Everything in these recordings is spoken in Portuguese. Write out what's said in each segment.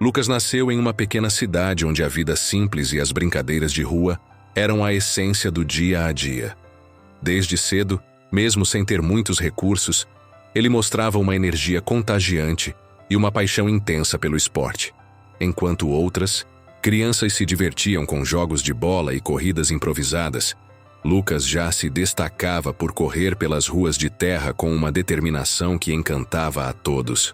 Lucas nasceu em uma pequena cidade onde a vida simples e as brincadeiras de rua eram a essência do dia a dia. Desde cedo, mesmo sem ter muitos recursos, ele mostrava uma energia contagiante e uma paixão intensa pelo esporte. Enquanto outras, crianças se divertiam com jogos de bola e corridas improvisadas, Lucas já se destacava por correr pelas ruas de terra com uma determinação que encantava a todos.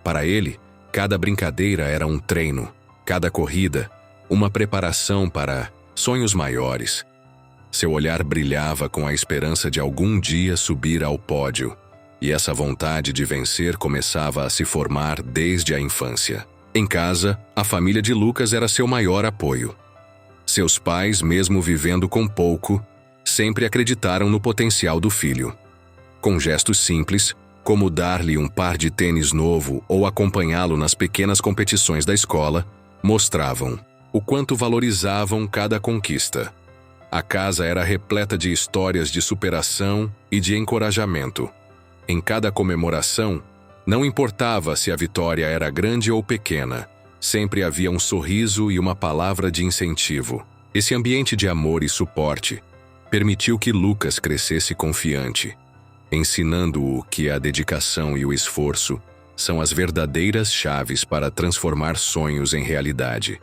Para ele, cada brincadeira era um treino, cada corrida, uma preparação para sonhos maiores. Seu olhar brilhava com a esperança de algum dia subir ao pódio, e essa vontade de vencer começava a se formar desde a infância. Em casa, a família de Lucas era seu maior apoio. Seus pais, mesmo vivendo com pouco, sempre acreditaram no potencial do filho. Com gestos simples, como dar-lhe um par de tênis novo ou acompanhá-lo nas pequenas competições da escola, mostravam o quanto valorizavam cada conquista. A casa era repleta de histórias de superação e de encorajamento. Em cada comemoração, não importava se a vitória era grande ou pequena, sempre havia um sorriso e uma palavra de incentivo. Esse ambiente de amor e suporte permitiu que Lucas crescesse confiante, ensinando-o que a dedicação e o esforço são as verdadeiras chaves para transformar sonhos em realidade.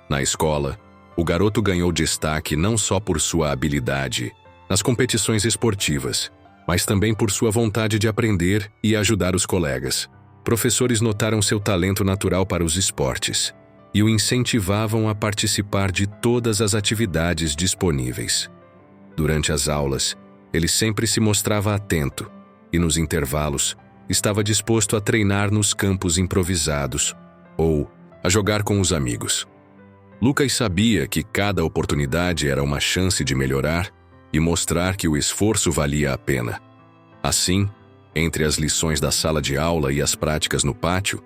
Na escola, o garoto ganhou destaque não só por sua habilidade nas competições esportivas, mas também por sua vontade de aprender e ajudar os colegas. Professores notaram seu talento natural para os esportes e o incentivavam a participar de todas as atividades disponíveis. Durante as aulas, ele sempre se mostrava atento e, nos intervalos, estava disposto a treinar nos campos improvisados ou a jogar com os amigos. Lucas sabia que cada oportunidade era uma chance de melhorar e mostrar que o esforço valia a pena. Assim, entre as lições da sala de aula e as práticas no pátio,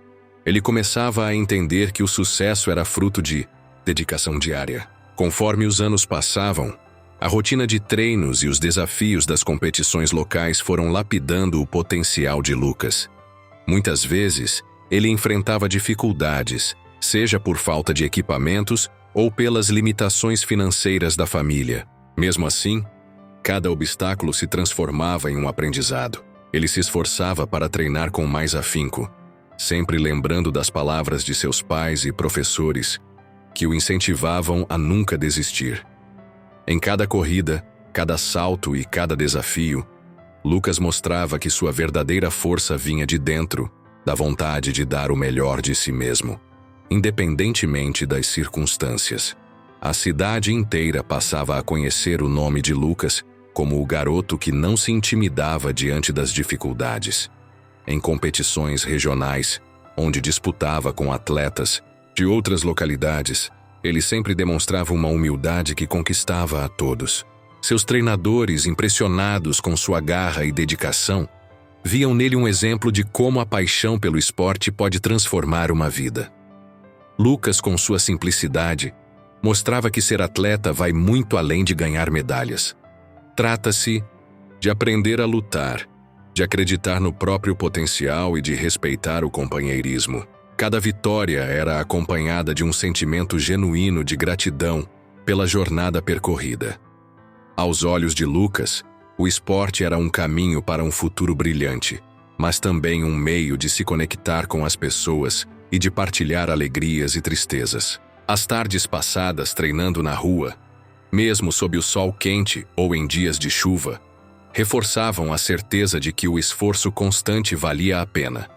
ele começava a entender que o sucesso era fruto de dedicação diária. Conforme os anos passavam, a rotina de treinos e os desafios das competições locais foram lapidando o potencial de Lucas. Muitas vezes, ele enfrentava dificuldades, seja por falta de equipamentos ou pelas limitações financeiras da família. Mesmo assim, cada obstáculo se transformava em um aprendizado. Ele se esforçava para treinar com mais afinco, sempre lembrando das palavras de seus pais e professores que o incentivavam a nunca desistir. Em cada corrida, cada salto e cada desafio, Lucas mostrava que sua verdadeira força vinha de dentro, da vontade de dar o melhor de si mesmo, independentemente das circunstâncias. A cidade inteira passava a conhecer o nome de Lucas como o garoto que não se intimidava diante das dificuldades. Em competições regionais, onde disputava com atletas de outras localidades, ele sempre demonstrava uma humildade que conquistava a todos. Seus treinadores, impressionados com sua garra e dedicação, viam nele um exemplo de como a paixão pelo esporte pode transformar uma vida. Lucas, com sua simplicidade, mostrava que ser atleta vai muito além de ganhar medalhas. Trata-se de aprender a lutar, de acreditar no próprio potencial e de respeitar o companheirismo. Cada vitória era acompanhada de um sentimento genuíno de gratidão pela jornada percorrida. Aos olhos de Lucas, o esporte era um caminho para um futuro brilhante, mas também um meio de se conectar com as pessoas e de partilhar alegrias e tristezas. As tardes passadas treinando na rua, mesmo sob o sol quente ou em dias de chuva, reforçavam a certeza de que o esforço constante valia a pena.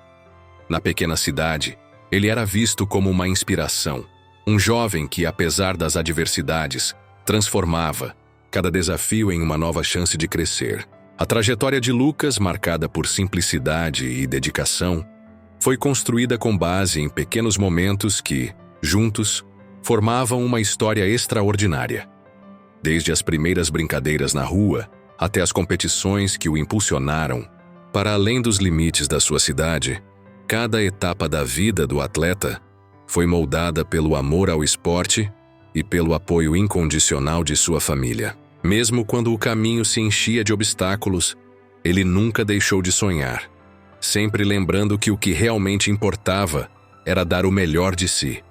Na pequena cidade, ele era visto como uma inspiração, um jovem que, apesar das adversidades, transformava cada desafio em uma nova chance de crescer. A trajetória de Lucas, marcada por simplicidade e dedicação, foi construída com base em pequenos momentos que, juntos, formavam uma história extraordinária. Desde as primeiras brincadeiras na rua até as competições que o impulsionaram para além dos limites da sua cidade, cada etapa da vida do atleta foi moldada pelo amor ao esporte e pelo apoio incondicional de sua família. Mesmo quando o caminho se enchia de obstáculos, ele nunca deixou de sonhar, sempre lembrando que o que realmente importava era dar o melhor de si.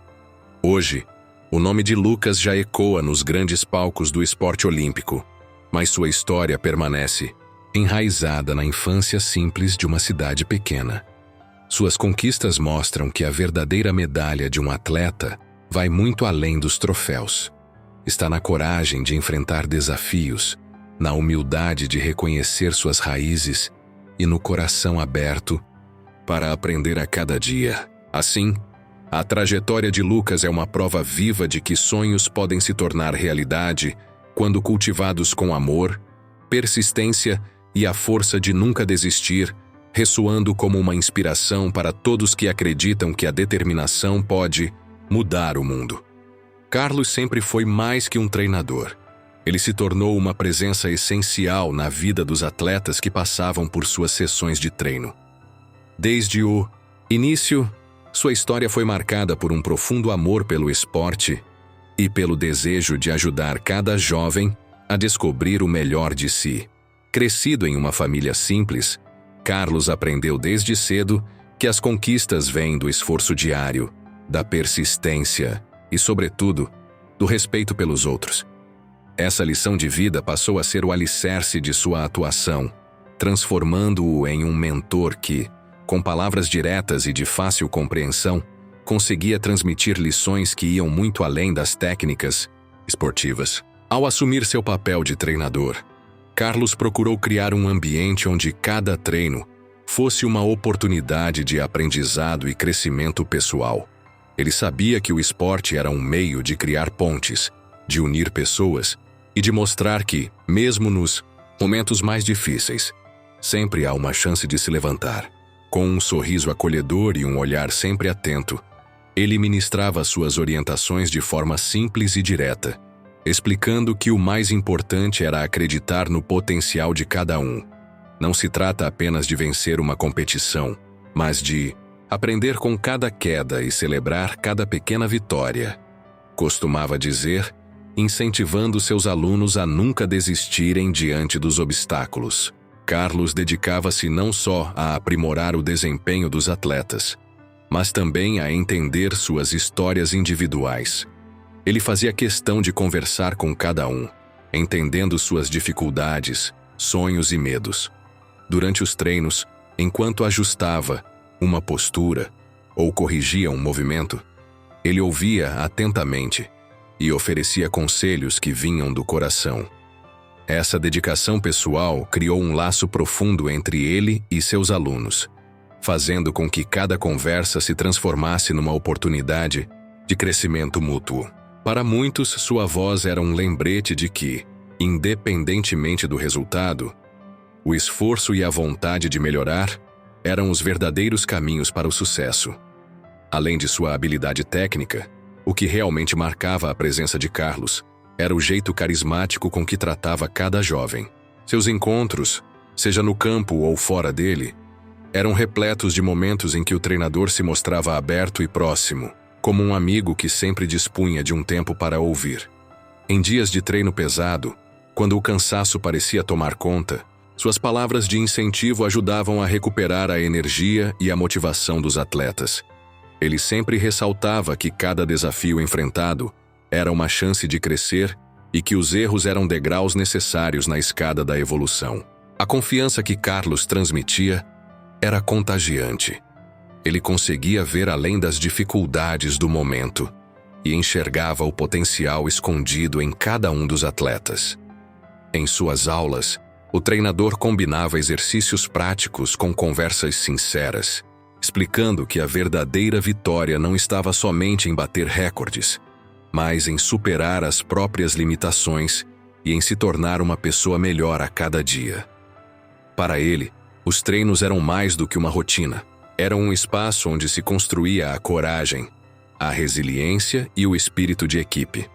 Hoje, o nome de Lucas já ecoa nos grandes palcos do esporte olímpico, mas sua história permanece enraizada na infância simples de uma cidade pequena. Suas conquistas mostram que a verdadeira medalha de um atleta vai muito além dos troféus. Está na coragem de enfrentar desafios, na humildade de reconhecer suas raízes e no coração aberto para aprender a cada dia. Assim, a trajetória de Lucas é uma prova viva de que sonhos podem se tornar realidade quando cultivados com amor, persistência e a força de nunca desistir, ressoando como uma inspiração para todos que acreditam que a determinação pode mudar o mundo. Carlos sempre foi mais que um treinador. Ele se tornou uma presença essencial na vida dos atletas que passavam por suas sessões de treino. Desde o início, sua história foi marcada por um profundo amor pelo esporte e pelo desejo de ajudar cada jovem a descobrir o melhor de si. Crescido em uma família simples, Carlos aprendeu desde cedo que as conquistas vêm do esforço diário, da persistência e, sobretudo, do respeito pelos outros. Essa lição de vida passou a ser o alicerce de sua atuação, transformando-o em um mentor que, com palavras diretas e de fácil compreensão, conseguia transmitir lições que iam muito além das técnicas esportivas. Ao assumir seu papel de treinador, Carlos procurou criar um ambiente onde cada treino fosse uma oportunidade de aprendizado e crescimento pessoal. Ele sabia que o esporte era um meio de criar pontes, de unir pessoas e de mostrar que, mesmo nos momentos mais difíceis, sempre há uma chance de se levantar. Com um sorriso acolhedor e um olhar sempre atento, ele ministrava suas orientações de forma simples e direta, explicando que o mais importante era acreditar no potencial de cada um. Não se trata apenas de vencer uma competição, mas de aprender com cada queda e celebrar cada pequena vitória. Costumava dizer, incentivando seus alunos a nunca desistirem diante dos obstáculos. Carlos dedicava-se não só a aprimorar o desempenho dos atletas, mas também a entender suas histórias individuais. Ele fazia questão de conversar com cada um, entendendo suas dificuldades, sonhos e medos. Durante os treinos, enquanto ajustava uma postura ou corrigia um movimento, ele ouvia atentamente e oferecia conselhos que vinham do coração. Essa dedicação pessoal criou um laço profundo entre ele e seus alunos, fazendo com que cada conversa se transformasse numa oportunidade de crescimento mútuo. Para muitos, sua voz era um lembrete de que, independentemente do resultado, o esforço e a vontade de melhorar eram os verdadeiros caminhos para o sucesso. Além de sua habilidade técnica, o que realmente marcava a presença de Carlos era o jeito carismático com que tratava cada jovem. Seus encontros, seja no campo ou fora dele, eram repletos de momentos em que o treinador se mostrava aberto e próximo, como um amigo que sempre dispunha de um tempo para ouvir. Em dias de treino pesado, quando o cansaço parecia tomar conta, suas palavras de incentivo ajudavam a recuperar a energia e a motivação dos atletas. Ele sempre ressaltava que cada desafio enfrentado era uma chance de crescer e que os erros eram degraus necessários na escada da evolução. A confiança que Carlos transmitia era contagiante. Ele conseguia ver além das dificuldades do momento e enxergava o potencial escondido em cada um dos atletas. Em suas aulas, o treinador combinava exercícios práticos com conversas sinceras, explicando que a verdadeira vitória não estava somente em bater recordes, mas em superar as próprias limitações e em se tornar uma pessoa melhor a cada dia. Para ele, os treinos eram mais do que uma rotina. Eram um espaço onde se construía a coragem, a resiliência e o espírito de equipe.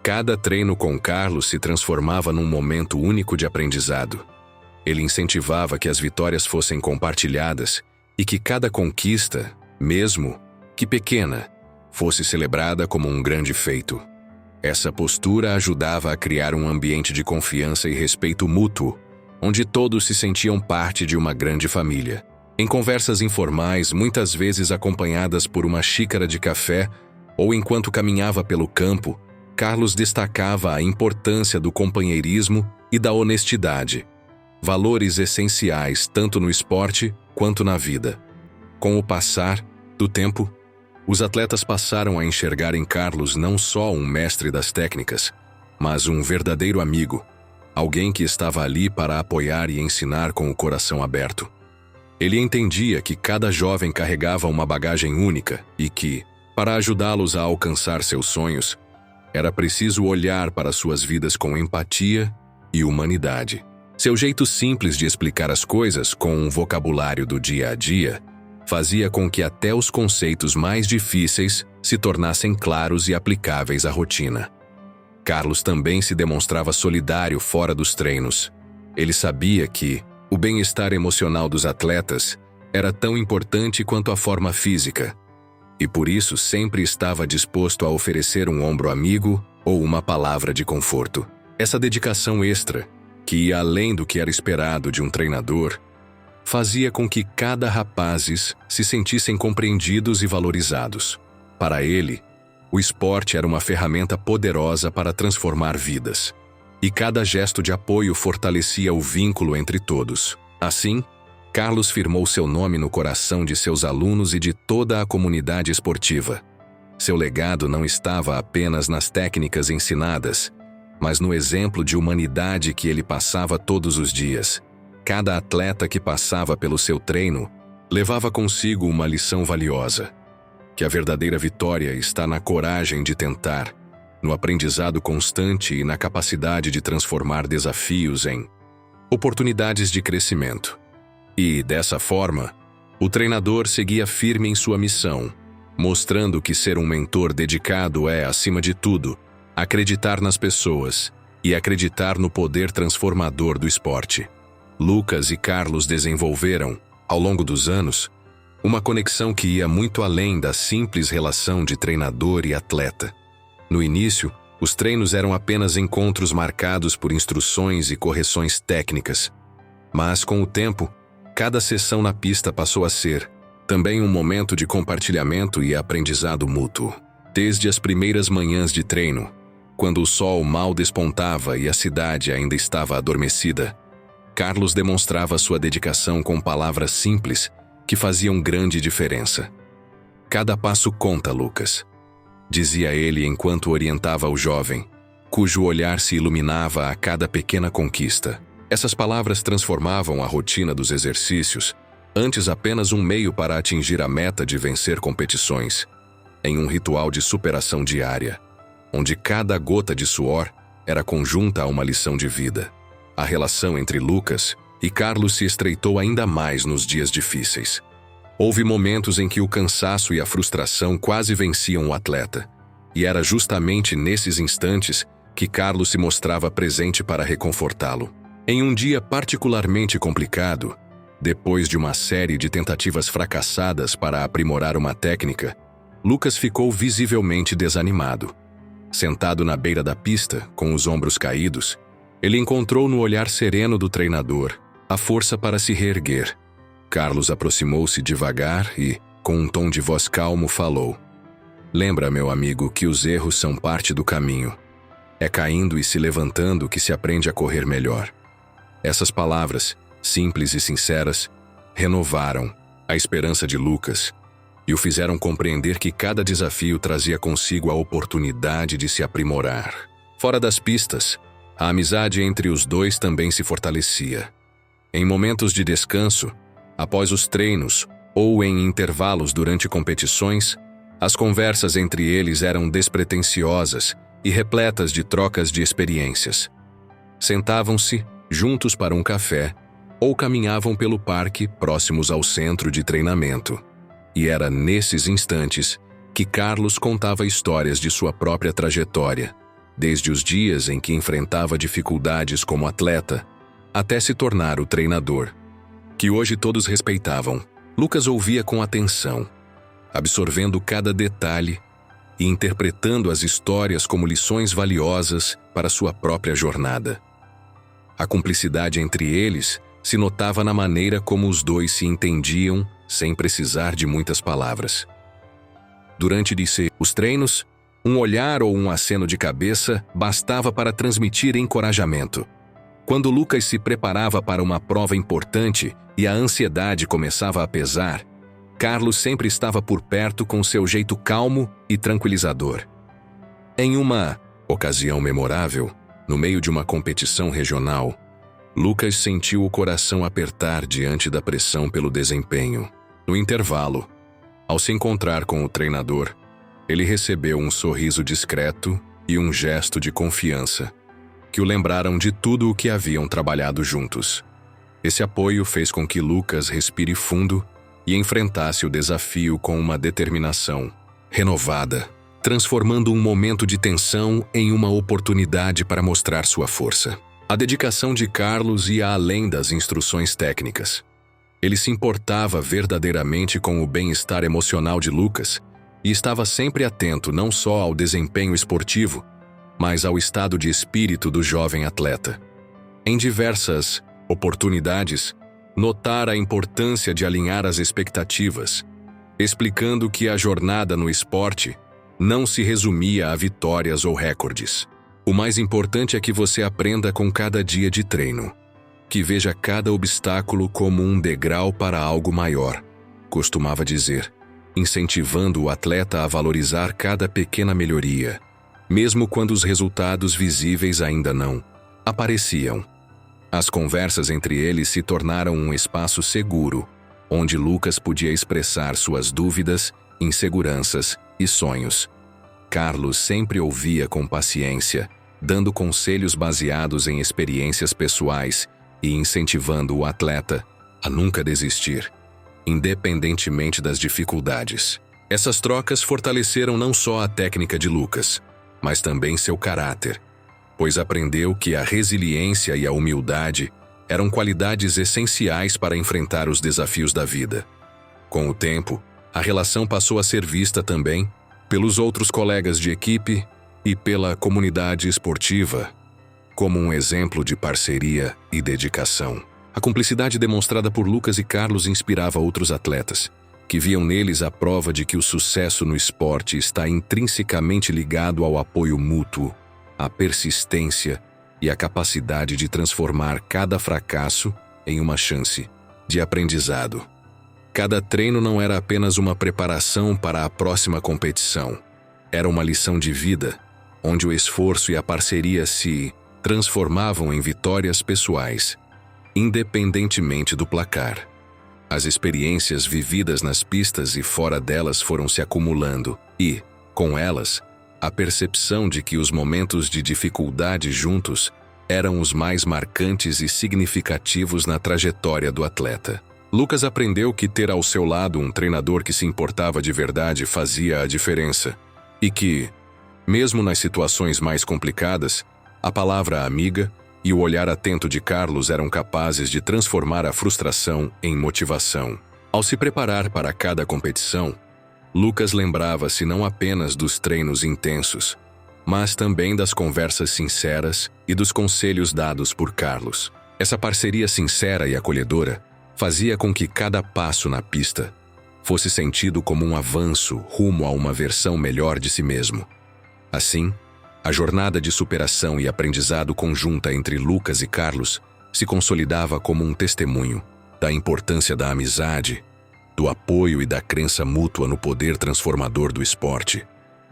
Cada treino com Carlos se transformava num momento único de aprendizado. Ele incentivava que as vitórias fossem compartilhadas e que cada conquista, mesmo que pequena, fosse celebrada como um grande feito. Essa postura ajudava a criar um ambiente de confiança e respeito mútuo, onde todos se sentiam parte de uma grande família. Em conversas informais, muitas vezes acompanhadas por uma xícara de café, ou enquanto caminhava pelo campo, Carlos destacava a importância do companheirismo e da honestidade, valores essenciais tanto no esporte quanto na vida. Com o passar do tempo, os atletas passaram a enxergar em Carlos não só um mestre das técnicas, mas um verdadeiro amigo, alguém que estava ali para apoiar e ensinar com o coração aberto. Ele entendia que cada jovem carregava uma bagagem única e que, para ajudá-los a alcançar seus sonhos, era preciso olhar para suas vidas com empatia e humanidade. Seu jeito simples de explicar as coisas com um vocabulário do dia a dia fazia com que até os conceitos mais difíceis se tornassem claros e aplicáveis à rotina. Carlos também se demonstrava solidário fora dos treinos. Ele sabia que o bem-estar emocional dos atletas era tão importante quanto a forma física, e por isso sempre estava disposto a oferecer um ombro amigo ou uma palavra de conforto. Essa dedicação extra, que ia além do que era esperado de um treinador, fazia com que cada rapazes se sentissem compreendidos e valorizados. Para ele, o esporte era uma ferramenta poderosa para transformar vidas, e cada gesto de apoio fortalecia o vínculo entre todos. Assim, Carlos firmou seu nome no coração de seus alunos e de toda a comunidade esportiva. Seu legado não estava apenas nas técnicas ensinadas, mas no exemplo de humanidade que ele passava todos os dias. Cada atleta que passava pelo seu treino levava consigo uma lição valiosa: que a verdadeira vitória está na coragem de tentar, no aprendizado constante e na capacidade de transformar desafios em oportunidades de crescimento. E, dessa forma, o treinador seguia firme em sua missão, mostrando que ser um mentor dedicado é, acima de tudo, acreditar nas pessoas e acreditar no poder transformador do esporte. Lucas e Carlos desenvolveram, ao longo dos anos, uma conexão que ia muito além da simples relação de treinador e atleta. No início, os treinos eram apenas encontros marcados por instruções e correções técnicas. Mas, com o tempo, cada sessão na pista passou a ser também um momento de compartilhamento e aprendizado mútuo. Desde as primeiras manhãs de treino, quando o sol mal despontava e a cidade ainda estava adormecida, Carlos demonstrava sua dedicação com palavras simples que faziam grande diferença. "Cada passo conta, Lucas", dizia ele enquanto orientava o jovem, cujo olhar se iluminava a cada pequena conquista. Essas palavras transformavam a rotina dos exercícios, antes apenas um meio para atingir a meta de vencer competições, em um ritual de superação diária, onde cada gota de suor era conjunta a uma lição de vida. A relação entre Lucas e Carlos se estreitou ainda mais nos dias difíceis. Houve momentos em que o cansaço e a frustração quase venciam o atleta, e era justamente nesses instantes que Carlos se mostrava presente para reconfortá-lo. Em um dia particularmente complicado, depois de uma série de tentativas fracassadas para aprimorar uma técnica, Lucas ficou visivelmente desanimado. Sentado na beira da pista, com os ombros caídos, ele encontrou no olhar sereno do treinador a força para se reerguer. Carlos aproximou-se devagar e, com um tom de voz calmo, falou: "Lembra, meu amigo, que os erros são parte do caminho. É caindo e se levantando que se aprende a correr melhor." Essas palavras, simples e sinceras, renovaram a esperança de Lucas e o fizeram compreender que cada desafio trazia consigo a oportunidade de se aprimorar. Fora das pistas, a amizade entre os dois também se fortalecia. Em momentos de descanso, após os treinos ou em intervalos durante competições, as conversas entre eles eram despretensiosas e repletas de trocas de experiências. Sentavam-se juntos para um café ou caminhavam pelo parque próximos ao centro de treinamento. E era nesses instantes que Carlos contava histórias de sua própria trajetória, desde os dias em que enfrentava dificuldades como atleta, até se tornar o treinador, que hoje todos respeitavam. Lucas ouvia com atenção, absorvendo cada detalhe e interpretando as histórias como lições valiosas para sua própria jornada. A cumplicidade entre eles se notava na maneira como os dois se entendiam sem precisar de muitas palavras. Durante os treinos, um olhar ou um aceno de cabeça bastava para transmitir encorajamento. Quando Lucas se preparava para uma prova importante e a ansiedade começava a pesar, Carlos sempre estava por perto com seu jeito calmo e tranquilizador. Em uma ocasião memorável, no meio de uma competição regional, Lucas sentiu o coração apertar diante da pressão pelo desempenho. No intervalo, ao se encontrar com o treinador, ele recebeu um sorriso discreto e um gesto de confiança, que o lembraram de tudo o que haviam trabalhado juntos. Esse apoio fez com que Lucas respire fundo e enfrentasse o desafio com uma determinação renovada, transformando um momento de tensão em uma oportunidade para mostrar sua força. A dedicação de Carlos ia além das instruções técnicas. Ele se importava verdadeiramente com o bem-estar emocional de Lucas e estava sempre atento não só ao desempenho esportivo, mas ao estado de espírito do jovem atleta. Em diversas oportunidades, notara a importância de alinhar as expectativas, explicando que a jornada no esporte não se resumia a vitórias ou recordes. O mais importante é que você aprenda com cada dia de treino, que veja cada obstáculo como um degrau para algo maior, costumava dizer, incentivando o atleta a valorizar cada pequena melhoria, mesmo quando os resultados visíveis ainda não apareciam. As conversas entre eles se tornaram um espaço seguro, onde Lucas podia expressar suas dúvidas, inseguranças e sonhos. Carlos sempre ouvia com paciência, dando conselhos baseados em experiências pessoais e incentivando o atleta a nunca desistir, independentemente das dificuldades. Essas trocas fortaleceram não só a técnica de Lucas, mas também seu caráter, pois aprendeu que a resiliência e a humildade eram qualidades essenciais para enfrentar os desafios da vida. Com o tempo, a relação passou a ser vista também pelos outros colegas de equipe e pela comunidade esportiva como um exemplo de parceria e dedicação. A cumplicidade demonstrada por Lucas e Carlos inspirava outros atletas, que viam neles a prova de que o sucesso no esporte está intrinsecamente ligado ao apoio mútuo, à persistência e à capacidade de transformar cada fracasso em uma chance de aprendizado. Cada treino não era apenas uma preparação para a próxima competição. Era uma lição de vida, onde o esforço e a parceria se transformavam em vitórias pessoais, independentemente do placar. As experiências vividas nas pistas e fora delas foram se acumulando e, com elas, a percepção de que os momentos de dificuldade juntos eram os mais marcantes e significativos na trajetória do atleta. Lucas aprendeu que ter ao seu lado um treinador que se importava de verdade fazia a diferença, e que, mesmo nas situações mais complicadas, a palavra amiga e o olhar atento de Carlos eram capazes de transformar a frustração em motivação. Ao se preparar para cada competição, Lucas lembrava-se não apenas dos treinos intensos, mas também das conversas sinceras e dos conselhos dados por Carlos. Essa parceria sincera e acolhedora fazia com que cada passo na pista fosse sentido como um avanço rumo a uma versão melhor de si mesmo. Assim, a jornada de superação e aprendizado conjunta entre Lucas e Carlos se consolidava como um testemunho da importância da amizade, do apoio e da crença mútua no poder transformador do esporte,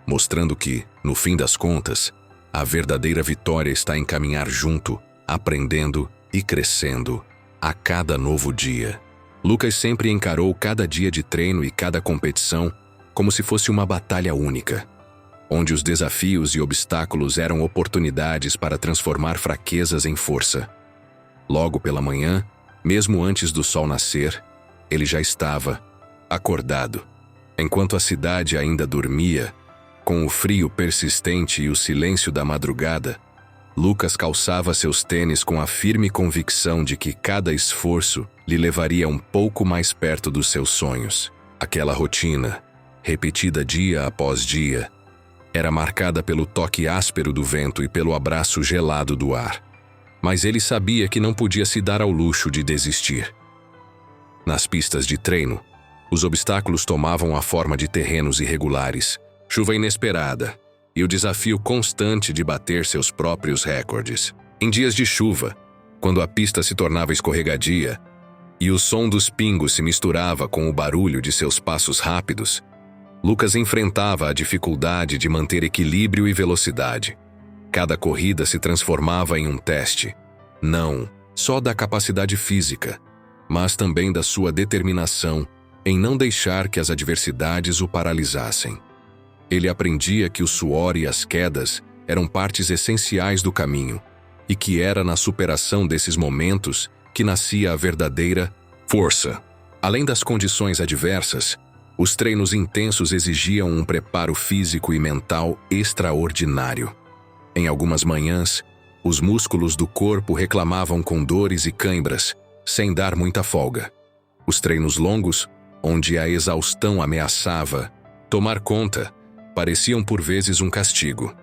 mostrando que, no fim das contas, a verdadeira vitória está em caminhar junto, aprendendo e crescendo a cada novo dia. Lucas sempre encarou cada dia de treino e cada competição como se fosse uma batalha única, onde os desafios e obstáculos eram oportunidades para transformar fraquezas em força. Logo pela manhã, mesmo antes do sol nascer, ele já estava acordado. Enquanto a cidade ainda dormia, com o frio persistente e o silêncio da madrugada, Lucas calçava seus tênis com a firme convicção de que cada esforço lhe levaria um pouco mais perto dos seus sonhos. Aquela rotina, repetida dia após dia, era marcada pelo toque áspero do vento e pelo abraço gelado do ar. mas ele sabia que não podia se dar ao luxo de desistir. Nas pistas de treino, os obstáculos tomavam a forma de terrenos irregulares, chuva inesperada e o desafio constante de bater seus próprios recordes. Em dias de chuva, quando a pista se tornava escorregadia e o som dos pingos se misturava com o barulho de seus passos rápidos, Lucas enfrentava a dificuldade de manter equilíbrio e velocidade. Cada corrida se transformava em um teste, não só da capacidade física, mas também da sua determinação em não deixar que as adversidades o paralisassem. Ele aprendia que o suor e as quedas eram partes essenciais do caminho e que era na superação desses momentos que nascia a verdadeira força. Além das condições adversas, os treinos intensos exigiam um preparo físico e mental extraordinário. Em algumas manhãs, os músculos do corpo reclamavam com dores e cãibras, sem dar muita folga. Os treinos longos, onde a exaustão ameaçava tomar conta, pareciam por vezes um castigo.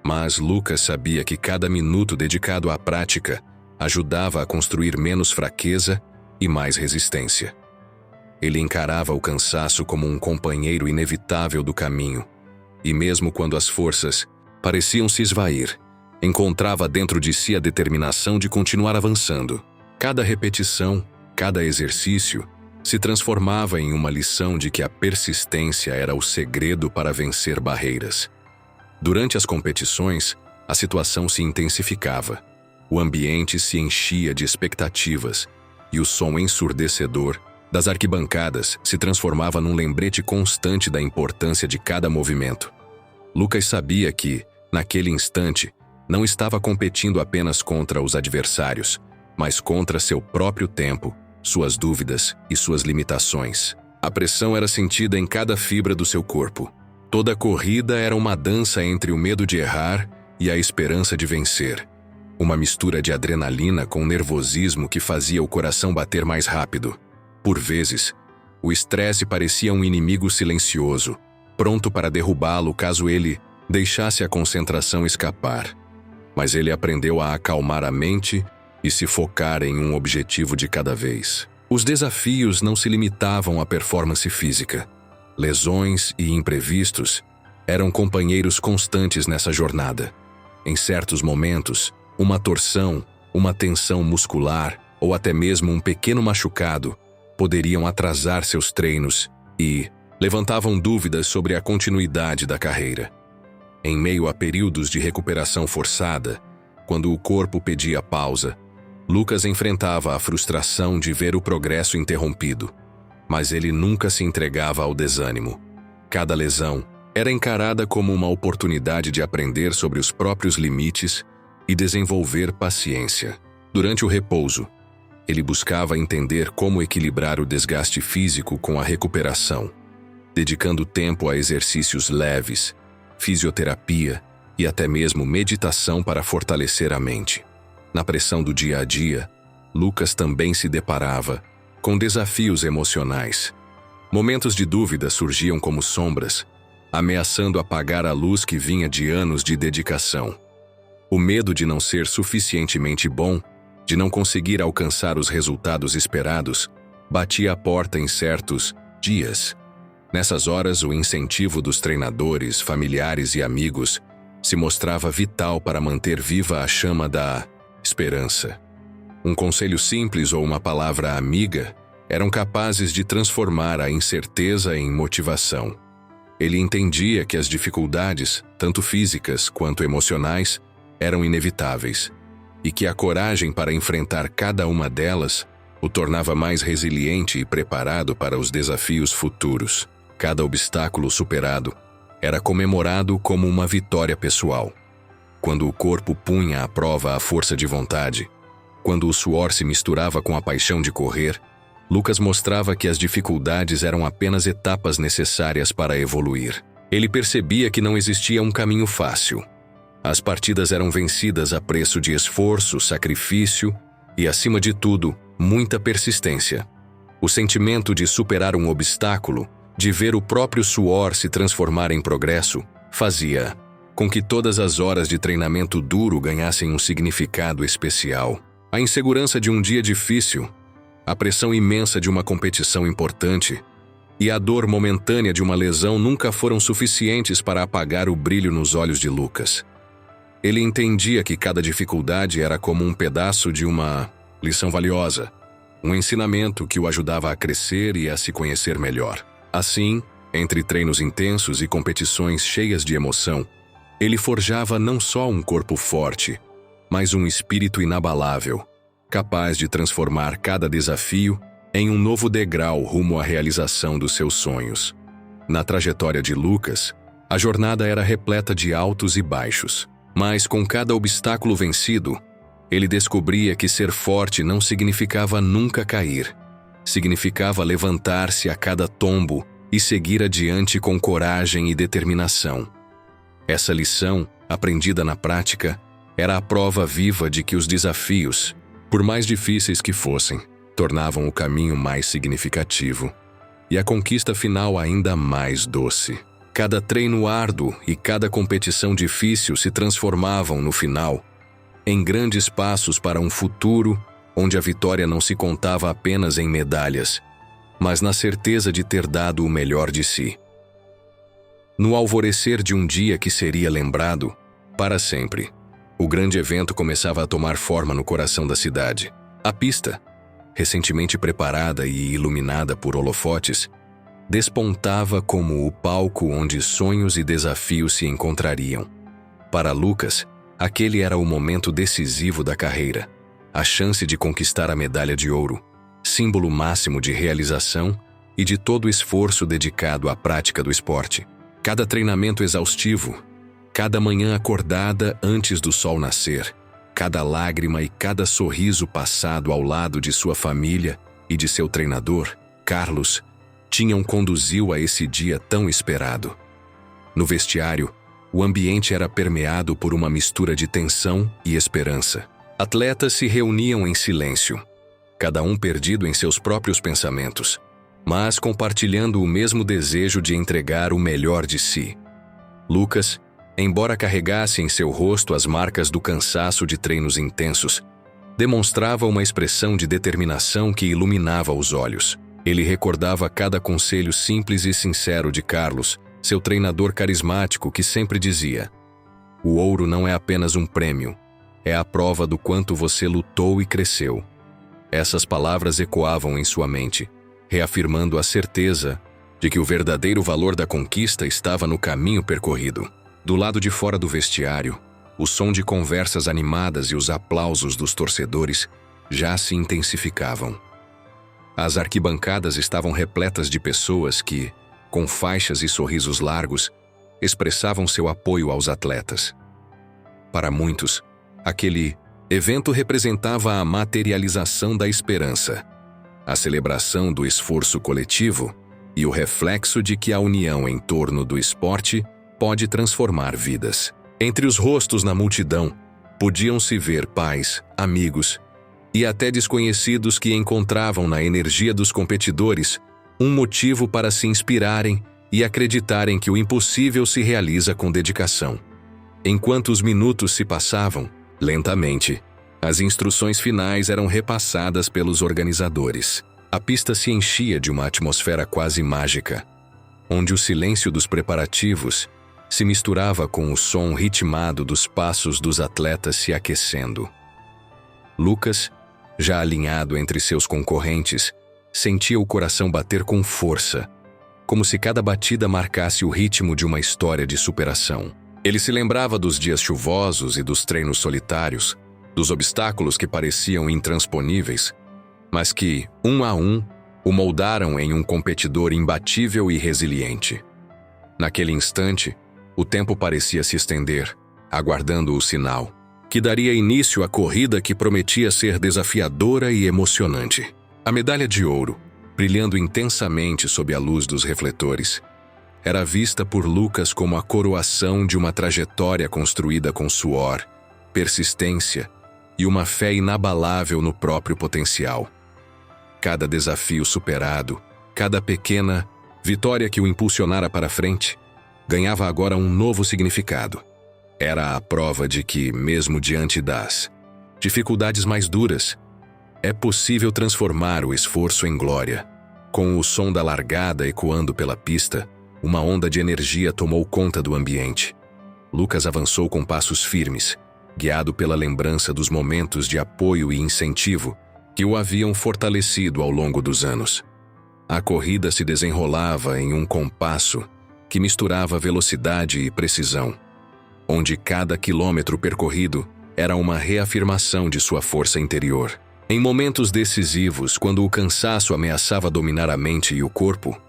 Mas Lucas sabia que cada minuto dedicado à prática ajudava a construir menos fraqueza e mais resistência. Ele encarava o cansaço como um companheiro inevitável do caminho, e mesmo quando as forças pareciam se esvair, encontrava dentro de si a determinação de continuar avançando. Cada repetição, cada exercício, se transformava em uma lição de que a persistência era o segredo para vencer barreiras. Durante as competições, a situação se intensificava. O ambiente se enchia de expectativas e o som ensurdecedor das arquibancadas se transformava num lembrete constante da importância de cada movimento. Lucas sabia que, naquele instante, não estava competindo apenas contra os adversários, mas contra seu próprio tempo, suas dúvidas e suas limitações. A pressão era sentida em cada fibra do seu corpo. Toda corrida era uma dança entre o medo de errar e a esperança de vencer. Uma mistura de adrenalina com nervosismo que fazia o coração bater mais rápido. Por vezes, o estresse parecia um inimigo silencioso, pronto para derrubá-lo caso ele deixasse a concentração escapar. Mas ele aprendeu a acalmar a mente e se focar em um objetivo de cada vez. Os desafios não se limitavam à performance física. Lesões e imprevistos eram companheiros constantes nessa jornada. Em certos momentos, uma torção, uma tensão muscular ou até mesmo um pequeno machucado poderiam atrasar seus treinos e levantavam dúvidas sobre a continuidade da carreira. Em meio a períodos de recuperação forçada, quando o corpo pedia pausa, Lucas enfrentava a frustração de ver o progresso interrompido, mas ele nunca se entregava ao desânimo. Cada lesão era encarada como uma oportunidade de aprender sobre os próprios limites e desenvolver paciência. Durante o repouso, ele buscava entender como equilibrar o desgaste físico com a recuperação, dedicando tempo a exercícios leves, fisioterapia e até mesmo meditação para fortalecer a mente. Na pressão do dia a dia, Lucas também se deparava com desafios emocionais. Momentos de dúvida surgiam como sombras, ameaçando apagar a luz que vinha de anos de dedicação. O medo de não ser suficientemente bom, de não conseguir alcançar os resultados esperados, batia a porta em certos dias. Nessas horas, o incentivo dos treinadores, familiares e amigos se mostrava vital para manter viva a chama da esperança. Um conselho simples ou uma palavra amiga eram capazes de transformar a incerteza em motivação. Ele entendia que as dificuldades, tanto físicas quanto emocionais, eram inevitáveis, e que a coragem para enfrentar cada uma delas o tornava mais resiliente e preparado para os desafios futuros. Cada obstáculo superado era comemorado como uma vitória pessoal. Quando o corpo punha à prova a força de vontade, quando o suor se misturava com a paixão de correr, Lucas mostrava que as dificuldades eram apenas etapas necessárias para evoluir. Ele percebia que não existia um caminho fácil. As partidas eram vencidas a preço de esforço, sacrifício e, acima de tudo, muita persistência. O sentimento de superar um obstáculo, de ver o próprio suor se transformar em progresso, fazia com que todas as horas de treinamento duro ganhassem um significado especial. A insegurança de um dia difícil, a pressão imensa de uma competição importante e a dor momentânea de uma lesão nunca foram suficientes para apagar o brilho nos olhos de Lucas. Ele entendia que cada dificuldade era como um pedaço de uma lição valiosa, um ensinamento que o ajudava a crescer e a se conhecer melhor. Assim, entre treinos intensos e competições cheias de emoção, ele forjava não só um corpo forte, mas um espírito inabalável, capaz de transformar cada desafio em um novo degrau rumo à realização dos seus sonhos. Na trajetória de Lucas, a jornada era repleta de altos e baixos, mas com cada obstáculo vencido, ele descobria que ser forte não significava nunca cair. Significava levantar-se a cada tombo e seguir adiante com coragem e determinação. Essa lição, aprendida na prática, era a prova viva de que os desafios, por mais difíceis que fossem, tornavam o caminho mais significativo e a conquista final ainda mais doce. Cada treino árduo e cada competição difícil se transformavam, no final, em grandes passos para um futuro onde a vitória não se contava apenas em medalhas, mas na certeza de ter dado o melhor de si. No alvorecer de um dia que seria lembrado para sempre, o grande evento começava a tomar forma no coração da cidade. A pista, recentemente preparada e iluminada por holofotes, despontava como o palco onde sonhos e desafios se encontrariam. Para Lucas, aquele era o momento decisivo da carreira, a chance de conquistar a medalha de ouro, símbolo máximo de realização e de todo o esforço dedicado à prática do esporte. Cada treinamento exaustivo, cada manhã acordada antes do sol nascer, cada lágrima e cada sorriso passado ao lado de sua família e de seu treinador, Carlos, tinham conduzido a esse dia tão esperado. No vestiário, o ambiente era permeado por uma mistura de tensão e esperança. Atletas se reuniam em silêncio, cada um perdido em seus próprios pensamentos, mas compartilhando o mesmo desejo de entregar o melhor de si. Lucas, embora carregasse em seu rosto as marcas do cansaço de treinos intensos, demonstrava uma expressão de determinação que iluminava os olhos. Ele recordava cada conselho simples e sincero de Carlos, seu treinador carismático, que sempre dizia: "O ouro não é apenas um prêmio, é a prova do quanto você lutou e cresceu." Essas palavras ecoavam em sua mente, reafirmando a certeza de que o verdadeiro valor da conquista estava no caminho percorrido. Do lado de fora do vestiário, o som de conversas animadas e os aplausos dos torcedores já se intensificavam. As arquibancadas estavam repletas de pessoas que, com faixas e sorrisos largos, expressavam seu apoio aos atletas. Para muitos, aquele evento representava a materialização da esperança, a celebração do esforço coletivo e o reflexo de que a união em torno do esporte pode transformar vidas. Entre os rostos na multidão, podiam-se ver pais, amigos e até desconhecidos que encontravam na energia dos competidores um motivo para se inspirarem e acreditarem que o impossível se realiza com dedicação. Enquanto os minutos se passavam, lentamente, as instruções finais eram repassadas pelos organizadores. A pista se enchia de uma atmosfera quase mágica, onde o silêncio dos preparativos se misturava com o som ritmado dos passos dos atletas se aquecendo. Lucas, já alinhado entre seus concorrentes, sentia o coração bater com força, como se cada batida marcasse o ritmo de uma história de superação. Ele se lembrava dos dias chuvosos e dos treinos solitários, dos obstáculos que pareciam intransponíveis, mas que, um a um, o moldaram em um competidor imbatível e resiliente. Naquele instante, o tempo parecia se estender, aguardando o sinal, que daria início à corrida que prometia ser desafiadora e emocionante. A medalha de ouro, brilhando intensamente sob a luz dos refletores, era vista por Lucas como a coroação de uma trajetória construída com suor, persistência e uma fé inabalável no próprio potencial. Cada desafio superado, cada pequena vitória que o impulsionara para frente, ganhava agora um novo significado. Era a prova de que, mesmo diante das dificuldades mais duras, é possível transformar o esforço em glória. Com o som da largada ecoando pela pista, uma onda de energia tomou conta do ambiente. Lucas avançou com passos firmes, guiado pela lembrança dos momentos de apoio e incentivo que o haviam fortalecido ao longo dos anos. A corrida se desenrolava em um compasso que misturava velocidade e precisão, onde cada quilômetro percorrido era uma reafirmação de sua força interior. Em momentos decisivos, quando o cansaço ameaçava dominar a mente e o corpo,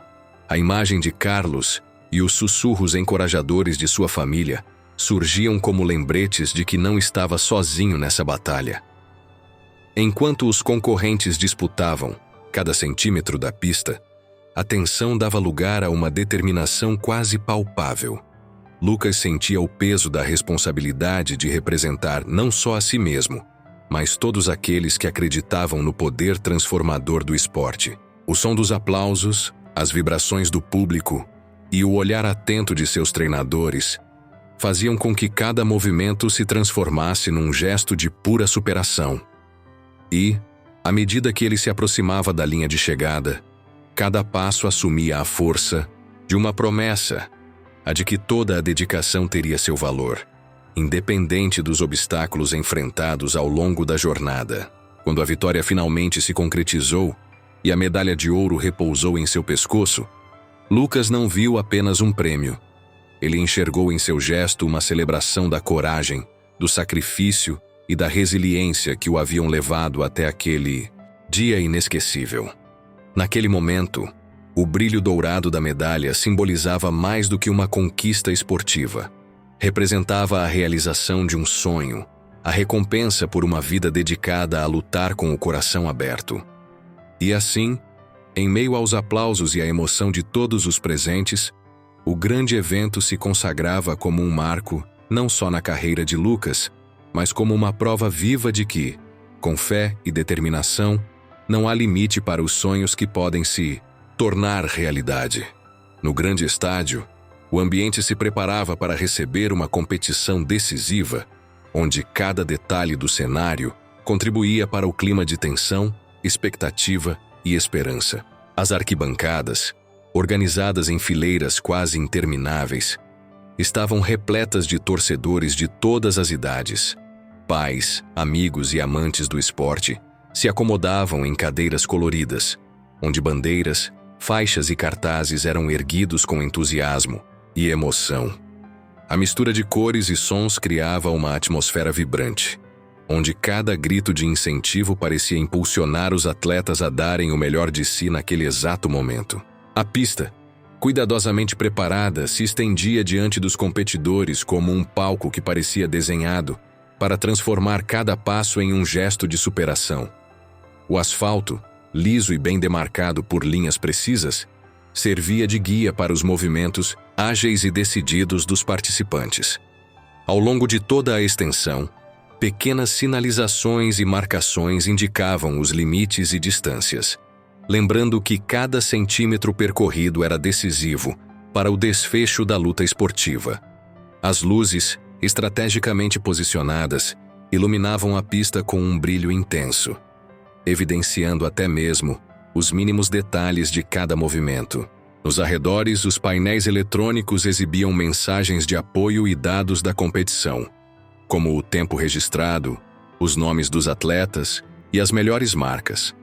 a imagem de Carlos e os sussurros encorajadores de sua família surgiam como lembretes de que não estava sozinho nessa batalha. Enquanto os concorrentes disputavam cada centímetro da pista, a tensão dava lugar a uma determinação quase palpável. Lucas sentia o peso da responsabilidade de representar não só a si mesmo, mas todos aqueles que acreditavam no poder transformador do esporte. O som dos aplausos, as vibrações do público e o olhar atento de seus treinadores faziam com que cada movimento se transformasse num gesto de pura superação. E, à medida que ele se aproximava da linha de chegada, cada passo assumia a força de uma promessa, a de que toda a dedicação teria seu valor, independente dos obstáculos enfrentados ao longo da jornada. Quando a vitória finalmente se concretizou e a medalha de ouro repousou em seu pescoço, Lucas não viu apenas um prêmio. Ele enxergou em seu gesto uma celebração da coragem, do sacrifício e da resiliência que o haviam levado até aquele dia inesquecível. Naquele momento, o brilho dourado da medalha simbolizava mais do que uma conquista esportiva. Representava a realização de um sonho, a recompensa por uma vida dedicada a lutar com o coração aberto. E assim, em meio aos aplausos e à emoção de todos os presentes, o grande evento se consagrava como um marco não só na carreira de Lucas, mas como uma prova viva de que, com fé e determinação, não há limite para os sonhos que podem se tornar realidade. No grande estádio, o ambiente se preparava para receber uma competição decisiva, onde cada detalhe do cenário contribuía para o clima de tensão, expectativa e esperança. As arquibancadas, organizadas em fileiras quase intermináveis, estavam repletas de torcedores de todas as idades. Pais, amigos e amantes do esporte se acomodavam em cadeiras coloridas, onde bandeiras, faixas e cartazes eram erguidos com entusiasmo e emoção. A mistura de cores e sons criava uma atmosfera vibrante, onde cada grito de incentivo parecia impulsionar os atletas a darem o melhor de si naquele exato momento. A pista, cuidadosamente preparada, se estendia diante dos competidores como um palco que parecia desenhado para transformar cada passo em um gesto de superação. O asfalto, liso e bem demarcado por linhas precisas, servia de guia para os movimentos ágeis e decididos dos participantes. Ao longo de toda a extensão, pequenas sinalizações e marcações indicavam os limites e distâncias, lembrando que cada centímetro percorrido era decisivo para o desfecho da luta esportiva. As luzes, estrategicamente posicionadas, iluminavam a pista com um brilho intenso, evidenciando até mesmo os mínimos detalhes de cada movimento. Nos arredores, os painéis eletrônicos exibiam mensagens de apoio e dados da competição, como o tempo registrado, os nomes dos atletas e as melhores marcas.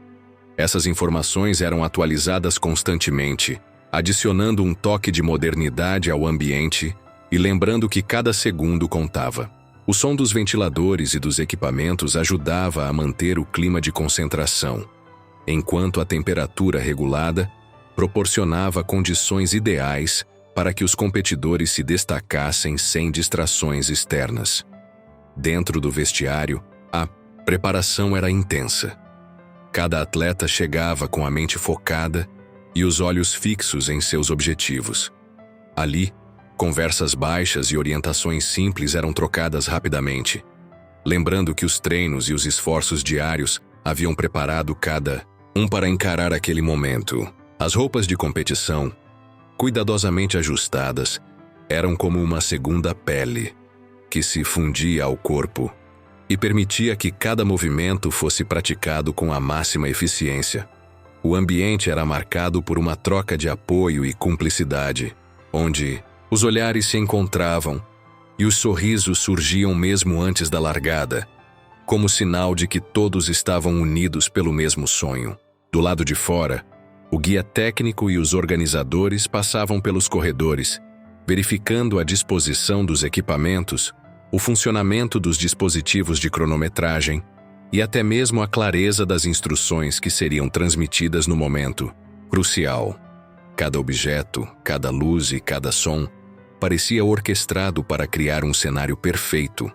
Essas informações eram atualizadas constantemente, adicionando um toque de modernidade ao ambiente e lembrando que cada segundo contava. O som dos ventiladores e dos equipamentos ajudava a manter o clima de concentração, enquanto a temperatura regulada proporcionava condições ideais para que os competidores se destacassem sem distrações externas. Dentro do vestiário, a preparação era intensa. Cada atleta chegava com a mente focada e os olhos fixos em seus objetivos. Ali, conversas baixas e orientações simples eram trocadas rapidamente, lembrando que os treinos e os esforços diários haviam preparado cada um para encarar aquele momento. As roupas de competição, cuidadosamente ajustadas, eram como uma segunda pele, que se fundia ao corpo e permitia que cada movimento fosse praticado com a máxima eficiência. O ambiente era marcado por uma troca de apoio e cumplicidade, onde os olhares se encontravam e os sorrisos surgiam mesmo antes da largada, como sinal de que todos estavam unidos pelo mesmo sonho. Do lado de fora, o guia técnico e os organizadores passavam pelos corredores, verificando a disposição dos equipamentos, o funcionamento dos dispositivos de cronometragem e até mesmo a clareza das instruções que seriam transmitidas no momento crucial. Cada objeto, cada luz e cada som parecia orquestrado para criar um cenário perfeito,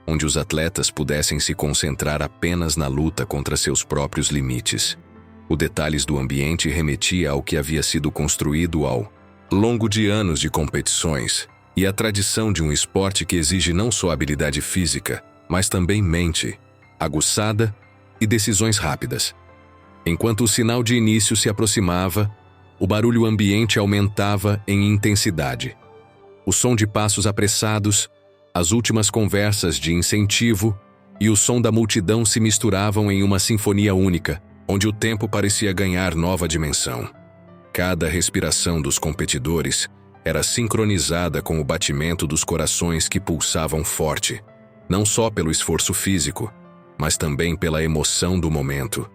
onde os atletas pudessem se concentrar apenas na luta contra seus próprios limites. Os detalhes do ambiente remetia ao que havia sido construído ao longo de anos de competições e a tradição de um esporte que exige não só habilidade física, mas também mente aguçada e decisões rápidas. Enquanto o sinal de início se aproximava, o barulho ambiente aumentava em intensidade. O som de passos apressados, as últimas conversas de incentivo e o som da multidão se misturavam em uma sinfonia única, onde o tempo parecia ganhar nova dimensão. Cada respiração dos competidores era sincronizada com o batimento dos corações que pulsavam forte, não só pelo esforço físico, mas também pela emoção do momento.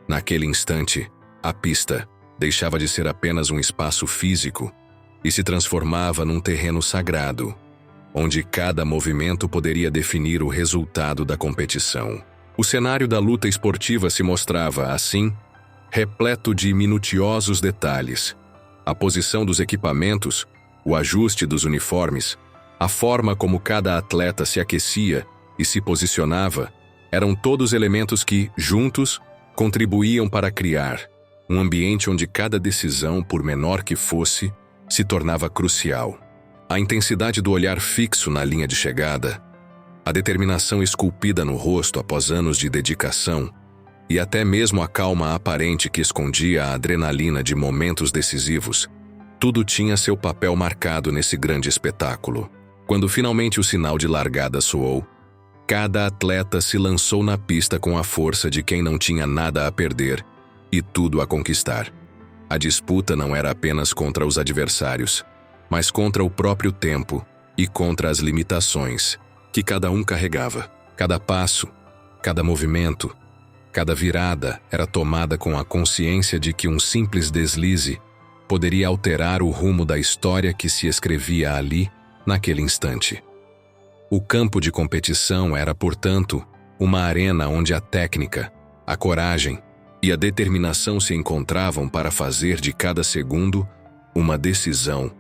Naquele instante, a pista deixava de ser apenas um espaço físico e se transformava num terreno sagrado, onde cada movimento poderia definir o resultado da competição. O cenário da luta esportiva se mostrava, assim, repleto de minuciosos detalhes. A posição dos equipamentos, o ajuste dos uniformes, a forma como cada atleta se aquecia e se posicionava, eram todos elementos que, juntos, contribuíam para criar um ambiente onde cada decisão, por menor que fosse, se tornava crucial. A intensidade do olhar fixo na linha de chegada, a determinação esculpida no rosto após anos de dedicação e até mesmo a calma aparente que escondia a adrenalina de momentos decisivos, tudo tinha seu papel marcado nesse grande espetáculo. Quando finalmente o sinal de largada soou, cada atleta se lançou na pista com a força de quem não tinha nada a perder e tudo a conquistar. A disputa não era apenas contra os adversários, mas contra o próprio tempo e contra as limitações que cada um carregava. Cada passo, cada movimento, cada virada era tomada com a consciência de que um simples deslize poderia alterar o rumo da história que se escrevia ali, naquele instante. O campo de competição era, portanto, uma arena onde a técnica, a coragem e a determinação se encontravam para fazer de cada segundo uma decisão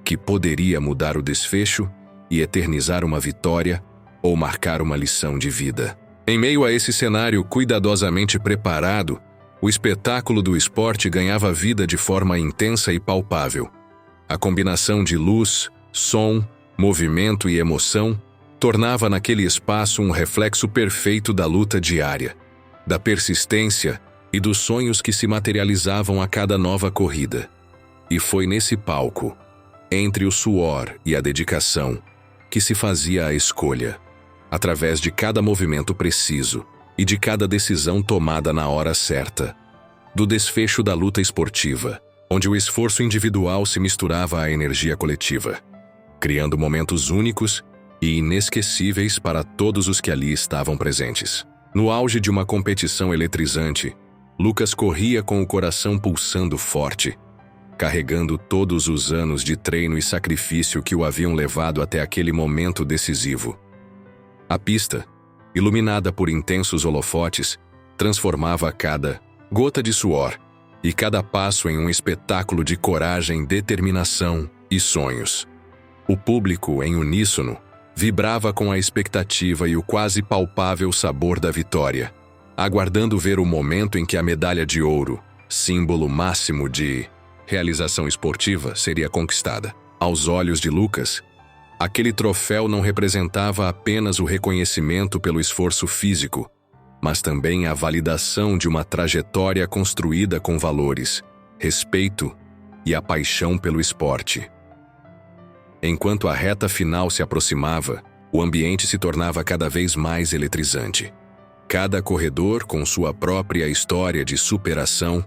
que poderia mudar o desfecho e eternizar uma vitória ou marcar uma lição de vida. Em meio a esse cenário cuidadosamente preparado, o espetáculo do esporte ganhava vida de forma intensa e palpável. A combinação de luz, som, movimento e emoção tornava naquele espaço um reflexo perfeito da luta diária, da persistência e dos sonhos que se materializavam a cada nova corrida. E foi nesse palco, entre o suor e a dedicação, que se fazia a escolha, através de cada movimento preciso e de cada decisão tomada na hora certa, do desfecho da luta esportiva, onde o esforço individual se misturava à energia coletiva, criando momentos únicos e inesquecíveis para todos os que ali estavam presentes. No auge de uma competição eletrizante, Lucas corria com o coração pulsando forte, carregando todos os anos de treino e sacrifício que o haviam levado até aquele momento decisivo. A pista, iluminada por intensos holofotes, transformava cada gota de suor e cada passo em um espetáculo de coragem, determinação e sonhos. O público, em uníssono, vibrava com a expectativa e o quase palpável sabor da vitória, aguardando ver o momento em que a medalha de ouro, símbolo máximo de realização esportiva, seria conquistada. Aos olhos de Lucas, aquele troféu não representava apenas o reconhecimento pelo esforço físico, mas também a validação de uma trajetória construída com valores, respeito e a paixão pelo esporte. Enquanto a reta final se aproximava, O ambiente se tornava cada vez mais eletrizante. Cada corredor, com sua própria história de superação,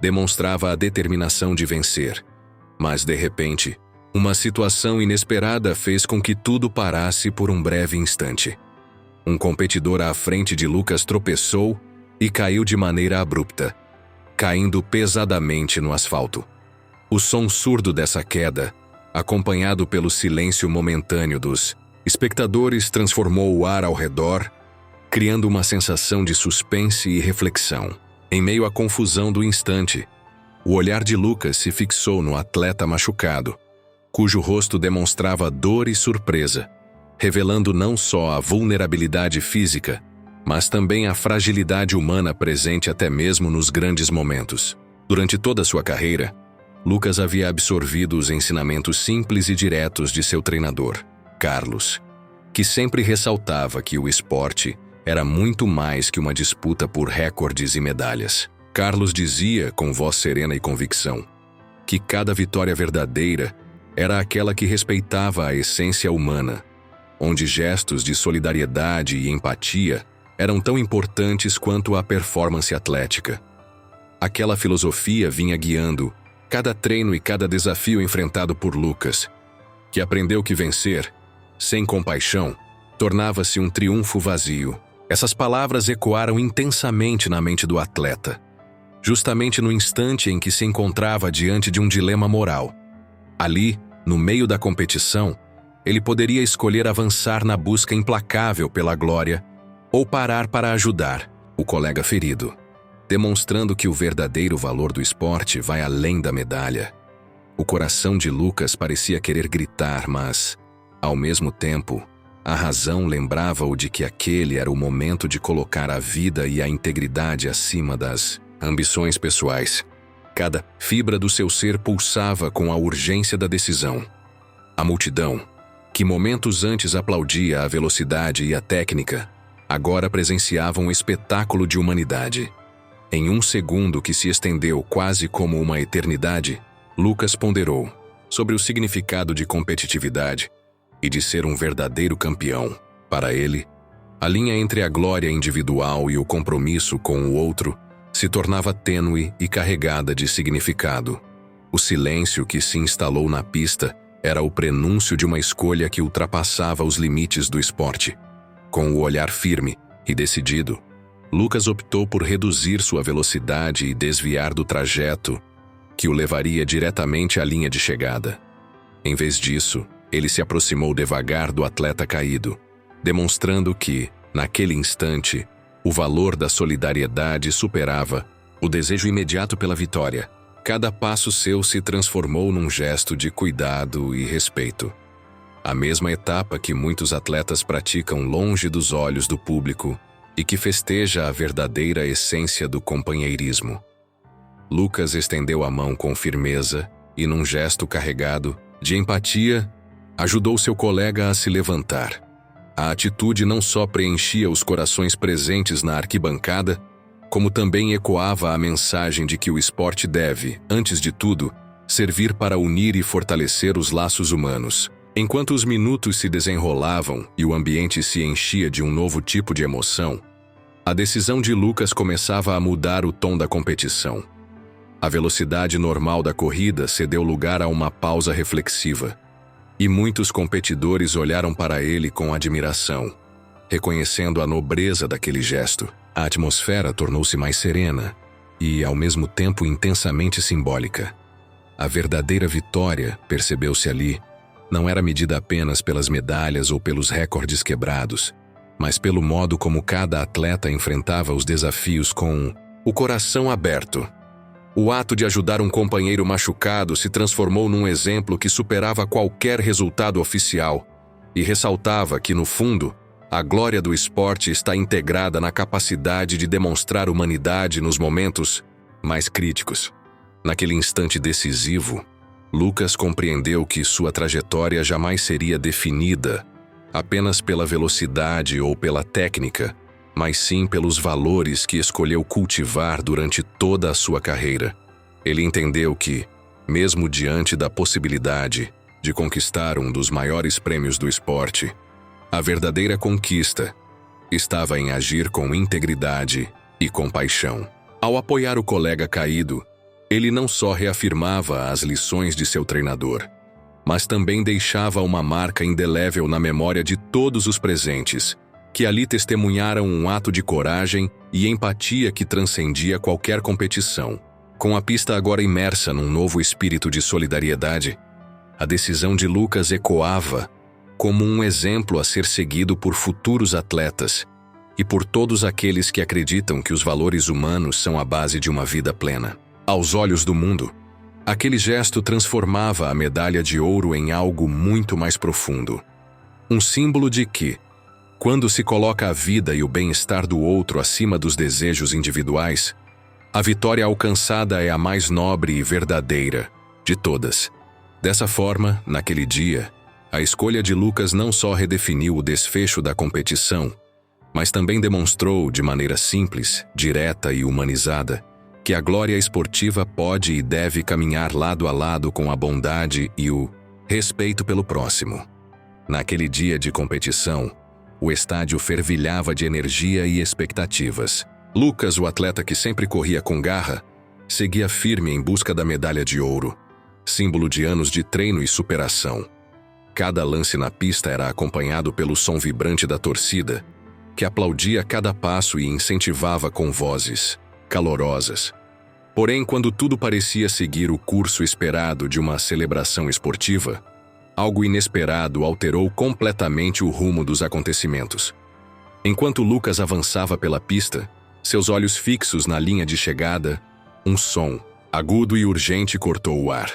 demonstrava a determinação de vencer. Mas, de repente, uma situação inesperada fez com que tudo parasse por um breve instante. Um competidor à frente de Lucas tropeçou e caiu de maneira abrupta, caindo pesadamente no asfalto. O som surdo dessa queda, acompanhado pelo silêncio momentâneo dos espectadores, transformou o ar ao redor, criando uma sensação de suspense e reflexão. Em meio à confusão do instante, o olhar de Lucas se fixou no atleta machucado, cujo rosto demonstrava dor e surpresa, revelando não só a vulnerabilidade física, mas também a fragilidade humana presente até mesmo nos grandes momentos. Durante toda sua carreira, Lucas havia absorvido os ensinamentos simples e diretos de seu treinador, Carlos, que sempre ressaltava que o esporte era muito mais que uma disputa por recordes e medalhas. Carlos dizia, com voz serena e convicção, que cada vitória verdadeira era aquela que respeitava a essência humana, onde gestos de solidariedade e empatia eram tão importantes quanto a performance atlética. Aquela filosofia vinha guiando cada treino e cada desafio enfrentado por Lucas, que aprendeu que vencer, sem compaixão, tornava-se um triunfo vazio. Essas palavras ecoaram intensamente na mente do atleta, justamente no instante em que se encontrava diante de um dilema moral. Ali, no meio da competição, ele poderia escolher avançar na busca implacável pela glória ou parar para ajudar o colega ferido, demonstrando que o verdadeiro valor do esporte vai além da medalha. O coração de Lucas parecia querer gritar, mas, ao mesmo tempo, a razão lembrava-o de que aquele era o momento de colocar a vida e a integridade acima das ambições pessoais. Cada fibra do seu ser pulsava com a urgência da decisão. A multidão, que momentos antes aplaudia a velocidade e a técnica, agora presenciava um espetáculo de humanidade. Em um segundo que se estendeu quase como uma eternidade, Lucas ponderou sobre o significado de competitividade e de ser um verdadeiro campeão. Para ele, a linha entre a glória individual e o compromisso com o outro se tornava tênue e carregada de significado. O silêncio que se instalou na pista era o prenúncio de uma escolha que ultrapassava os limites do esporte. Com o olhar firme e decidido, Lucas optou por reduzir sua velocidade e desviar do trajeto que o levaria diretamente à linha de chegada. Em vez disso, ele se aproximou devagar do atleta caído, demonstrando que, naquele instante, o valor da solidariedade superava o desejo imediato pela vitória. Cada passo seu se transformou num gesto de cuidado e respeito. A mesma etapa que muitos atletas praticam longe dos olhos do público e que festeja a verdadeira essência do companheirismo. Lucas estendeu a mão com firmeza e, num gesto carregado de empatia, ajudou seu colega a se levantar. A atitude não só preenchia os corações presentes na arquibancada, como também ecoava a mensagem de que o esporte deve, antes de tudo, servir para unir e fortalecer os laços humanos. Enquanto os minutos se desenrolavam e o ambiente se enchia de um novo tipo de emoção, a decisão de Lucas começava a mudar o tom da competição. A velocidade normal da corrida cedeu lugar a uma pausa reflexiva, e muitos competidores olharam para ele com admiração, reconhecendo a nobreza daquele gesto. A atmosfera tornou-se mais serena e, ao mesmo tempo, intensamente simbólica. A verdadeira vitória, percebeu-se ali, não era medida apenas pelas medalhas ou pelos recordes quebrados, mas pelo modo como cada atleta enfrentava os desafios com o coração aberto. O ato de ajudar um companheiro machucado se transformou num exemplo que superava qualquer resultado oficial e ressaltava que, no fundo, a glória do esporte está integrada na capacidade de demonstrar humanidade nos momentos mais críticos. Naquele instante decisivo, Lucas compreendeu que sua trajetória jamais seria definida apenas pela velocidade ou pela técnica, mas sim pelos valores que escolheu cultivar durante toda a sua carreira. Ele entendeu que, mesmo diante da possibilidade de conquistar um dos maiores prêmios do esporte, A verdadeira conquista estava em agir com integridade e compaixão. Ao apoiar o colega caído, ele não só reafirmava as lições de seu treinador, mas também deixava uma marca indelével na memória de todos os presentes, que ali testemunharam um ato de coragem e empatia que transcendia qualquer competição. Com a pista agora imersa num novo espírito de solidariedade, a decisão de Lucas ecoava como um exemplo a ser seguido por futuros atletas e por todos aqueles que acreditam que os valores humanos são a base de uma vida plena. Aos olhos do mundo, aquele gesto transformava a medalha de ouro em algo muito mais profundo. Um símbolo de que, quando se coloca a vida e o bem-estar do outro acima dos desejos individuais, a vitória alcançada é a mais nobre e verdadeira de todas. Dessa forma, naquele dia, a escolha de Lucas não só redefiniu o desfecho da competição, mas também demonstrou, de maneira simples, direta e humanizada, que a glória esportiva pode e deve caminhar lado a lado com a bondade e o respeito pelo próximo. Naquele dia de competição, o estádio fervilhava de energia e expectativas. Lucas, o atleta que sempre corria com garra, seguia firme em busca da medalha de ouro, símbolo de anos de treino e superação. Cada lance na pista era acompanhado pelo som vibrante da torcida, que aplaudia cada passo e incentivava com vozes calorosas. Porém, quando tudo parecia seguir o curso esperado de uma celebração esportiva, algo inesperado alterou completamente o rumo dos acontecimentos. Enquanto Lucas avançava pela pista, seus olhos fixos na linha de chegada, um som agudo e urgente cortou o ar.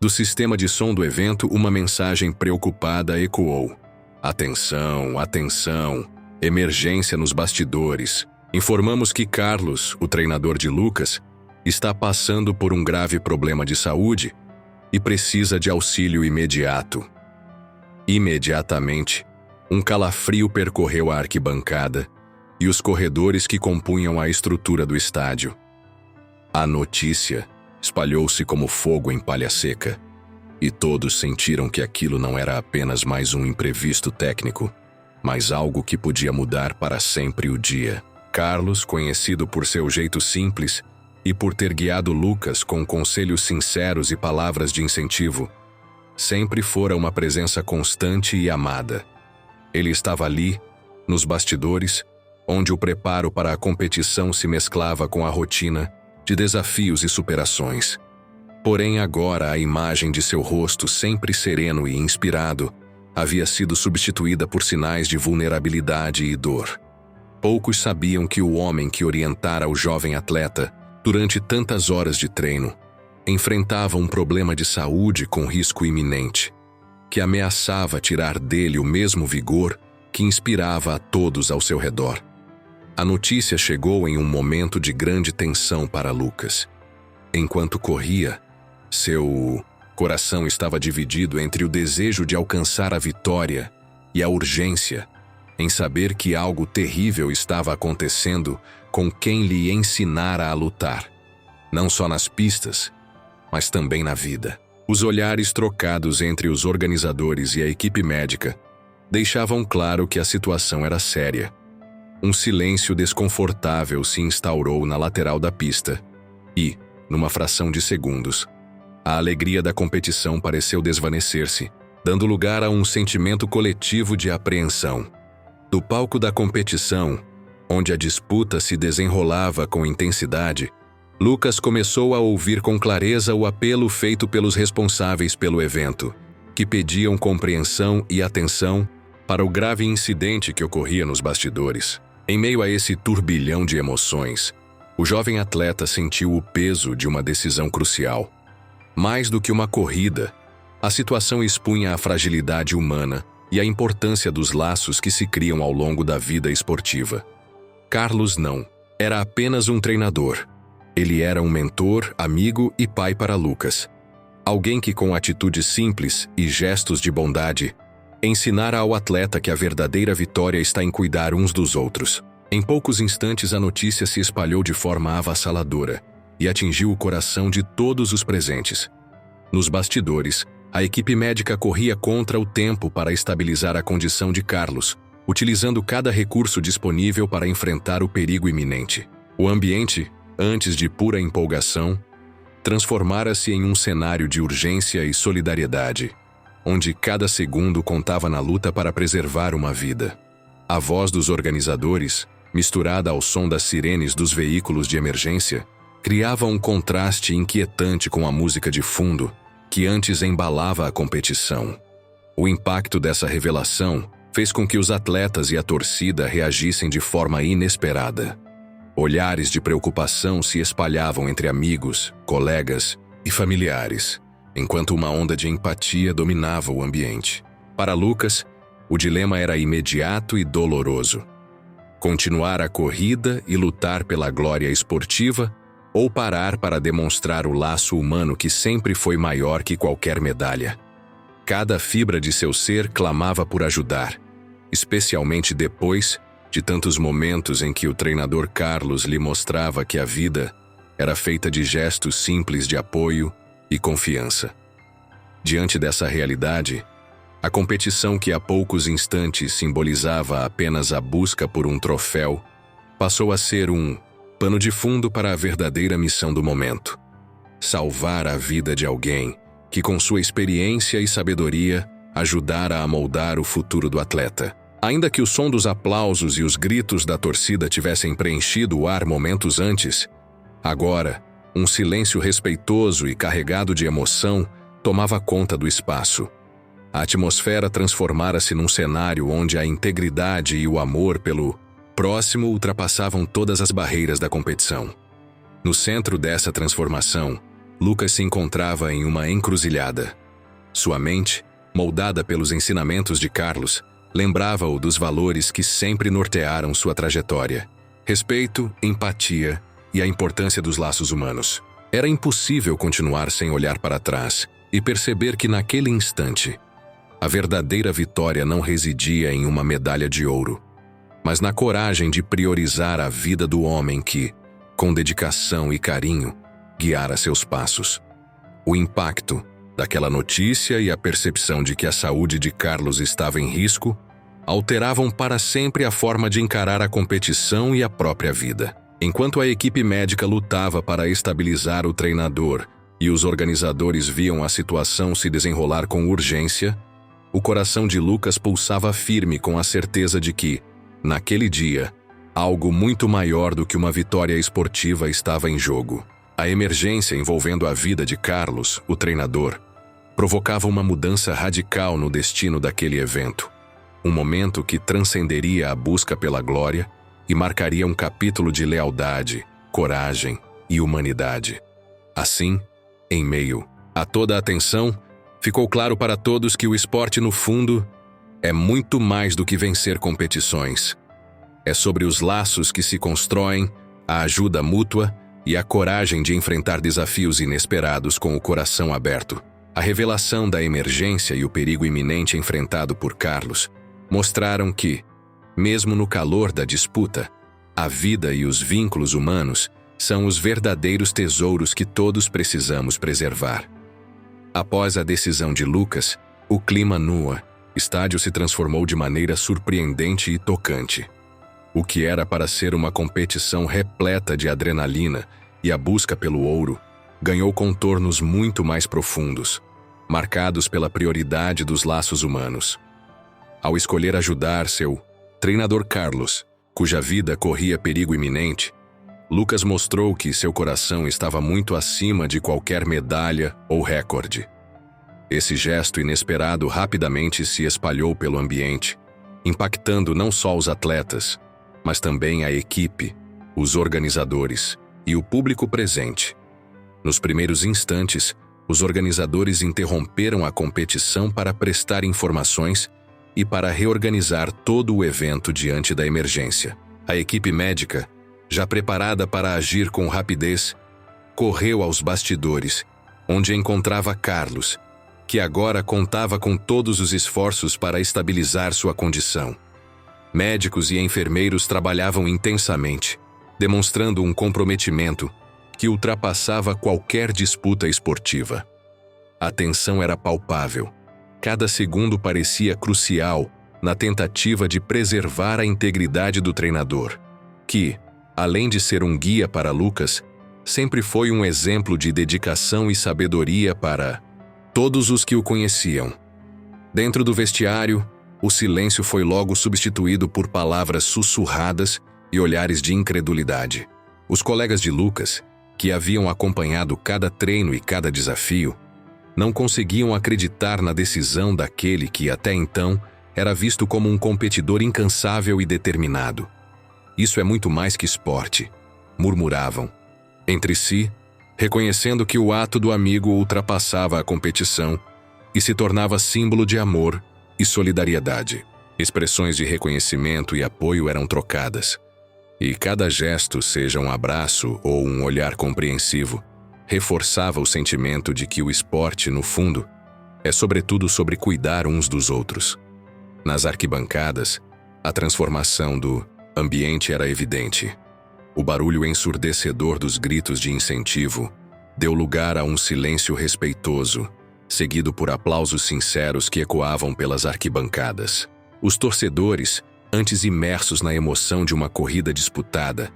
Do sistema de som do evento, uma mensagem preocupada ecoou. Atenção, atenção, emergência nos bastidores. Informamos que Carlos, o treinador de Lucas, está passando por um grave problema de saúde e precisa de auxílio imediato. Imediatamente, um calafrio percorreu a arquibancada e os corredores que compunham a estrutura do estádio. A notícia espalhou-se como fogo em palha seca, e todos sentiram que aquilo não era apenas mais um imprevisto técnico, mas algo que podia mudar para sempre o dia. Carlos, conhecido por seu jeito simples e por ter guiado Lucas com conselhos sinceros e palavras de incentivo, sempre fora uma presença constante e amada. Ele estava ali, nos bastidores, onde o preparo para a competição se mesclava com a rotina de desafios e superações. Porém, agora a imagem de seu rosto sempre sereno e inspirado havia sido substituída por sinais de vulnerabilidade e dor. Poucos sabiam que o homem que orientara o jovem atleta durante tantas horas de treino enfrentava um problema de saúde com risco iminente, que ameaçava tirar dele o mesmo vigor que inspirava a todos ao seu redor. A notícia chegou em um momento de grande tensão para Lucas. Enquanto corria, seu coração estava dividido entre o desejo de alcançar a vitória e a urgência em saber que algo terrível estava acontecendo com quem lhe ensinara a lutar, não só nas pistas, mas também na vida. Os olhares trocados entre os organizadores e a equipe médica deixavam claro que a situação era séria. Um silêncio desconfortável se instaurou na lateral da pista e, numa fração de segundos, a alegria da competição pareceu desvanecer-se, dando lugar a um sentimento coletivo de apreensão. Do palco da competição, onde a disputa se desenrolava com intensidade, Lucas começou a ouvir com clareza o apelo feito pelos responsáveis pelo evento, que pediam compreensão e atenção para o grave incidente que ocorria nos bastidores. Em meio a esse turbilhão de emoções, o jovem atleta sentiu o peso de uma decisão crucial. Mais do que uma corrida, a situação expunha a fragilidade humana e a importância dos laços que se criam ao longo da vida esportiva. Carlos não era apenas um treinador. Ele era um mentor, amigo e pai para Lucas. Alguém que, com atitudes simples e gestos de bondade, ensinara ao atleta que a verdadeira vitória está em cuidar uns dos outros. Em poucos instantes, a notícia se espalhou de forma avassaladora e atingiu o coração de todos os presentes. Nos bastidores, A equipe médica corria contra o tempo para estabilizar a condição de Carlos, utilizando cada recurso disponível para enfrentar o perigo iminente. O ambiente, antes de pura empolgação, transformara-se em um cenário de urgência e solidariedade, onde cada segundo contava na luta para preservar uma vida. A voz dos organizadores, misturada ao som das sirenes dos veículos de emergência, criava um contraste inquietante com a música de fundo que antes embalava a competição. O impacto dessa revelação fez com que os atletas e a torcida reagissem de forma inesperada. Olhares de preocupação se espalhavam entre amigos, colegas e familiares, enquanto uma onda de empatia dominava o ambiente. Para Lucas, o dilema era imediato e doloroso: continuar a corrida e lutar pela glória esportiva, ou parar para demonstrar o laço humano que sempre foi maior que qualquer medalha. Cada fibra de seu ser clamava por ajudar, especialmente depois de tantos momentos em que o treinador Carlos lhe mostrava que a vida era feita de gestos simples de apoio e confiança. Diante dessa realidade, a competição que há poucos instantes simbolizava apenas a busca por um troféu passou a ser um pano de fundo para a verdadeira missão do momento: salvar a vida de alguém que, com sua experiência e sabedoria, ajudara a moldar o futuro do atleta. Ainda que o som dos aplausos e os gritos da torcida tivessem preenchido o ar momentos antes, agora, um silêncio respeitoso e carregado de emoção tomava conta do espaço. A atmosfera transformara-se num cenário onde a integridade e o amor pelo próximo ultrapassavam todas as barreiras da competição. No centro dessa transformação, Lucas se encontrava em uma encruzilhada. Sua mente, moldada pelos ensinamentos de Carlos, lembrava-o dos valores que sempre nortearam sua trajetória: respeito, empatia e a importância dos laços humanos. Era impossível continuar sem olhar para trás e perceber que naquele instante, a verdadeira vitória não residia em uma medalha de ouro, mas na coragem de priorizar a vida do homem que, com dedicação e carinho, guiara seus passos. O impacto daquela notícia e a percepção de que a saúde de Carlos estava em risco alteravam para sempre a forma de encarar a competição e a própria vida. Enquanto a equipe médica lutava para estabilizar o treinador e os organizadores viam a situação se desenrolar com urgência, o coração de Lucas pulsava firme com a certeza de que, naquele dia, algo muito maior do que uma vitória esportiva estava em jogo. A emergência envolvendo a vida de Carlos, o treinador, provocava uma mudança radical no destino daquele evento. Um momento que transcenderia a busca pela glória e marcaria um capítulo de lealdade, coragem e humanidade. Assim, em meio a toda a tensão, ficou claro para todos que o esporte, no fundo, é muito mais do que vencer competições. É sobre os laços que se constroem, a ajuda mútua e a coragem de enfrentar desafios inesperados com o coração aberto. A revelação da emergência e o perigo iminente enfrentado por Carlos mostraram que, mesmo no calor da disputa, a vida e os vínculos humanos são os verdadeiros tesouros que todos precisamos preservar. Após a decisão de Lucas, o clima no estádio se transformou de maneira surpreendente e tocante. O que era para ser uma competição repleta de adrenalina e a busca pelo ouro, ganhou contornos muito mais profundos, marcados pela prioridade dos laços humanos. Ao escolher ajudar seu treinador Carlos, cuja vida corria perigo iminente, Lucas mostrou que seu coração estava muito acima de qualquer medalha ou recorde. Esse gesto inesperado rapidamente se espalhou pelo ambiente, impactando não só os atletas, mas também a equipe, os organizadores e o público presente. Nos primeiros instantes, os organizadores interromperam a competição para prestar informações e para reorganizar todo o evento diante da emergência. A equipe médica, já preparada para agir com rapidez, correu aos bastidores, onde encontrava Carlos, que agora contava com todos os esforços para estabilizar sua condição. Médicos e enfermeiros trabalhavam intensamente, demonstrando um comprometimento que ultrapassava qualquer disputa esportiva. A tensão era palpável. Cada segundo parecia crucial na tentativa de preservar a integridade do treinador, que, além de ser um guia para Lucas, sempre foi um exemplo de dedicação e sabedoria para todos os que o conheciam. Dentro do vestiário, o silêncio foi logo substituído por palavras sussurradas e olhares de incredulidade. Os colegas de Lucas, que haviam acompanhado cada treino e cada desafio, não conseguiam acreditar na decisão daquele que, até então, era visto como um competidor incansável e determinado. Isso é muito mais que esporte, murmuravam entre si, reconhecendo que o ato do amigo ultrapassava a competição e se tornava símbolo de amor e solidariedade. Expressões de reconhecimento e apoio eram trocadas, e cada gesto, seja um abraço ou um olhar compreensivo, reforçava o sentimento de que o esporte, no fundo, é sobretudo sobre cuidar uns dos outros. Nas arquibancadas, a transformação do ambiente era evidente. O barulho ensurdecedor dos gritos de incentivo deu lugar a um silêncio respeitoso, seguido por aplausos sinceros que ecoavam pelas arquibancadas. Os torcedores, antes imersos na emoção de uma corrida disputada,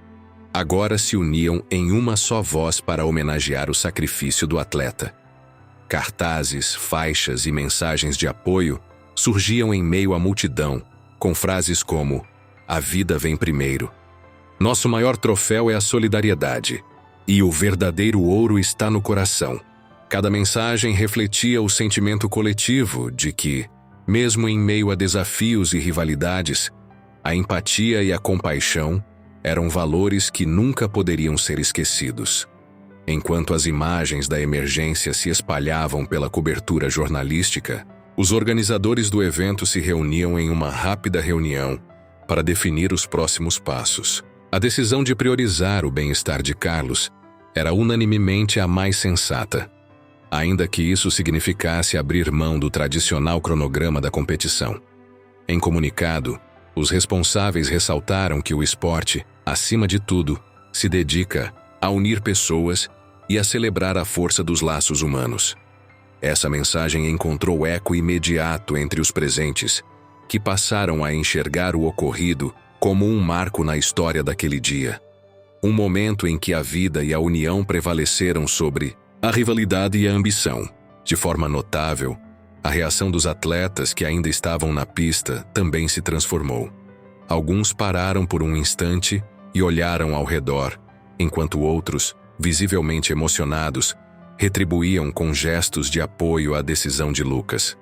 agora se uniam em uma só voz para homenagear o sacrifício do atleta. Cartazes, faixas e mensagens de apoio surgiam em meio à multidão, com frases como "A vida vem primeiro", "Nosso maior troféu é a solidariedade", e "O verdadeiro ouro está no coração". Cada mensagem refletia o sentimento coletivo de que, mesmo em meio a desafios e rivalidades, a empatia e a compaixão eram valores que nunca poderiam ser esquecidos. Enquanto as imagens da emergência se espalhavam pela cobertura jornalística, os organizadores do evento se reuniam em uma rápida reunião para definir os próximos passos. A decisão de priorizar o bem-estar de Carlos era unanimemente a mais sensata, ainda que isso significasse abrir mão do tradicional cronograma da competição. Em comunicado, os responsáveis ressaltaram que o esporte, acima de tudo, se dedica a unir pessoas e a celebrar a força dos laços humanos. Essa mensagem encontrou eco imediato entre os presentes, que passaram a enxergar o ocorrido como um marco na história daquele dia. Um momento em que a vida e a união prevaleceram sobre a rivalidade e a ambição. De forma notável, a reação dos atletas que ainda estavam na pista também se transformou. Alguns pararam por um instante e olharam ao redor, enquanto outros, visivelmente emocionados, retribuíam com gestos de apoio à decisão de Lucas.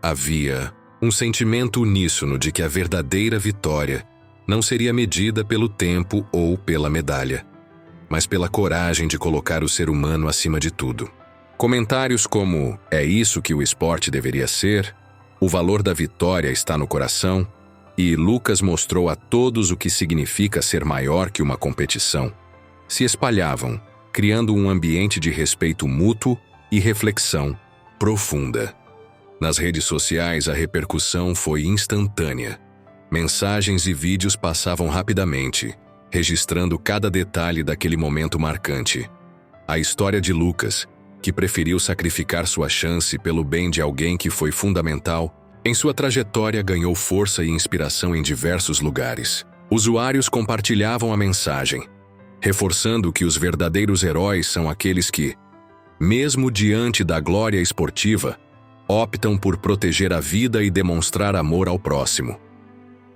Havia um sentimento uníssono de que a verdadeira vitória não seria medida pelo tempo ou pela medalha, mas pela coragem de colocar o ser humano acima de tudo. Comentários como "é isso que o esporte deveria ser", "o valor da vitória está no coração" e "Lucas mostrou a todos o que significa ser maior que uma competição" se espalhavam, criando um ambiente de respeito mútuo e reflexão profunda. Nas redes sociais, a repercussão foi instantânea. Mensagens e vídeos passavam rapidamente, registrando cada detalhe daquele momento marcante. A história de Lucas, que preferiu sacrificar sua chance pelo bem de alguém que foi fundamental em sua trajetória, ganhou força e inspiração em diversos lugares. Usuários compartilhavam a mensagem, reforçando que os verdadeiros heróis são aqueles que, mesmo diante da glória esportiva, optam por proteger a vida e demonstrar amor ao próximo.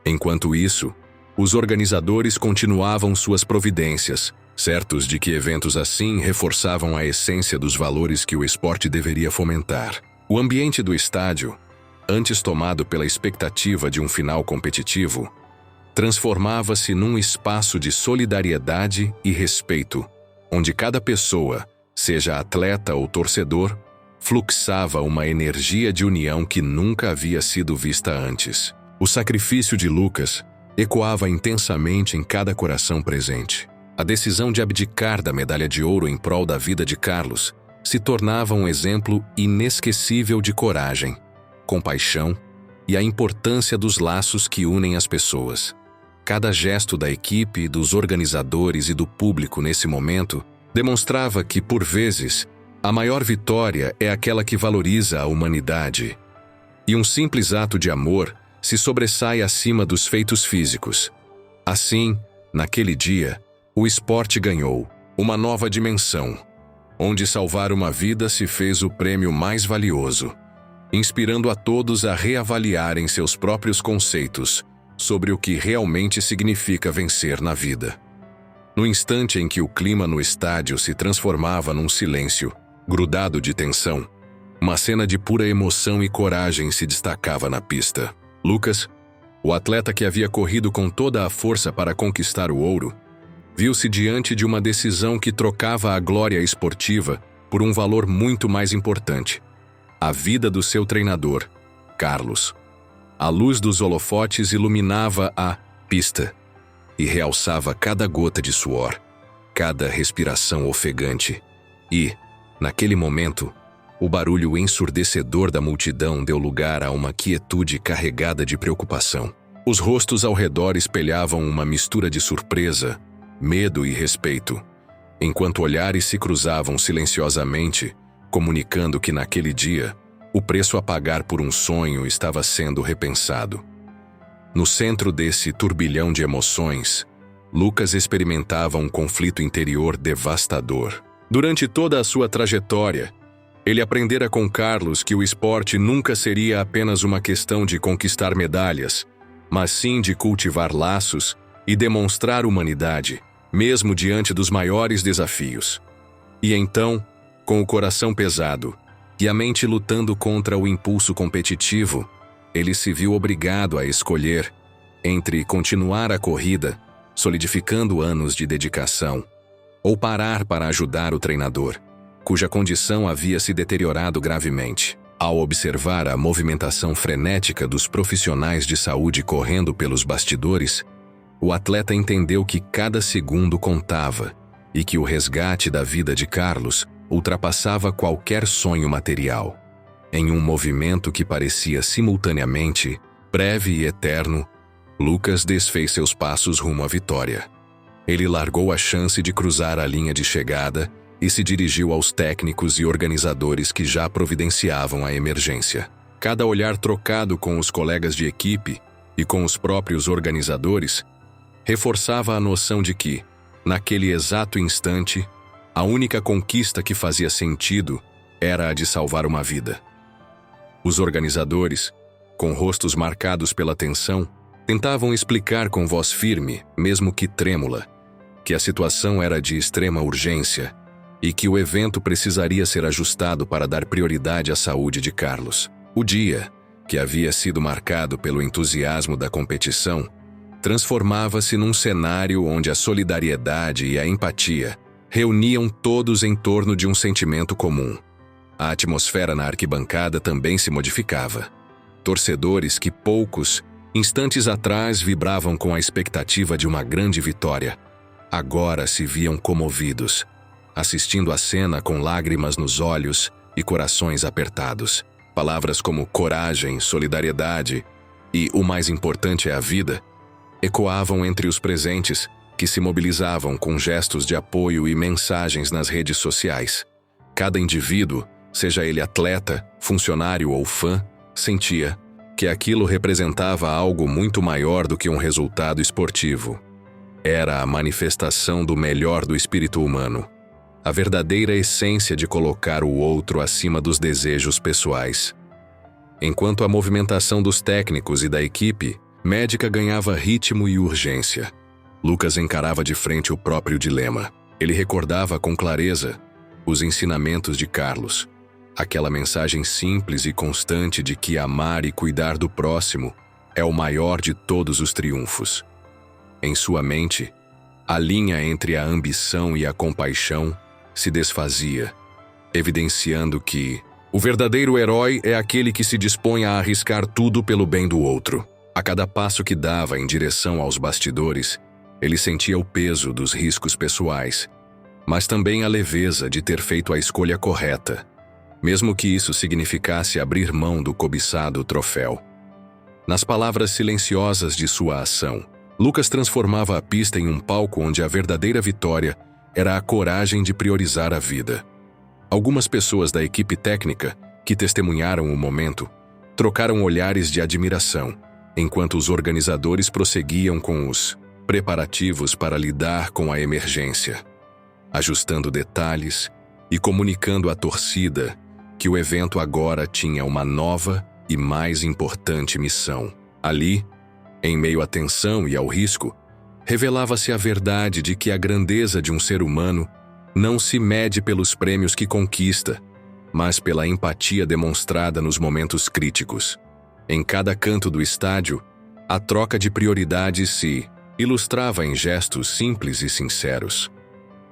Enquanto isso, os organizadores continuavam suas providências, certos de que eventos assim reforçavam a essência dos valores que o esporte deveria fomentar. O ambiente do estádio, antes tomado pela expectativa de um final competitivo, transformava-se num espaço de solidariedade e respeito, onde cada pessoa, seja atleta ou torcedor, fluxava uma energia de união que nunca havia sido vista antes. O sacrifício de Lucas ecoava intensamente em cada coração presente. A decisão de abdicar da medalha de ouro em prol da vida de Carlos se tornava um exemplo inesquecível de coragem, compaixão e a importância dos laços que unem as pessoas. Cada gesto da equipe, dos organizadores e do público nesse momento demonstrava que, por vezes, A maior vitória é aquela que valoriza a humanidade. E um simples ato de amor se sobressai acima dos feitos físicos. Assim, naquele dia, o esporte ganhou uma nova dimensão, onde salvar uma vida se fez o prêmio mais valioso, inspirando a todos a reavaliarem seus próprios conceitos sobre o que realmente significa vencer na vida. No instante em que o clima no estádio se transformava num silêncio, grudado de tensão, uma cena de pura emoção e coragem se destacava na pista. Lucas, o atleta que havia corrido com toda a força para conquistar o ouro, viu-se diante de uma decisão que trocava a glória esportiva por um valor muito mais importante: a vida do seu treinador, Carlos. A luz dos holofotes iluminava a pista e realçava cada gota de suor, cada respiração ofegante. E, naquele momento, o barulho ensurdecedor da multidão deu lugar a uma quietude carregada de preocupação. Os rostos ao redor espelhavam uma mistura de surpresa, medo e respeito, enquanto olhares se cruzavam silenciosamente, comunicando que naquele dia, o preço a pagar por um sonho estava sendo repensado. No centro desse turbilhão de emoções, Lucas experimentava um conflito interior devastador. Durante toda a sua trajetória, ele aprendera com Carlos que o esporte nunca seria apenas uma questão de conquistar medalhas, mas sim de cultivar laços e demonstrar humanidade, mesmo diante dos maiores desafios. E então, com o coração pesado e a mente lutando contra o impulso competitivo, ele se viu obrigado a escolher entre continuar a corrida, solidificando anos de dedicação, ou parar para ajudar o treinador, cuja condição havia se deteriorado gravemente. Ao observar a movimentação frenética dos profissionais de saúde correndo pelos bastidores, o atleta entendeu que cada segundo contava e que o resgate da vida de Carlos ultrapassava qualquer sonho material. Em um movimento que parecia simultaneamente breve e eterno, Lucas desfez seus passos rumo à vitória. Ele largou a chance de cruzar a linha de chegada e se dirigiu aos técnicos e organizadores que já providenciavam a emergência. Cada olhar trocado com os colegas de equipe e com os próprios organizadores reforçava a noção de que, naquele exato instante, a única conquista que fazia sentido era a de salvar uma vida. Os organizadores, com rostos marcados pela tensão, tentavam explicar com voz firme, mesmo que trêmula, que a situação era de extrema urgência e que o evento precisaria ser ajustado para dar prioridade à saúde de Carlos. O dia, que havia sido marcado pelo entusiasmo da competição, transformava-se num cenário onde a solidariedade e a empatia reuniam todos em torno de um sentimento comum. A atmosfera na arquibancada também se modificava. Torcedores que poucos instantes atrás vibravam com a expectativa de uma grande vitória, agora se viam comovidos, assistindo à cena com lágrimas nos olhos e corações apertados. Palavras como coragem, solidariedade e, o mais importante é a vida, ecoavam entre os presentes, que se mobilizavam com gestos de apoio e mensagens nas redes sociais. Cada indivíduo, seja ele atleta, funcionário ou fã, sentia que aquilo representava algo muito maior do que um resultado esportivo. Era a manifestação do melhor do espírito humano, a verdadeira essência de colocar o outro acima dos desejos pessoais. Enquanto a movimentação dos técnicos e da equipe médica ganhava ritmo e urgência, Lucas encarava de frente o próprio dilema. Ele recordava com clareza os ensinamentos de Carlos, aquela mensagem simples e constante de que amar e cuidar do próximo é o maior de todos os triunfos. Em sua mente, a linha entre a ambição e a compaixão se desfazia, evidenciando que o verdadeiro herói é aquele que se dispõe a arriscar tudo pelo bem do outro. A cada passo que dava em direção aos bastidores, ele sentia o peso dos riscos pessoais, mas também a leveza de ter feito a escolha correta, mesmo que isso significasse abrir mão do cobiçado troféu. Nas palavras silenciosas de sua ação, Lucas transformava a pista em um palco onde a verdadeira vitória era a coragem de priorizar a vida. Algumas pessoas da equipe técnica, que testemunharam o momento, trocaram olhares de admiração, enquanto os organizadores prosseguiam com os preparativos para lidar com a emergência, ajustando detalhes e comunicando à torcida que o evento agora tinha uma nova e mais importante missão. Ali, em meio à tensão e ao risco, revelava-se a verdade de que a grandeza de um ser humano não se mede pelos prêmios que conquista, mas pela empatia demonstrada nos momentos críticos. Em cada canto do estádio, a troca de prioridades se ilustrava em gestos simples e sinceros.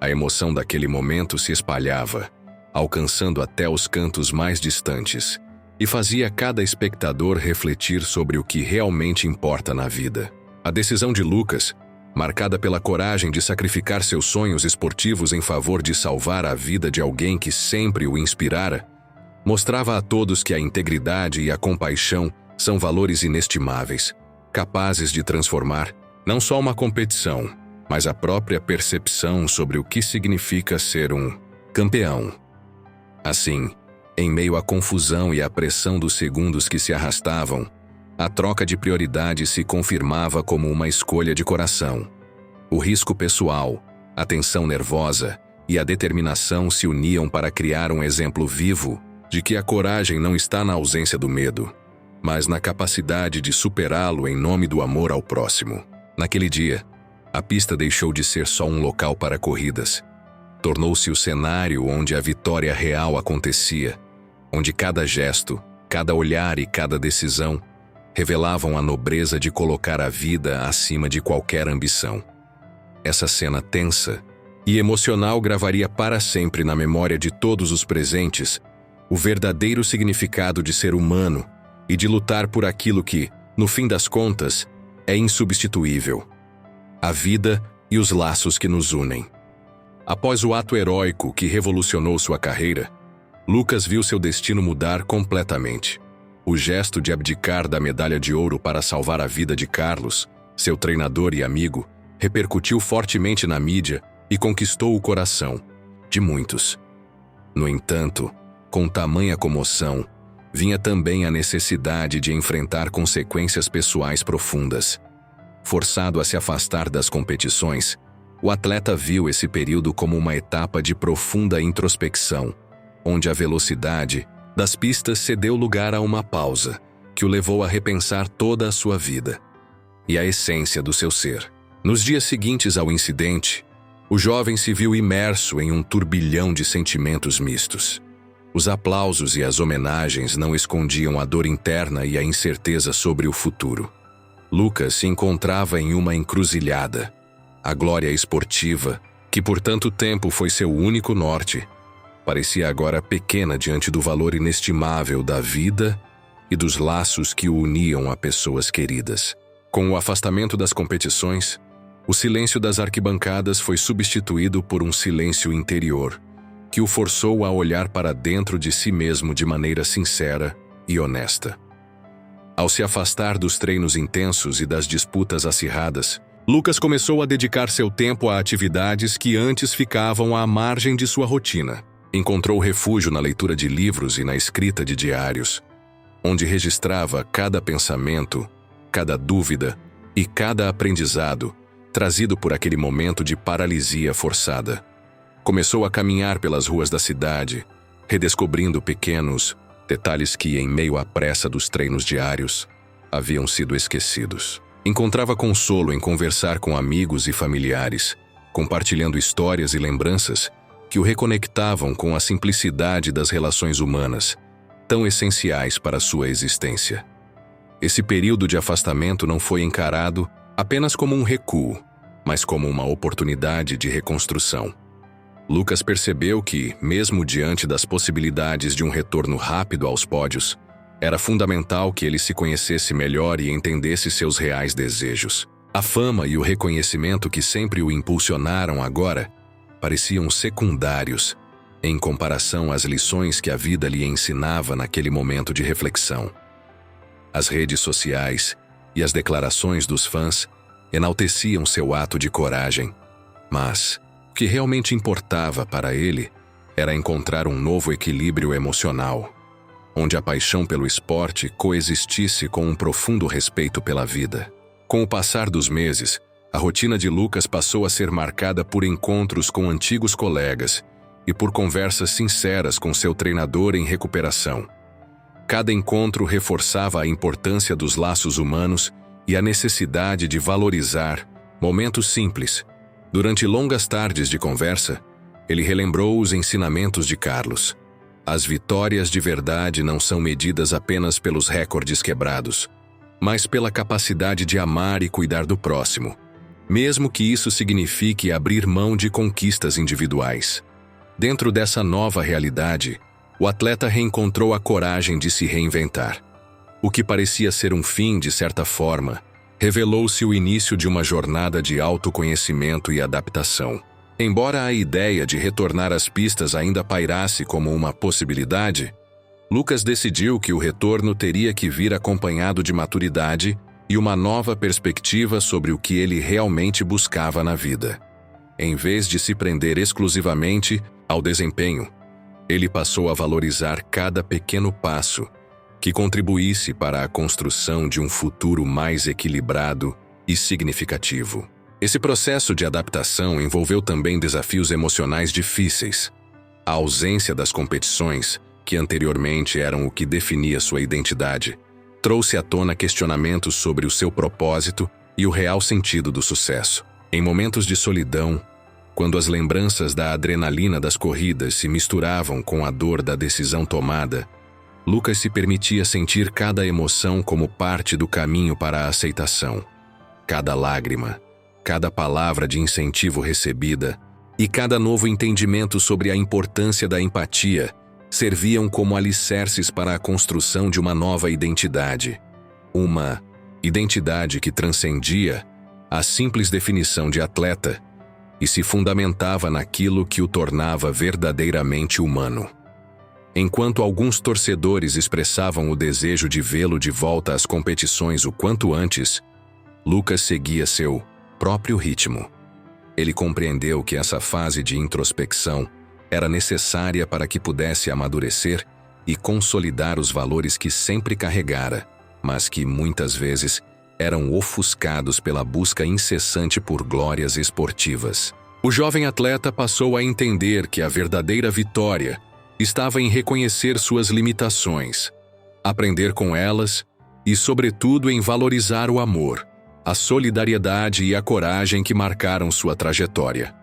A emoção daquele momento se espalhava, alcançando até os cantos mais distantes, e fazia cada espectador refletir sobre o que realmente importa na vida. A decisão de Lucas, marcada pela coragem de sacrificar seus sonhos esportivos em favor de salvar a vida de alguém que sempre o inspirara, mostrava a todos que a integridade e a compaixão são valores inestimáveis, capazes de transformar não só uma competição, mas a própria percepção sobre o que significa ser um campeão. Assim, em meio à confusão e à pressão dos segundos que se arrastavam, a troca de prioridades se confirmava como uma escolha de coração. O risco pessoal, a tensão nervosa e a determinação se uniam para criar um exemplo vivo de que a coragem não está na ausência do medo, mas na capacidade de superá-lo em nome do amor ao próximo. Naquele dia, a pista deixou de ser só um local para corridas. Tornou-se o cenário onde a vitória real acontecia, onde cada gesto, cada olhar e cada decisão revelavam a nobreza de colocar a vida acima de qualquer ambição. Essa cena tensa e emocional gravaria para sempre na memória de todos os presentes o verdadeiro significado de ser humano e de lutar por aquilo que, no fim das contas, é insubstituível: a vida e os laços que nos unem. Após o ato heróico que revolucionou sua carreira, Lucas viu seu destino mudar completamente. O gesto de abdicar da medalha de ouro para salvar a vida de Carlos, seu treinador e amigo, repercutiu fortemente na mídia e conquistou o coração de muitos. No entanto, com tamanha comoção, vinha também a necessidade de enfrentar consequências pessoais profundas. Forçado a se afastar das competições, o atleta viu esse período como uma etapa de profunda introspecção, onde a velocidade das pistas cedeu lugar a uma pausa, que o levou a repensar toda a sua vida e a essência do seu ser. Nos dias seguintes ao incidente, o jovem se viu imerso em um turbilhão de sentimentos mistos. Os aplausos e as homenagens não escondiam a dor interna e a incerteza sobre o futuro. Lucas se encontrava em uma encruzilhada. A glória esportiva, que por tanto tempo foi seu único norte, parecia agora pequena diante do valor inestimável da vida e dos laços que o uniam a pessoas queridas. Com o afastamento das competições, o silêncio das arquibancadas foi substituído por um silêncio interior, que o forçou a olhar para dentro de si mesmo de maneira sincera e honesta. Ao se afastar dos treinos intensos e das disputas acirradas, Lucas começou a dedicar seu tempo a atividades que antes ficavam à margem de sua rotina. Encontrou refúgio na leitura de livros e na escrita de diários, onde registrava cada pensamento, cada dúvida e cada aprendizado trazido por aquele momento de paralisia forçada. Começou a caminhar pelas ruas da cidade, redescobrindo pequenos detalhes que, em meio à pressa dos treinos diários, haviam sido esquecidos. Encontrava consolo em conversar com amigos e familiares, compartilhando histórias e lembranças que o reconectavam com a simplicidade das relações humanas, tão essenciais para sua existência. Esse período de afastamento não foi encarado apenas como um recuo, mas como uma oportunidade de reconstrução. Lucas percebeu que, mesmo diante das possibilidades de um retorno rápido aos pódios, era fundamental que ele se conhecesse melhor e entendesse seus reais desejos. A fama e o reconhecimento que sempre o impulsionaram agora pareciam secundários em comparação às lições que a vida lhe ensinava naquele momento de reflexão. As redes sociais e as declarações dos fãs enalteciam seu ato de coragem, mas o que realmente importava para ele era encontrar um novo equilíbrio emocional, onde a paixão pelo esporte coexistisse com um profundo respeito pela vida. Com o passar dos meses, a rotina de Lucas passou a ser marcada por encontros com antigos colegas e por conversas sinceras com seu treinador em recuperação. Cada encontro reforçava a importância dos laços humanos e a necessidade de valorizar momentos simples. Durante longas tardes de conversa, ele relembrou os ensinamentos de Carlos. As vitórias de verdade não são medidas apenas pelos recordes quebrados, mas pela capacidade de amar e cuidar do próximo, mesmo que isso signifique abrir mão de conquistas individuais. Dentro dessa nova realidade, o atleta reencontrou a coragem de se reinventar. O que parecia ser um fim, de certa forma, revelou-se o início de uma jornada de autoconhecimento e adaptação. Embora a ideia de retornar às pistas ainda pairasse como uma possibilidade, Lucas decidiu que o retorno teria que vir acompanhado de maturidade e uma nova perspectiva sobre o que ele realmente buscava na vida. Em vez de se prender exclusivamente ao desempenho, ele passou a valorizar cada pequeno passo que contribuísse para a construção de um futuro mais equilibrado e significativo. Esse processo de adaptação envolveu também desafios emocionais difíceis. A ausência das competições, que anteriormente eram o que definia sua identidade, trouxe à tona questionamentos sobre o seu propósito e o real sentido do sucesso. Em momentos de solidão, quando as lembranças da adrenalina das corridas se misturavam com a dor da decisão tomada, Lucas se permitia sentir cada emoção como parte do caminho para a aceitação. Cada lágrima, cada palavra de incentivo recebida e cada novo entendimento sobre a importância da empatia serviam como alicerces para a construção de uma nova identidade. Uma identidade que transcendia a simples definição de atleta e se fundamentava naquilo que o tornava verdadeiramente humano. Enquanto alguns torcedores expressavam o desejo de vê-lo de volta às competições o quanto antes, Lucas seguia seu próprio ritmo. Ele compreendeu que essa fase de introspecção era necessária para que pudesse amadurecer e consolidar os valores que sempre carregara, mas que muitas vezes eram ofuscados pela busca incessante por glórias esportivas. O jovem atleta passou a entender que a verdadeira vitória estava em reconhecer suas limitações, aprender com elas e, sobretudo, em valorizar o amor, a solidariedade e a coragem que marcaram sua trajetória.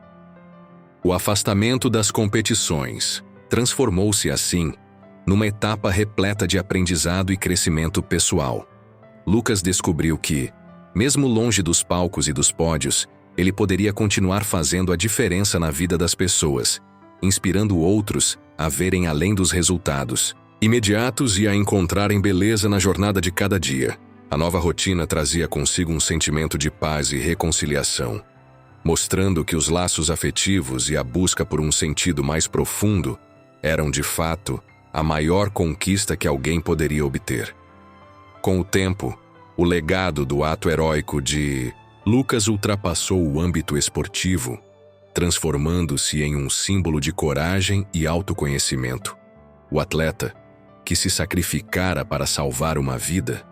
O afastamento das competições transformou-se, assim, numa etapa repleta de aprendizado e crescimento pessoal. Lucas descobriu que, mesmo longe dos palcos e dos pódios, ele poderia continuar fazendo a diferença na vida das pessoas, inspirando outros a verem além dos resultados imediatos e a encontrarem beleza na jornada de cada dia. A nova rotina trazia consigo um sentimento de paz e reconciliação, mostrando que os laços afetivos e a busca por um sentido mais profundo eram, de fato, a maior conquista que alguém poderia obter. Com o tempo, o legado do ato heróico de Lucas ultrapassou o âmbito esportivo, transformando-se em um símbolo de coragem e autoconhecimento. O atleta, que se sacrificara para salvar uma vida,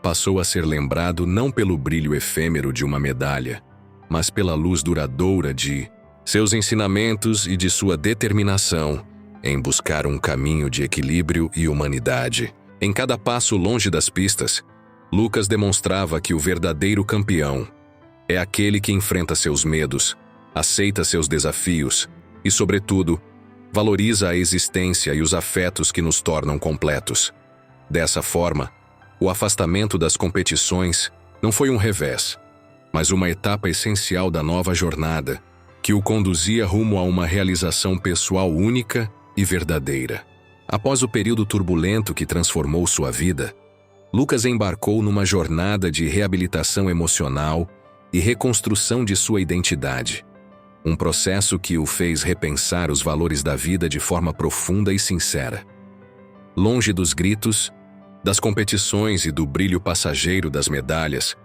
passou a ser lembrado não pelo brilho efêmero de uma medalha, mas pela luz duradoura de seus ensinamentos e de sua determinação em buscar um caminho de equilíbrio e humanidade. Em cada passo longe das pistas, Lucas demonstrava que o verdadeiro campeão é aquele que enfrenta seus medos, aceita seus desafios e, sobretudo, valoriza a existência e os afetos que nos tornam completos. Dessa forma, o afastamento das competições não foi um revés, mas uma etapa essencial da nova jornada, que o conduzia rumo a uma realização pessoal única e verdadeira. Após o período turbulento que transformou sua vida, Lucas embarcou numa jornada de reabilitação emocional e reconstrução de sua identidade. Um processo que o fez repensar os valores da vida de forma profunda e sincera. Longe dos gritos, das competições e do brilho passageiro das medalhas,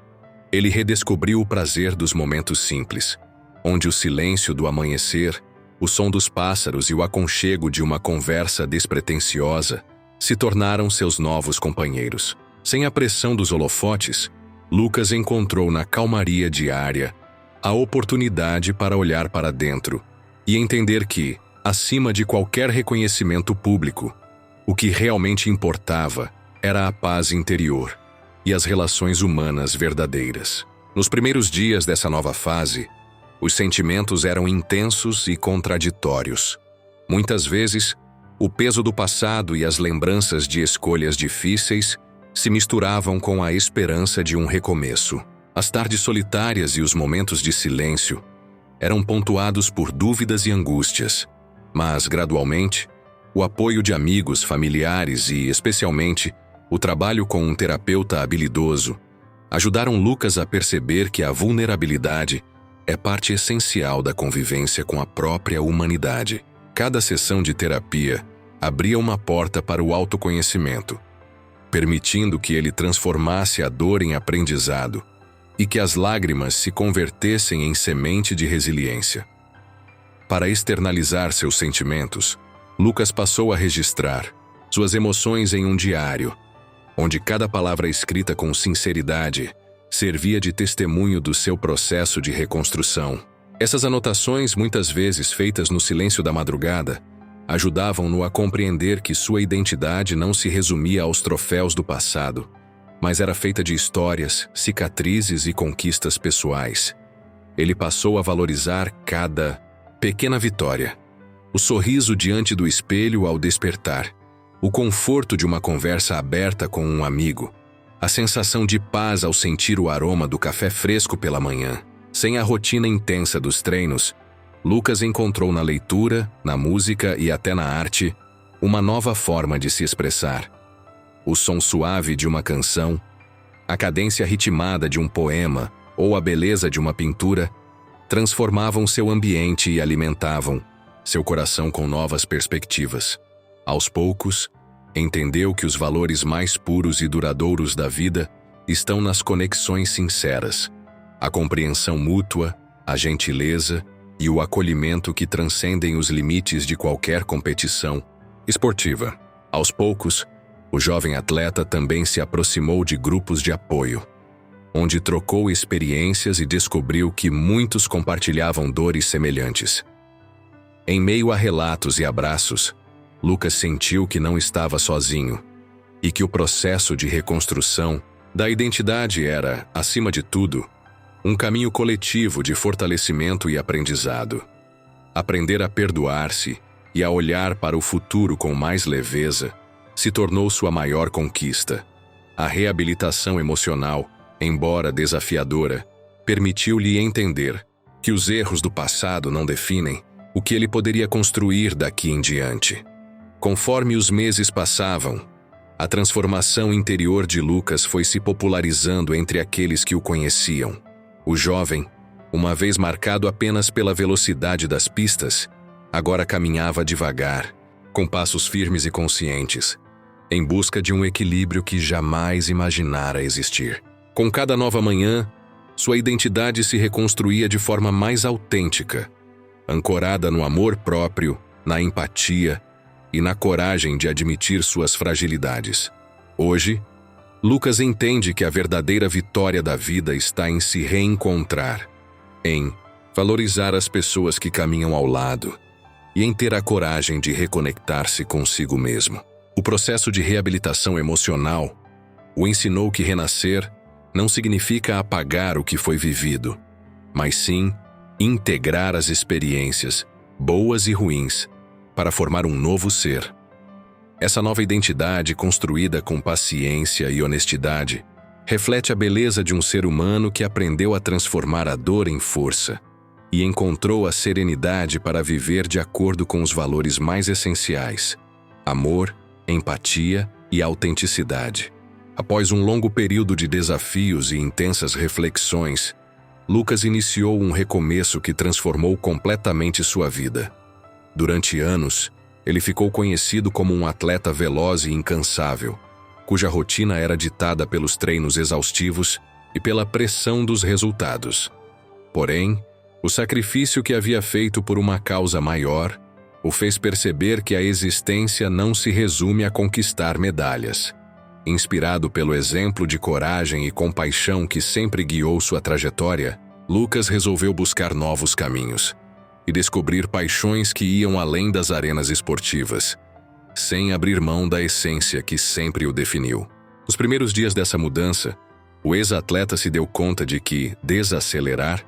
ele redescobriu o prazer dos momentos simples, onde o silêncio do amanhecer o som dos pássaros e o aconchego de uma conversa despretensiosa se tornaram seus novos companheiros. Sem a pressão dos holofotes, Lucas encontrou na calmaria diária a oportunidade para olhar para dentro e entender que, acima de qualquer reconhecimento público, o que realmente importava era a paz interior e as relações humanas verdadeiras. Nos primeiros dias dessa nova fase, os sentimentos eram intensos e contraditórios. Muitas vezes, o peso do passado e as lembranças de escolhas difíceis se misturavam com a esperança de um recomeço. As tardes solitárias e os momentos de silêncio eram pontuados por dúvidas e angústias, mas, gradualmente, o apoio de amigos, familiares e, especialmente, o trabalho com um terapeuta habilidoso ajudaram Lucas a perceber que a vulnerabilidade é parte essencial da convivência com a própria humanidade. Cada sessão de terapia abria uma porta para o autoconhecimento, permitindo que ele transformasse a dor em aprendizado e que as lágrimas se convertessem em semente de resiliência. Para externalizar seus sentimentos, Lucas passou a registrar suas emoções em um diário, onde cada palavra escrita com sinceridade servia de testemunho do seu processo de reconstrução. Essas anotações, muitas vezes feitas no silêncio da madrugada, ajudavam-no a compreender que sua identidade não se resumia aos troféus do passado, mas era feita de histórias, cicatrizes e conquistas pessoais. Ele passou a valorizar cada pequena vitória, o sorriso diante do espelho ao despertar, o conforto de uma conversa aberta com um amigo, a sensação de paz ao sentir o aroma do café fresco pela manhã. Sem a rotina intensa dos treinos, Lucas encontrou na leitura, na música e até na arte uma nova forma de se expressar. O som suave de uma canção, a cadência ritmada de um poema ou a beleza de uma pintura transformavam seu ambiente e alimentavam seu coração com novas perspectivas. Aos poucos, entendeu que os valores mais puros e duradouros da vida estão nas conexões sinceras, a compreensão mútua, a gentileza e o acolhimento que transcendem os limites de qualquer competição esportiva. Aos poucos, o jovem atleta também se aproximou de grupos de apoio, onde trocou experiências e descobriu que muitos compartilhavam dores semelhantes. Em meio a relatos e abraços, Lucas sentiu que não estava sozinho e que o processo de reconstrução da identidade era, acima de tudo, um caminho coletivo de fortalecimento e aprendizado. Aprender a perdoar-se e a olhar para o futuro com mais leveza se tornou sua maior conquista. A reabilitação emocional, embora desafiadora, permitiu-lhe entender que os erros do passado não definem o que ele poderia construir daqui em diante. Conforme os meses passavam, a transformação interior de Lucas foi se popularizando entre aqueles que o conheciam. O jovem, uma vez marcado apenas pela velocidade das pistas, agora caminhava devagar, com passos firmes e conscientes, em busca de um equilíbrio que jamais imaginara existir. Com cada nova manhã, sua identidade se reconstruía de forma mais autêntica, ancorada no amor próprio, na empatia e na coragem de admitir suas fragilidades. Hoje, Lucas entende que a verdadeira vitória da vida está em se reencontrar, em valorizar as pessoas que caminham ao lado e em ter a coragem de reconectar-se consigo mesmo. O processo de reabilitação emocional o ensinou que renascer não significa apagar o que foi vivido, mas sim integrar as experiências, boas e ruins, para formar um novo ser. Essa nova identidade, construída com paciência e honestidade, reflete a beleza de um ser humano que aprendeu a transformar a dor em força e encontrou a serenidade para viver de acordo com os valores mais essenciais: amor, empatia e autenticidade. Após um longo período de desafios e intensas reflexões, Lucas iniciou um recomeço que transformou completamente sua vida. Durante anos, ele ficou conhecido como um atleta veloz e incansável, cuja rotina era ditada pelos treinos exaustivos e pela pressão dos resultados. Porém, O sacrifício que havia feito por uma causa maior o fez perceber que a existência não se resume a conquistar medalhas. Inspirado pelo exemplo de coragem e compaixão que sempre guiou sua trajetória, Lucas resolveu buscar novos caminhos e descobrir paixões que iam além das arenas esportivas, sem abrir mão da essência que sempre o definiu. Nos primeiros dias dessa mudança, o ex-atleta se deu conta de que desacelerar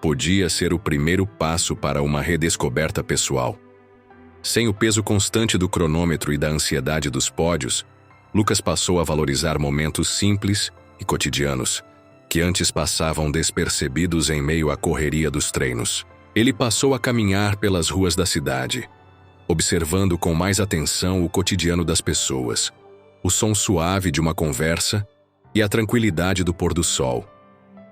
podia ser o primeiro passo para uma redescoberta pessoal. Sem o peso constante do cronômetro e da ansiedade dos pódios, Lucas passou a valorizar momentos simples e cotidianos, que antes passavam despercebidos em meio à correria dos treinos. Ele passou a caminhar pelas ruas da cidade, observando com mais atenção o cotidiano das pessoas, o som suave de uma conversa e a tranquilidade do pôr do sol.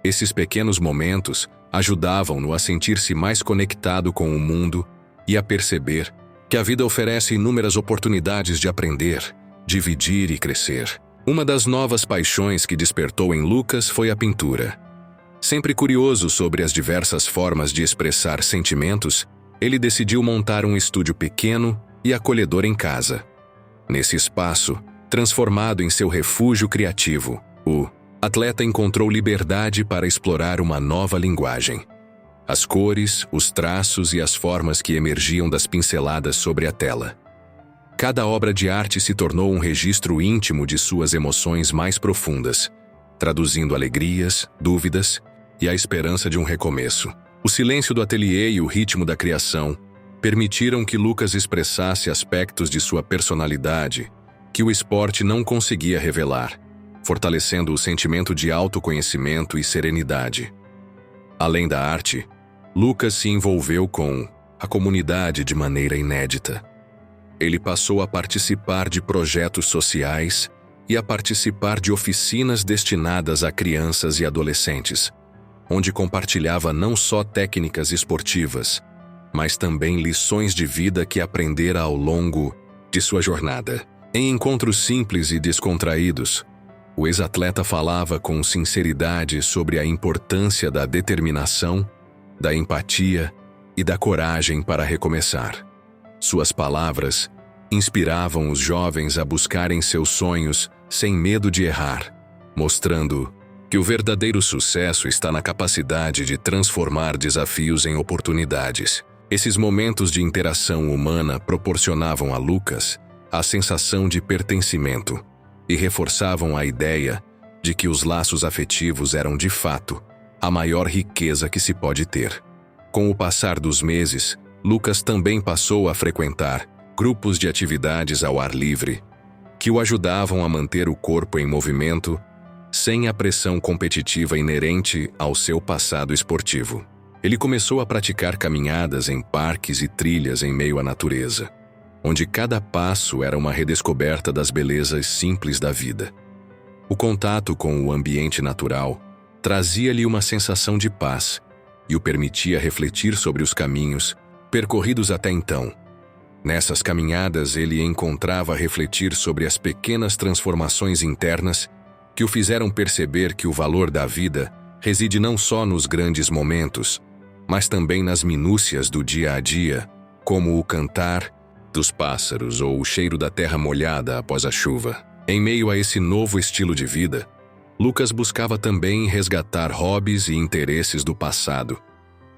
Esses pequenos momentos ajudavam-no a sentir-se mais conectado com o mundo e a perceber que a vida oferece inúmeras oportunidades de aprender, dividir e crescer. Uma das novas paixões que despertou em Lucas foi a pintura. Sempre curioso sobre as diversas formas de expressar sentimentos, ele decidiu montar um estúdio pequeno e acolhedor em casa. Nesse espaço, transformado em seu refúgio criativo, o atleta encontrou liberdade para explorar uma nova linguagem. As cores, os traços e as formas que emergiam das pinceladas sobre a tela. Cada obra de arte se tornou um registro íntimo de suas emoções mais profundas, traduzindo alegrias, dúvidas e a esperança de um recomeço. O silêncio do ateliê e o ritmo da criação permitiram que Lucas expressasse aspectos de sua personalidade que o esporte não conseguia revelar, fortalecendo o sentimento de autoconhecimento e serenidade. Além da arte, Lucas se envolveu com a comunidade de maneira inédita. Ele passou a participar de projetos sociais e a participar de oficinas destinadas a crianças e adolescentes, onde compartilhava não só técnicas esportivas, mas também lições de vida que aprendera ao longo de sua jornada. Em encontros simples e descontraídos, o ex-atleta falava com sinceridade sobre a importância da determinação, da empatia e da coragem para recomeçar. Suas palavras inspiravam os jovens a buscarem seus sonhos sem medo de errar, mostrando que o verdadeiro sucesso está na capacidade de transformar desafios em oportunidades. Esses momentos de interação humana proporcionavam a Lucas a sensação de pertencimento e reforçavam a ideia de que os laços afetivos eram, de fato, a maior riqueza que se pode ter. Com o passar dos meses, Lucas também passou a frequentar grupos de atividades ao ar livre, que o ajudavam a manter o corpo em movimento, sem a pressão competitiva inerente ao seu passado esportivo. Ele começou a praticar caminhadas em parques e trilhas em meio à natureza, onde cada passo era uma redescoberta das belezas simples da vida. O contato com o ambiente natural trazia-lhe uma sensação de paz e o permitia refletir sobre os caminhos percorridos até então. Nessas caminhadas, ele encontrava refletir sobre as pequenas transformações internas que o fizeram perceber que o valor da vida reside não só nos grandes momentos, mas também nas minúcias do dia a dia, como o cantar dos pássaros ou o cheiro da terra molhada após a chuva. Em meio a esse novo estilo de vida, Lucas buscava também resgatar hobbies e interesses do passado,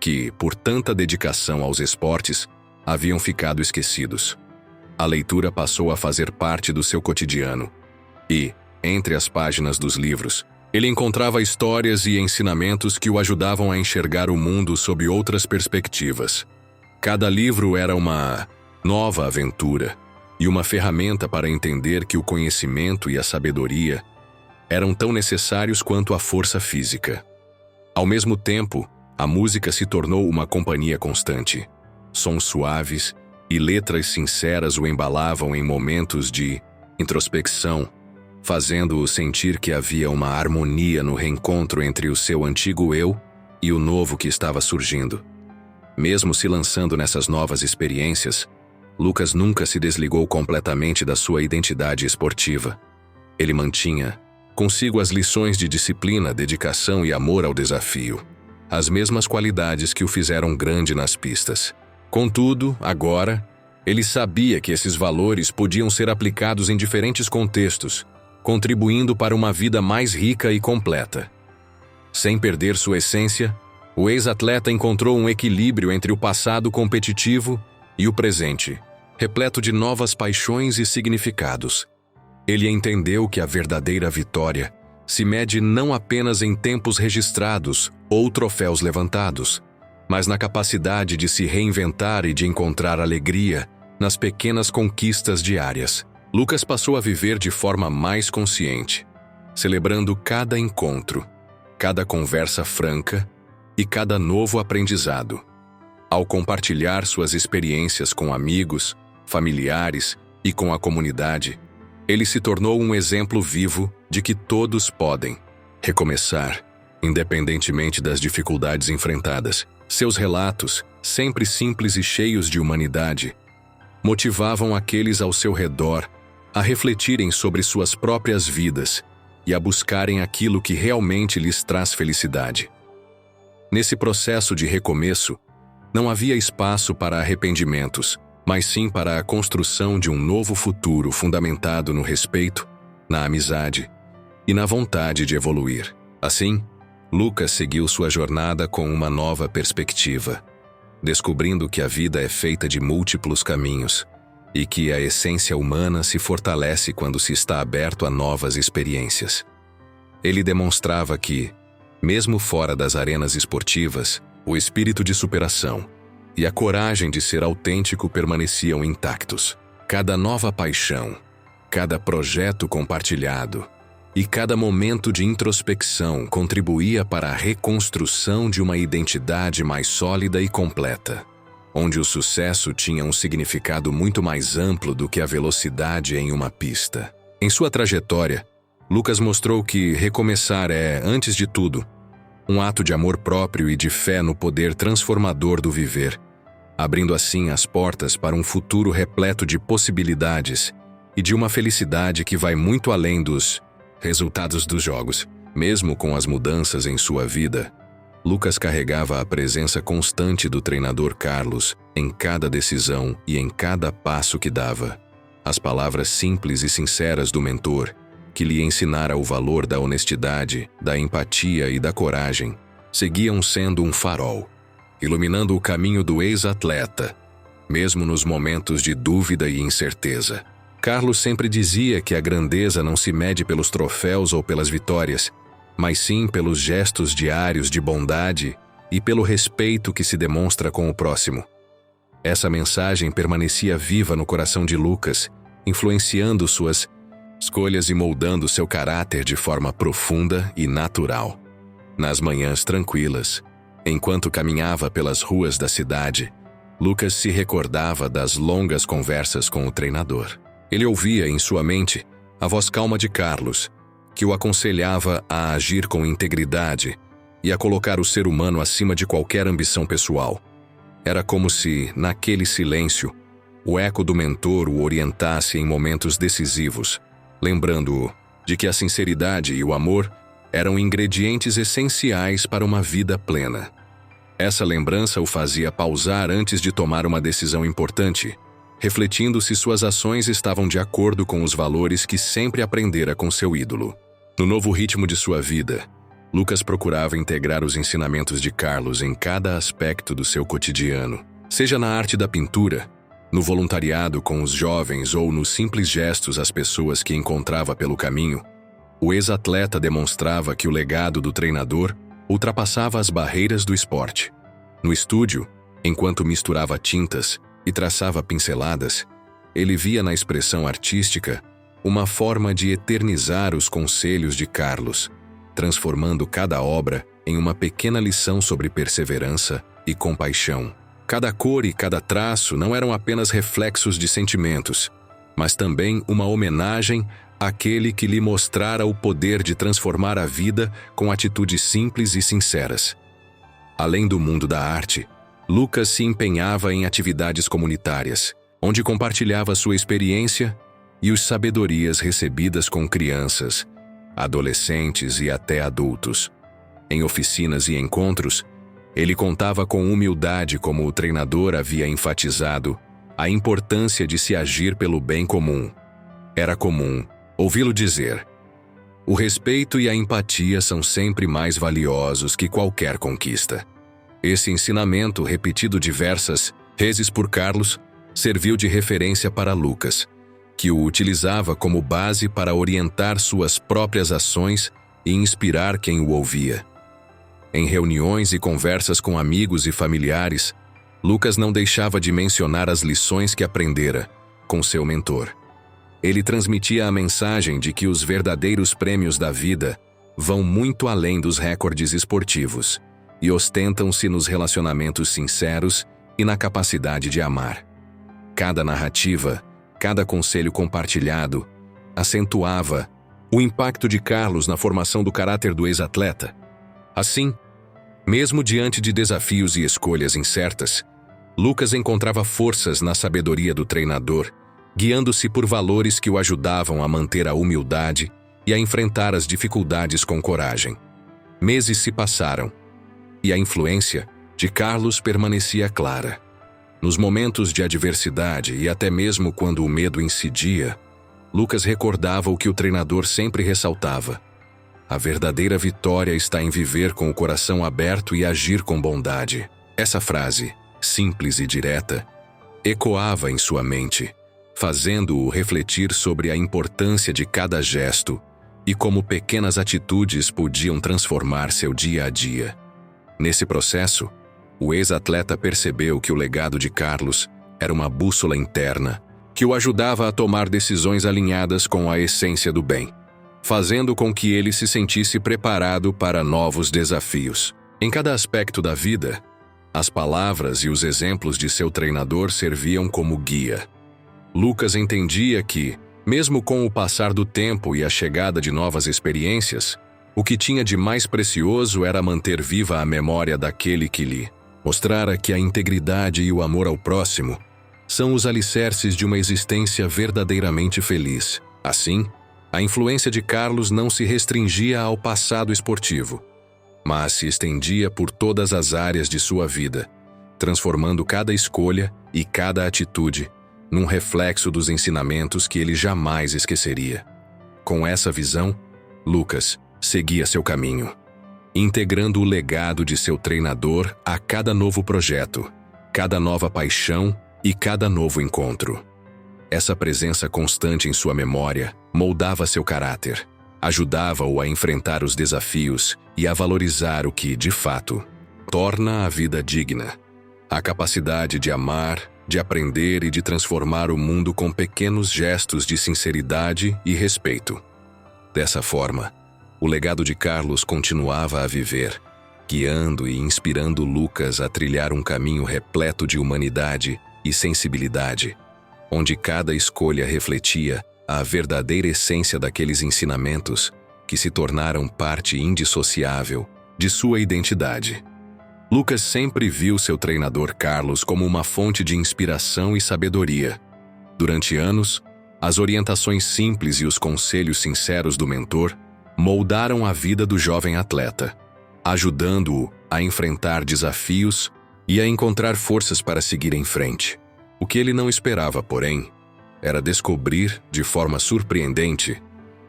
que, por tanta dedicação aos esportes, haviam ficado esquecidos. A leitura passou a fazer parte do seu cotidiano e, entre as páginas dos livros, ele encontrava histórias e ensinamentos que o ajudavam a enxergar o mundo sob outras perspectivas. Cada livro era uma nova aventura e uma ferramenta para entender que o conhecimento e a sabedoria eram tão necessários quanto a força física. Ao mesmo tempo, a música se tornou uma companhia constante. Sons suaves e letras sinceras o embalavam em momentos de introspecção, fazendo-o sentir que havia uma harmonia no reencontro entre o seu antigo eu e o novo que estava surgindo. Mesmo se lançando nessas novas experiências, Lucas nunca se desligou completamente da sua identidade esportiva. Ele mantinha consigo as lições de disciplina, dedicação e amor ao desafio. as mesmas qualidades que o fizeram grande nas pistas. Contudo, agora, ele sabia que esses valores podiam ser aplicados em diferentes contextos, contribuindo para uma vida mais rica e completa. Sem perder sua essência, o ex-atleta encontrou um equilíbrio entre o passado competitivo e o presente, repleto de novas paixões e significados. Ele entendeu que a verdadeira vitória se mede não apenas em tempos registrados ou troféus levantados, mas na capacidade de se reinventar e de encontrar alegria nas pequenas conquistas diárias. Lucas passou a viver de forma mais consciente, celebrando cada encontro, cada conversa franca e cada novo aprendizado. Ao compartilhar suas experiências com amigos, familiares e com a comunidade, ele se tornou um exemplo vivo de que todos podem recomeçar, independentemente das dificuldades enfrentadas. Seus relatos, sempre simples e cheios de humanidade, motivavam aqueles ao seu redor a refletirem sobre suas próprias vidas e a buscarem aquilo que realmente lhes traz felicidade. Nesse processo de recomeço, não havia espaço para arrependimentos, mas sim para a construção de um novo futuro fundamentado no respeito, na amizade e na vontade de evoluir. Assim, Lucas seguiu sua jornada com uma nova perspectiva, descobrindo que a vida é feita de múltiplos caminhos e que a essência humana se fortalece quando se está aberto a novas experiências. Ele demonstrava que, mesmo fora das arenas esportivas, o espírito de superação e a coragem de ser autêntico permaneciam intactos. Cada nova paixão, cada projeto compartilhado e cada momento de introspecção contribuía para a reconstrução de uma identidade mais sólida e completa, onde o sucesso tinha um significado muito mais amplo do que a velocidade em uma pista. Em sua trajetória, Lucas mostrou que recomeçar é, antes de tudo, um ato de amor próprio e de fé no poder transformador do viver, abrindo assim as portas para um futuro repleto de possibilidades e de uma felicidade que vai muito além dos resultados dos jogos. Mesmo com as mudanças em sua vida, Lucas carregava a presença constante do treinador Carlos em cada decisão e em cada passo que dava. As palavras simples e sinceras do mentor, que lhe ensinara o valor da honestidade, da empatia e da coragem, seguiam sendo um farol, iluminando o caminho do ex-atleta, mesmo nos momentos de dúvida e incerteza. Carlos sempre dizia que a grandeza não se mede pelos troféus ou pelas vitórias, mas sim pelos gestos diários de bondade e pelo respeito que se demonstra com o próximo. Essa mensagem permanecia viva no coração de Lucas, influenciando suas escolhas e moldando seu caráter de forma profunda e natural. Nas manhãs tranquilas, enquanto caminhava pelas ruas da cidade, Lucas se recordava das longas conversas com o treinador. Ele ouvia em sua mente a voz calma de Carlos, que o aconselhava a agir com integridade e a colocar o ser humano acima de qualquer ambição pessoal. Era como se, naquele silêncio, o eco do mentor o orientasse em momentos decisivos, lembrando-o de que a sinceridade e o amor eram ingredientes essenciais para uma vida plena. Essa lembrança o fazia pausar antes de tomar uma decisão importante, refletindo se suas ações estavam de acordo com os valores que sempre aprendera com seu ídolo. No novo ritmo de sua vida, Lucas procurava integrar os ensinamentos de Carlos em cada aspecto do seu cotidiano, seja na arte da pintura, no voluntariado com os jovens ou nos simples gestos às pessoas que encontrava pelo caminho. O ex-atleta demonstrava que o legado do treinador ultrapassava as barreiras do esporte. No estúdio, enquanto misturava tintas e traçava pinceladas, ele via na expressão artística uma forma de eternizar os conselhos de Carlos, transformando cada obra em uma pequena lição sobre perseverança e compaixão. Cada cor e cada traço não eram apenas reflexos de sentimentos, mas também uma homenagem àquele que lhe mostrara o poder de transformar a vida com atitudes simples e sinceras. Além do mundo da arte, Lucas se empenhava em atividades comunitárias, onde compartilhava sua experiência e as sabedorias recebidas com crianças, adolescentes e até adultos. Em oficinas e encontros, Ele contava com humildade como o treinador havia enfatizado a importância de se agir pelo bem comum. Era comum ouvi-lo dizer: "O respeito e a empatia são sempre mais valiosos que qualquer conquista." Esse ensinamento, repetido diversas vezes por Carlos, serviu de referência para Lucas, que o utilizava como base para orientar suas próprias ações e inspirar quem o ouvia. Em reuniões e conversas com amigos e familiares, Lucas não deixava de mencionar as lições que aprendera com seu mentor. Ele transmitia a mensagem de que os verdadeiros prêmios da vida vão muito além dos recordes esportivos e ostentam-se nos relacionamentos sinceros e na capacidade de amar. Cada narrativa, cada conselho compartilhado, acentuava o impacto de Carlos na formação do caráter do ex-atleta. Assim, mesmo diante de desafios e escolhas incertas, Lucas encontrava forças na sabedoria do treinador, guiando-se por valores que o ajudavam a manter a humildade e a enfrentar as dificuldades com coragem. Meses se passaram, e a influência de Carlos permanecia clara. Nos momentos de adversidade e até mesmo quando o medo incidia, Lucas recordava o que o treinador sempre ressaltava: a verdadeira vitória está em viver com o coração aberto e agir com bondade. Essa frase, simples e direta, ecoava em sua mente, fazendo-o refletir sobre a importância de cada gesto e como pequenas atitudes podiam transformar seu dia a dia. Nesse processo, o ex-atleta percebeu que o legado de Carlos era uma bússola interna que o ajudava a tomar decisões alinhadas com a essência do bem, fazendo com que ele se sentisse preparado para novos desafios. Em cada aspecto da vida, as palavras e os exemplos de seu treinador serviam como guia. Lucas entendia que, mesmo com o passar do tempo e a chegada de novas experiências, o que tinha de mais precioso era manter viva a memória daquele que lhe mostrara que a integridade e o amor ao próximo são os alicerces de uma existência verdadeiramente feliz. Assim, a influência de Carlos não se restringia ao passado esportivo, mas se estendia por todas as áreas de sua vida, transformando cada escolha e cada atitude num reflexo dos ensinamentos que ele jamais esqueceria. Com essa visão, Lucas seguia seu caminho, integrando o legado de seu treinador a cada novo projeto, cada nova paixão e cada novo encontro. Essa presença constante em sua memória moldava seu caráter, ajudava-o a enfrentar os desafios e a valorizar o que, de fato, torna a vida digna: a capacidade de amar, de aprender e de transformar o mundo com pequenos gestos de sinceridade e respeito. Dessa forma, o legado de Carlos continuava a viver, guiando e inspirando Lucas a trilhar um caminho repleto de humanidade e sensibilidade, onde cada escolha refletia a verdadeira essência daqueles ensinamentos que se tornaram parte indissociável de sua identidade. Lucas sempre viu seu treinador Carlos como uma fonte de inspiração e sabedoria. Durante anos, as orientações simples e os conselhos sinceros do mentor moldaram a vida do jovem atleta, ajudando-o a enfrentar desafios e a encontrar forças para seguir em frente. O que ele não esperava, porém, era descobrir, de forma surpreendente,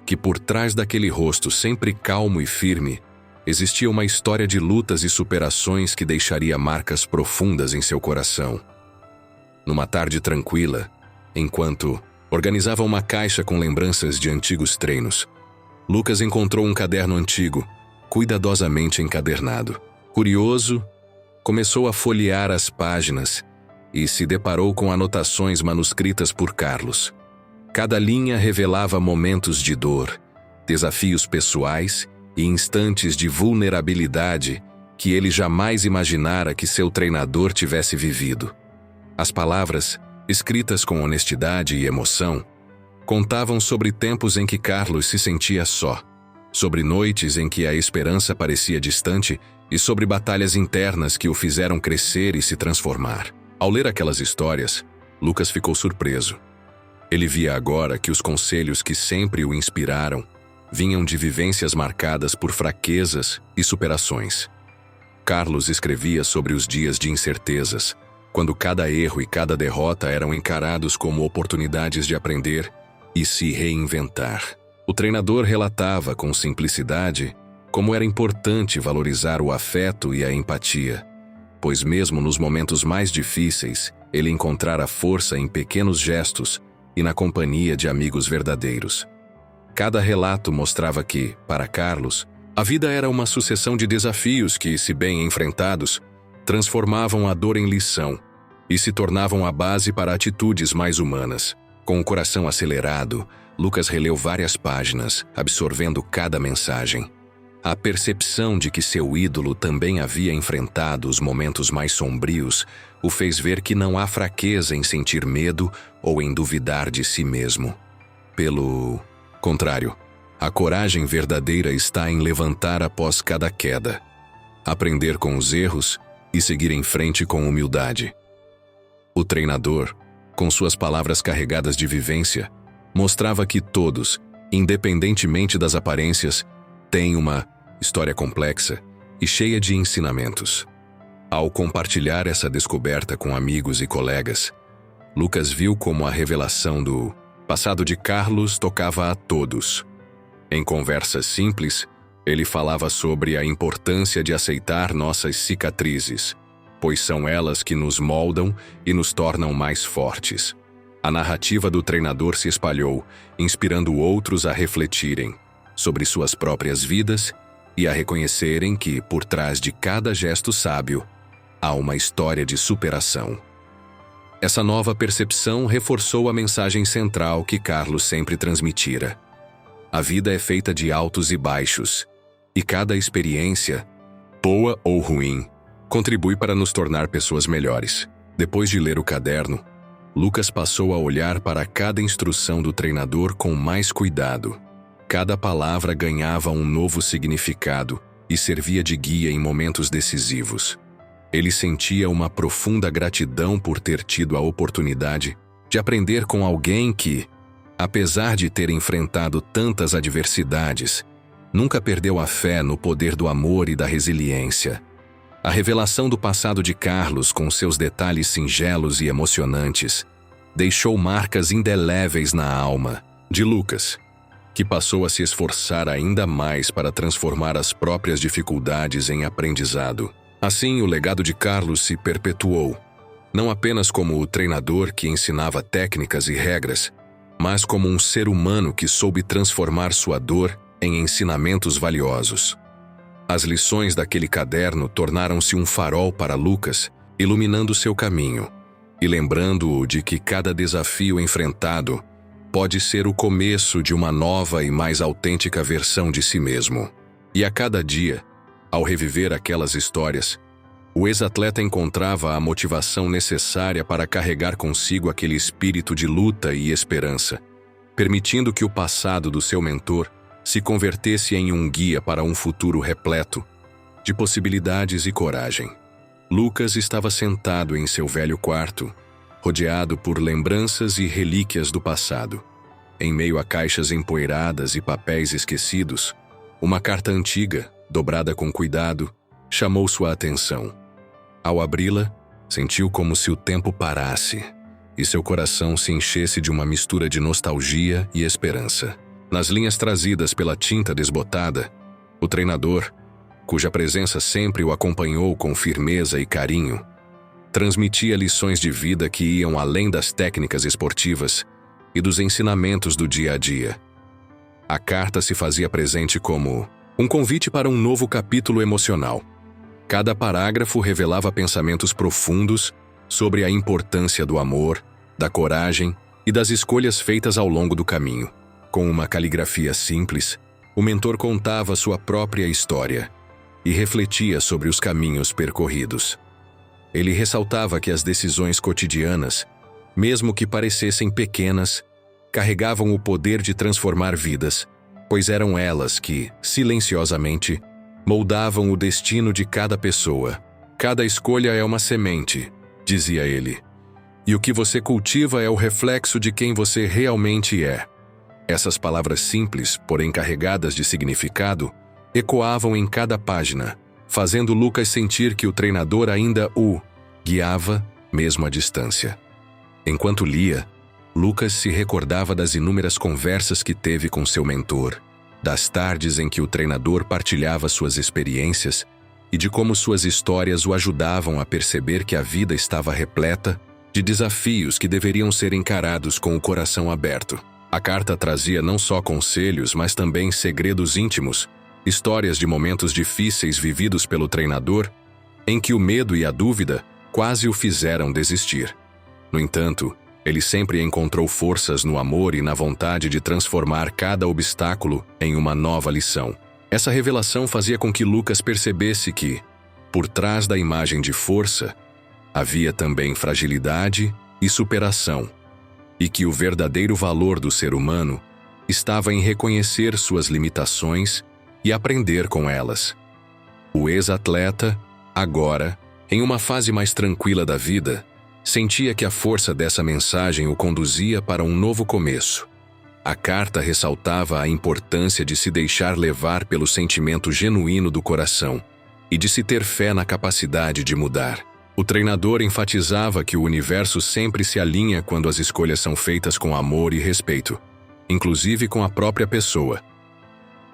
que por trás daquele rosto sempre calmo e firme, existia uma história de lutas e superações que deixaria marcas profundas em seu coração. Numa tarde tranquila, enquanto organizava uma caixa com lembranças de antigos treinos, Lucas encontrou um caderno antigo, cuidadosamente encadernado. Curioso, começou a folhear as páginas e se deparou com anotações manuscritas por Carlos. Cada linha revelava momentos de dor, desafios pessoais e instantes de vulnerabilidade que ele jamais imaginara que seu treinador tivesse vivido. As palavras, escritas com honestidade e emoção, contavam sobre tempos em que Carlos se sentia só, sobre noites em que a esperança parecia distante e sobre batalhas internas que o fizeram crescer e se transformar. Ao ler aquelas histórias, Lucas ficou surpreso. Ele via agora que os conselhos que sempre o inspiraram vinham de vivências marcadas por fraquezas e superações. Carlos escrevia sobre os dias de incertezas, quando cada erro e cada derrota eram encarados como oportunidades de aprender e se reinventar. O treinador relatava com simplicidade como era importante valorizar o afeto e a empatia, pois mesmo nos momentos mais difíceis, ele encontrara força em pequenos gestos e na companhia de amigos verdadeiros. Cada relato mostrava que, para Carlos, a vida era uma sucessão de desafios que, se bem enfrentados, transformavam a dor em lição e se tornavam a base para atitudes mais humanas. Com o coração acelerado, Lucas releu várias páginas, absorvendo cada mensagem. A percepção de que seu ídolo também havia enfrentado os momentos mais sombrios o fez ver que não há fraqueza em sentir medo ou em duvidar de si mesmo. Pelo contrário, a coragem verdadeira está em levantar após cada queda, aprender com os erros e seguir em frente com humildade. O treinador, com suas palavras carregadas de vivência, mostrava que todos, independentemente das aparências, têm uma história complexa e cheia de ensinamentos. Ao compartilhar essa descoberta com amigos e colegas, Lucas viu como a revelação do passado de Carlos tocava a todos. Em conversas simples, ele falava sobre a importância de aceitar nossas cicatrizes, pois são elas que nos moldam e nos tornam mais fortes. A narrativa do treinador se espalhou, inspirando outros a refletirem sobre suas próprias vidas e a reconhecerem que, por trás de cada gesto sábio, há uma história de superação. Essa nova percepção reforçou a mensagem central que Carlos sempre transmitira. A vida é feita de altos e baixos, e cada experiência, boa ou ruim, contribui para nos tornar pessoas melhores. Depois de ler o caderno, Lucas passou a olhar para cada instrução do treinador com mais cuidado. Cada palavra ganhava um novo significado e servia de guia em momentos decisivos. Ele sentia uma profunda gratidão por ter tido a oportunidade de aprender com alguém que, apesar de ter enfrentado tantas adversidades, nunca perdeu a fé no poder do amor e da resiliência. A revelação do passado de Carlos, com seus detalhes singelos e emocionantes, deixou marcas indeléveis na alma de Lucas, que passou a se esforçar ainda mais para transformar as próprias dificuldades em aprendizado. Assim, o legado de Carlos se perpetuou, não apenas como o treinador que ensinava técnicas e regras, mas como um ser humano que soube transformar sua dor em ensinamentos valiosos. As lições daquele caderno tornaram-se um farol para Lucas, iluminando seu caminho e lembrando-o de que cada desafio enfrentado pode ser o começo de uma nova e mais autêntica versão de si mesmo. E a cada dia, ao reviver aquelas histórias, o ex-atleta encontrava a motivação necessária para carregar consigo aquele espírito de luta e esperança, permitindo que o passado do seu mentor se convertesse em um guia para um futuro repleto de possibilidades e coragem. Lucas estava sentado em seu velho quarto, rodeado por lembranças e relíquias do passado. Em meio a caixas empoeiradas e papéis esquecidos, uma carta antiga, dobrada com cuidado, chamou sua atenção. Ao abri-la, sentiu como se o tempo parasse e seu coração se enchesse de uma mistura de nostalgia e esperança. Nas linhas trazidas pela tinta desbotada, o treinador, cuja presença sempre o acompanhou com firmeza e carinho, transmitia lições de vida que iam além das técnicas esportivas e dos ensinamentos do dia a dia. A carta se fazia presente como um convite para um novo capítulo emocional. Cada parágrafo revelava pensamentos profundos sobre a importância do amor, da coragem e das escolhas feitas ao longo do caminho. Com uma caligrafia simples, o mentor contava sua própria história e refletia sobre os caminhos percorridos. Ele ressaltava que as decisões cotidianas, mesmo que parecessem pequenas, carregavam o poder de transformar vidas, pois eram elas que, silenciosamente, moldavam o destino de cada pessoa. Cada escolha é uma semente, dizia ele, e o que você cultiva é o reflexo de quem você realmente é. Essas palavras simples, porém carregadas de significado, ecoavam em cada página, fazendo Lucas sentir que o treinador ainda o guiava, mesmo à distância. Enquanto lia, Lucas se recordava das inúmeras conversas que teve com seu mentor, das tardes em que o treinador partilhava suas experiências e de como suas histórias o ajudavam a perceber que a vida estava repleta de desafios que deveriam ser encarados com o coração aberto. A carta trazia não só conselhos, mas também segredos íntimos, histórias de momentos difíceis vividos pelo treinador, em que o medo e a dúvida quase o fizeram desistir. No entanto, ele sempre encontrou forças no amor e na vontade de transformar cada obstáculo em uma nova lição. Essa revelação fazia com que Lucas percebesse que, por trás da imagem de força, havia também fragilidade e superação, e que o verdadeiro valor do ser humano estava em reconhecer suas limitações e aprender com elas. O ex-atleta, agora, em uma fase mais tranquila da vida, sentia que a força dessa mensagem o conduzia para um novo começo. A carta ressaltava a importância de se deixar levar pelo sentimento genuíno do coração e de se ter fé na capacidade de mudar. O treinador enfatizava que o universo sempre se alinha quando as escolhas são feitas com amor e respeito, inclusive com a própria pessoa.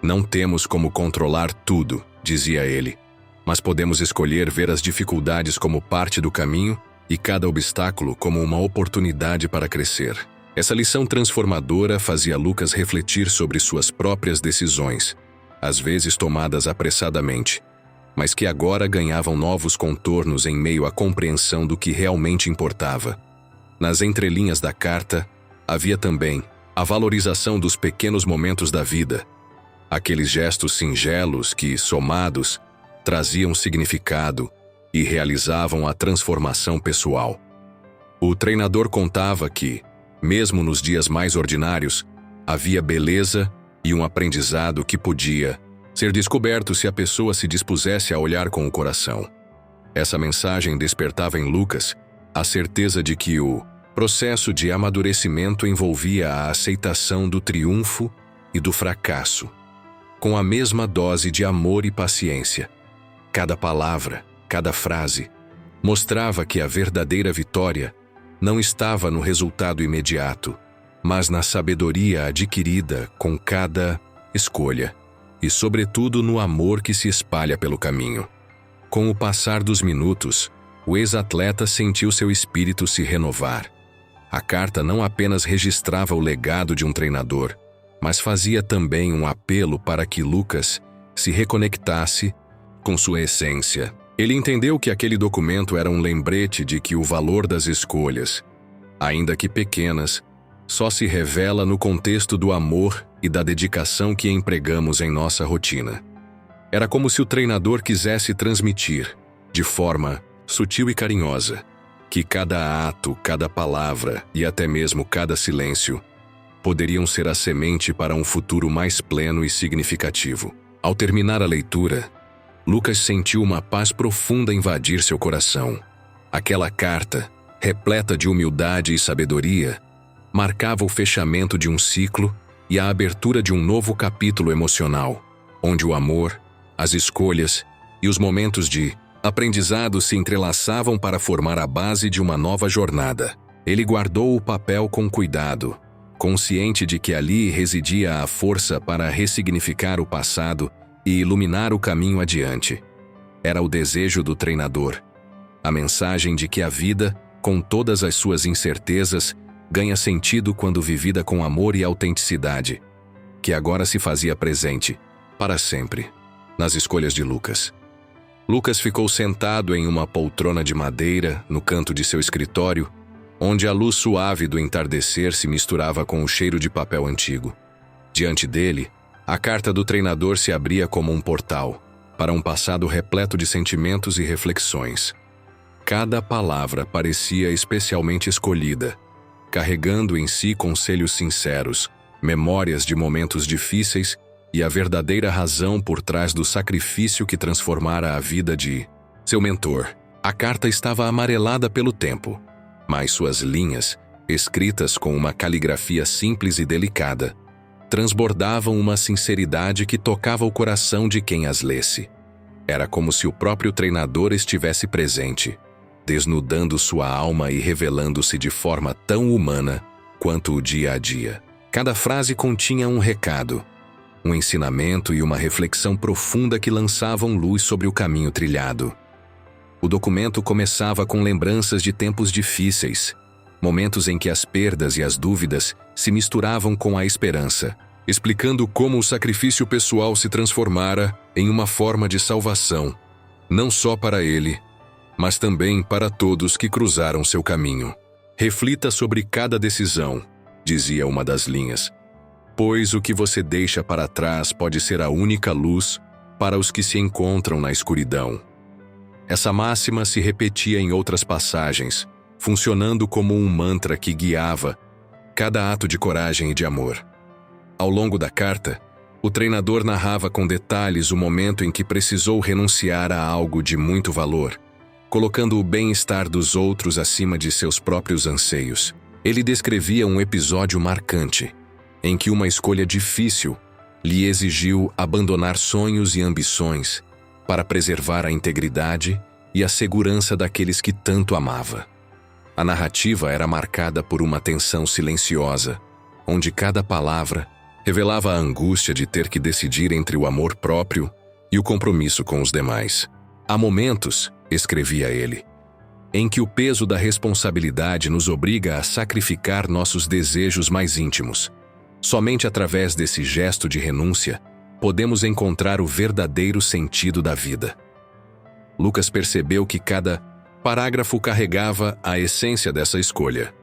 Não temos como controlar tudo, dizia ele, mas podemos escolher ver as dificuldades como parte do caminho e cada obstáculo como uma oportunidade para crescer. Essa lição transformadora fazia Lucas refletir sobre suas próprias decisões, às vezes tomadas apressadamente, mas que agora ganhavam novos contornos em meio à compreensão do que realmente importava. Nas entrelinhas da carta, havia também a valorização dos pequenos momentos da vida, aqueles gestos singelos que, somados, traziam significado e realizavam a transformação pessoal. O treinador contava que, mesmo nos dias mais ordinários, havia beleza e um aprendizado que podia ser descoberto se a pessoa se dispusesse a olhar com o coração. Essa mensagem despertava em Lucas a certeza de que o processo de amadurecimento envolvia a aceitação do triunfo e do fracasso, com a mesma dose de amor e paciência. Cada palavra, cada frase, mostrava que a verdadeira vitória não estava no resultado imediato, mas na sabedoria adquirida com cada escolha, e sobretudo no amor que se espalha pelo caminho. Com o passar dos minutos, o ex-atleta sentiu seu espírito se renovar. A carta não apenas registrava o legado de um treinador, mas fazia também um apelo para que Lucas se reconectasse com sua essência. Ele entendeu que aquele documento era um lembrete de que o valor das escolhas, ainda que pequenas, só se revela no contexto do amor e da dedicação que empregamos em nossa rotina. Era como se o treinador quisesse transmitir, de forma sutil e carinhosa, que cada ato, cada palavra e até mesmo cada silêncio poderiam ser a semente para um futuro mais pleno e significativo. Ao terminar a leitura, Lucas sentiu uma paz profunda invadir seu coração. Aquela carta, repleta de humildade e sabedoria, marcava o fechamento de um ciclo e a abertura de um novo capítulo emocional, onde o amor, as escolhas e os momentos de aprendizado se entrelaçavam para formar a base de uma nova jornada. Ele guardou o papel com cuidado, consciente de que ali residia a força para ressignificar o passado e iluminar o caminho adiante. Era o desejo do treinador, a mensagem de que a vida, com todas as suas incertezas, ganha sentido quando vivida com amor e autenticidade, que agora se fazia presente, para sempre, nas escolhas de Lucas. Lucas ficou sentado em uma poltrona de madeira, no canto de seu escritório, onde a luz suave do entardecer se misturava com o cheiro de papel antigo. Diante dele, a carta do treinador se abria como um portal, para um passado repleto de sentimentos e reflexões. Cada palavra parecia especialmente escolhida, carregando em si conselhos sinceros, memórias de momentos difíceis e a verdadeira razão por trás do sacrifício que transformara a vida de seu mentor. A carta estava amarelada pelo tempo, mas suas linhas, escritas com uma caligrafia simples e delicada, transbordavam uma sinceridade que tocava o coração de quem as lesse. Era como se o próprio treinador estivesse presente, desnudando sua alma e revelando-se de forma tão humana quanto o dia a dia. Cada frase continha um recado, um ensinamento e uma reflexão profunda que lançavam luz sobre o caminho trilhado. O documento começava com lembranças de tempos difíceis, momentos em que as perdas e as dúvidas se misturavam com a esperança, explicando como o sacrifício pessoal se transformara em uma forma de salvação, não só para ele, mas também para todos que cruzaram seu caminho. Reflita sobre cada decisão, dizia uma das linhas, pois o que você deixa para trás pode ser a única luz para os que se encontram na escuridão. Essa máxima se repetia em outras passagens, funcionando como um mantra que guiava cada ato de coragem e de amor. Ao longo da carta, o treinador narrava com detalhes o momento em que precisou renunciar a algo de muito valor, colocando o bem-estar dos outros acima de seus próprios anseios. Ele descrevia um episódio marcante, em que uma escolha difícil lhe exigiu abandonar sonhos e ambições para preservar a integridade e a segurança daqueles que tanto amava. A narrativa era marcada por uma tensão silenciosa, onde cada palavra revelava a angústia de ter que decidir entre o amor próprio e o compromisso com os demais. Há momentos, escrevia ele, em que o peso da responsabilidade nos obriga a sacrificar nossos desejos mais íntimos. Somente através desse gesto de renúncia podemos encontrar o verdadeiro sentido da vida. Lucas percebeu que cada parágrafo carregava a essência dessa escolha,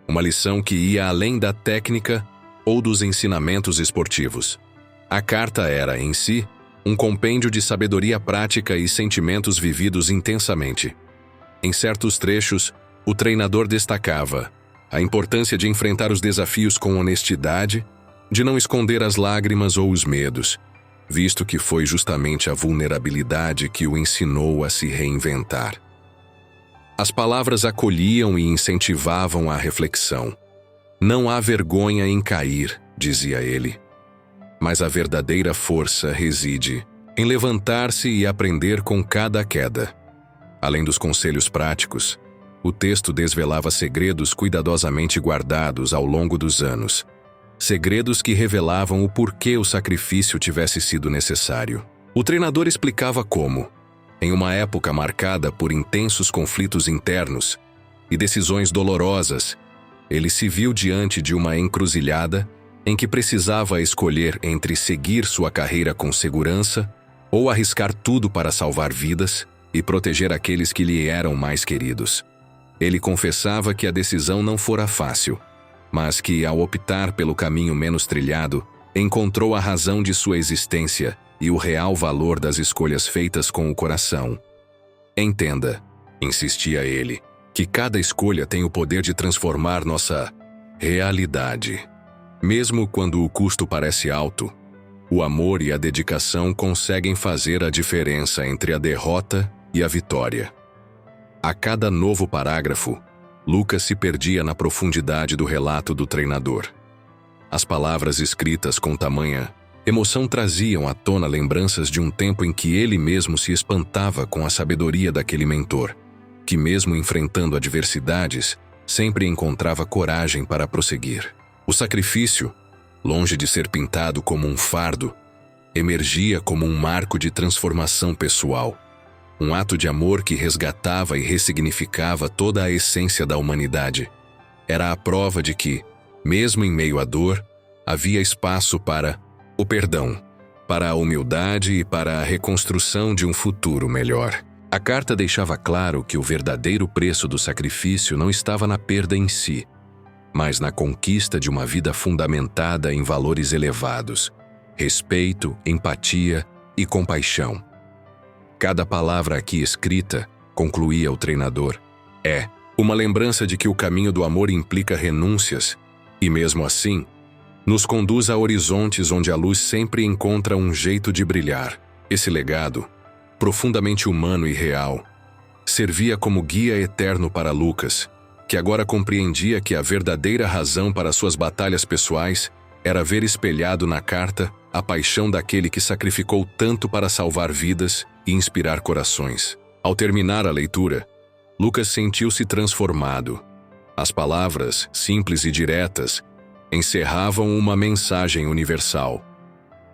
uma lição que ia além da técnica ou dos ensinamentos esportivos. A carta era, em si, um compêndio de sabedoria prática e sentimentos vividos intensamente. Em certos trechos, o treinador destacava a importância de enfrentar os desafios com honestidade, de não esconder as lágrimas ou os medos, visto que foi justamente a vulnerabilidade que o ensinou a se reinventar. As palavras acolhiam e incentivavam a reflexão. Não há vergonha em cair, dizia ele, mas a verdadeira força reside em levantar-se e aprender com cada queda. Além dos conselhos práticos, o texto desvelava segredos cuidadosamente guardados ao longo dos anos. Segredos que revelavam o porquê o sacrifício tivesse sido necessário. O treinador explicava como, em uma época marcada por intensos conflitos internos e decisões dolorosas, ele se viu diante de uma encruzilhada em que precisava escolher entre seguir sua carreira com segurança ou arriscar tudo para salvar vidas e proteger aqueles que lhe eram mais queridos. Ele confessava que a decisão não fora fácil, mas que, ao optar pelo caminho menos trilhado, encontrou a razão de sua existência e o real valor das escolhas feitas com o coração. Entenda, insistia ele, que cada escolha tem o poder de transformar nossa realidade. Mesmo quando o custo parece alto, o amor e a dedicação conseguem fazer a diferença entre a derrota e a vitória. A cada novo parágrafo, Lucas se perdia na profundidade do relato do treinador. As palavras escritas com tamanha emoção traziam à tona lembranças de um tempo em que ele mesmo se espantava com a sabedoria daquele mentor, que mesmo enfrentando adversidades, sempre encontrava coragem para prosseguir. O sacrifício, longe de ser pintado como um fardo, emergia como um marco de transformação pessoal, um ato de amor que resgatava e ressignificava toda a essência da humanidade. Era a prova de que, mesmo em meio à dor, havia espaço para o perdão, para a humildade e para a reconstrução de um futuro melhor. A carta deixava claro que o verdadeiro preço do sacrifício não estava na perda em si, mas na conquista de uma vida fundamentada em valores elevados, respeito, empatia e compaixão. Cada palavra aqui escrita, concluía o treinador, é uma lembrança de que o caminho do amor implica renúncias e, mesmo assim, nos conduz a horizontes onde a luz sempre encontra um jeito de brilhar. Esse legado, profundamente humano e real, servia como guia eterno para Lucas, que agora compreendia que a verdadeira razão para suas batalhas pessoais era ver espelhado na carta a paixão daquele que sacrificou tanto para salvar vidas e inspirar corações. Ao terminar a leitura, Lucas sentiu-se transformado. As palavras, simples e diretas, encerravam uma mensagem universal.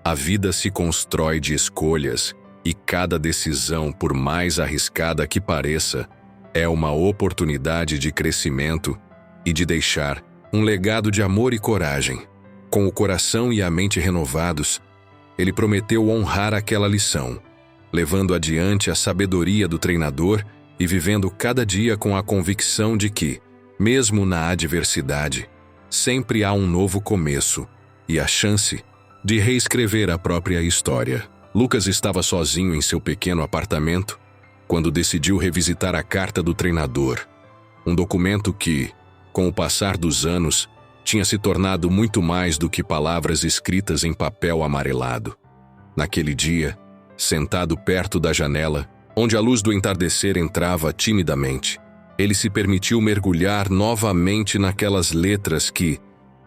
A vida se constrói de escolhas, e cada decisão, por mais arriscada que pareça, é uma oportunidade de crescimento e de deixar um legado de amor e coragem. Com o coração e a mente renovados, ele prometeu honrar aquela lição, levando adiante a sabedoria do treinador e vivendo cada dia com a convicção de que, mesmo na adversidade, sempre há um novo começo e a chance de reescrever a própria história. Lucas estava sozinho em seu pequeno apartamento quando decidiu revisitar a carta do treinador, um documento que, com o passar dos anos, tinha se tornado muito mais do que palavras escritas em papel amarelado. Naquele dia, sentado perto da janela, onde a luz do entardecer entrava timidamente, ele se permitiu mergulhar novamente naquelas letras que,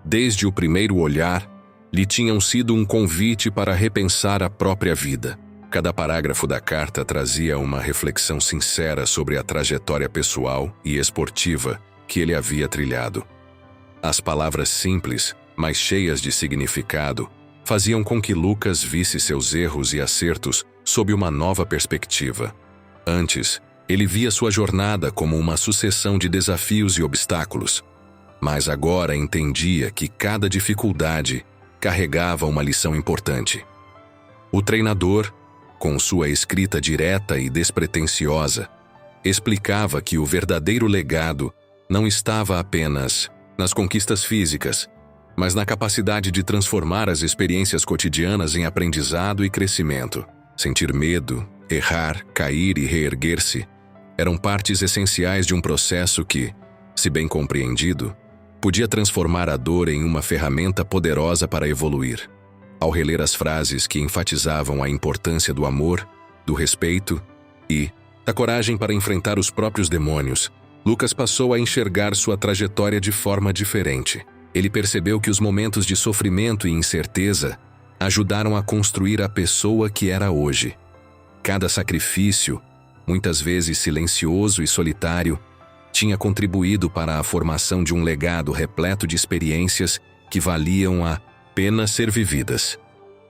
desde o primeiro olhar, lhe tinham sido um convite para repensar a própria vida. Cada parágrafo da carta trazia uma reflexão sincera sobre a trajetória pessoal e esportiva que ele havia trilhado. As palavras simples, mas cheias de significado, faziam com que Lucas visse seus erros e acertos sob uma nova perspectiva. Antes, ele via sua jornada como uma sucessão de desafios e obstáculos, mas agora entendia que cada dificuldade carregava uma lição importante. O treinador, com sua escrita direta e despretensiosa, explicava que o verdadeiro legado não estava apenas nas conquistas físicas, mas na capacidade de transformar as experiências cotidianas em aprendizado e crescimento. Sentir medo, errar, cair e reerguer-se eram partes essenciais de um processo que, se bem compreendido, podia transformar a dor em uma ferramenta poderosa para evoluir. Ao reler as frases que enfatizavam a importância do amor, do respeito e da coragem para enfrentar os próprios demônios, Lucas passou a enxergar sua trajetória de forma diferente. Ele percebeu que os momentos de sofrimento e incerteza ajudaram a construir a pessoa que era hoje. Cada sacrifício, muitas vezes silencioso e solitário, tinha contribuído para a formação de um legado repleto de experiências que valiam a pena ser vividas.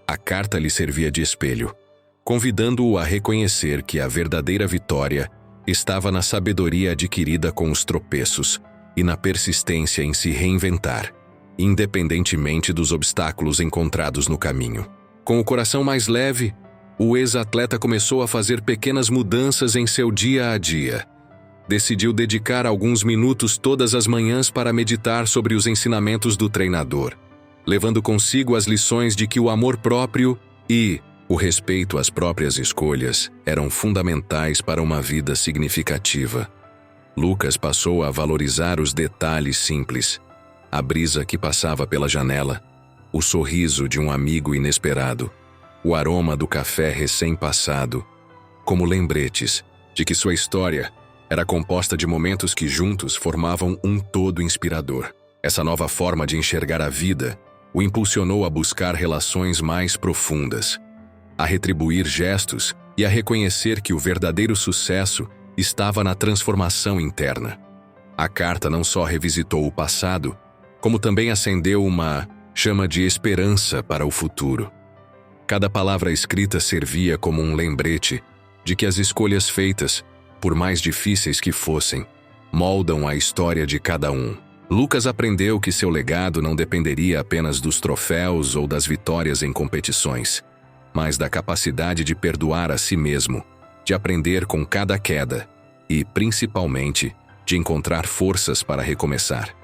A carta lhe servia de espelho, convidando-o a reconhecer que a verdadeira vitória estava na sabedoria adquirida com os tropeços e na persistência em se reinventar, independentemente dos obstáculos encontrados no caminho. Com o coração mais leve, o ex-atleta começou a fazer pequenas mudanças em seu dia a dia. Decidiu dedicar alguns minutos todas as manhãs para meditar sobre os ensinamentos do treinador, levando consigo as lições de que o amor próprio e o respeito às próprias escolhas eram fundamentais para uma vida significativa. Lucas passou a valorizar os detalhes simples, a brisa que passava pela janela, o sorriso de um amigo inesperado, o aroma do café recém-passado, como lembretes de que sua história era composta de momentos que juntos formavam um todo inspirador. Essa nova forma de enxergar a vida o impulsionou a buscar relações mais profundas, a retribuir gestos e a reconhecer que o verdadeiro sucesso estava na transformação interna. A carta não só revisitou o passado, como também acendeu uma chama de esperança para o futuro. Cada palavra escrita servia como um lembrete de que as escolhas feitas, por mais difíceis que fossem, moldam a história de cada um. Lucas aprendeu que seu legado não dependeria apenas dos troféus ou das vitórias em competições, mas da capacidade de perdoar a si mesmo, de aprender com cada queda e, principalmente, de encontrar forças para recomeçar.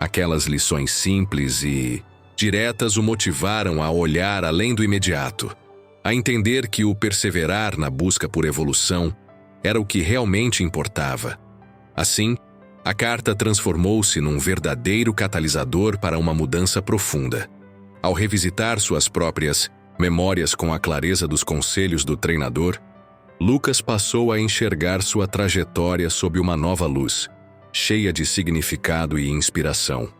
Aquelas lições simples e diretas o motivaram a olhar além do imediato, a entender que o perseverar na busca por evolução era o que realmente importava. Assim, a carta transformou-se num verdadeiro catalisador para uma mudança profunda. Ao revisitar suas próprias memórias com a clareza dos conselhos do treinador, Lucas passou a enxergar sua trajetória sob uma nova luz, cheia de significado e inspiração.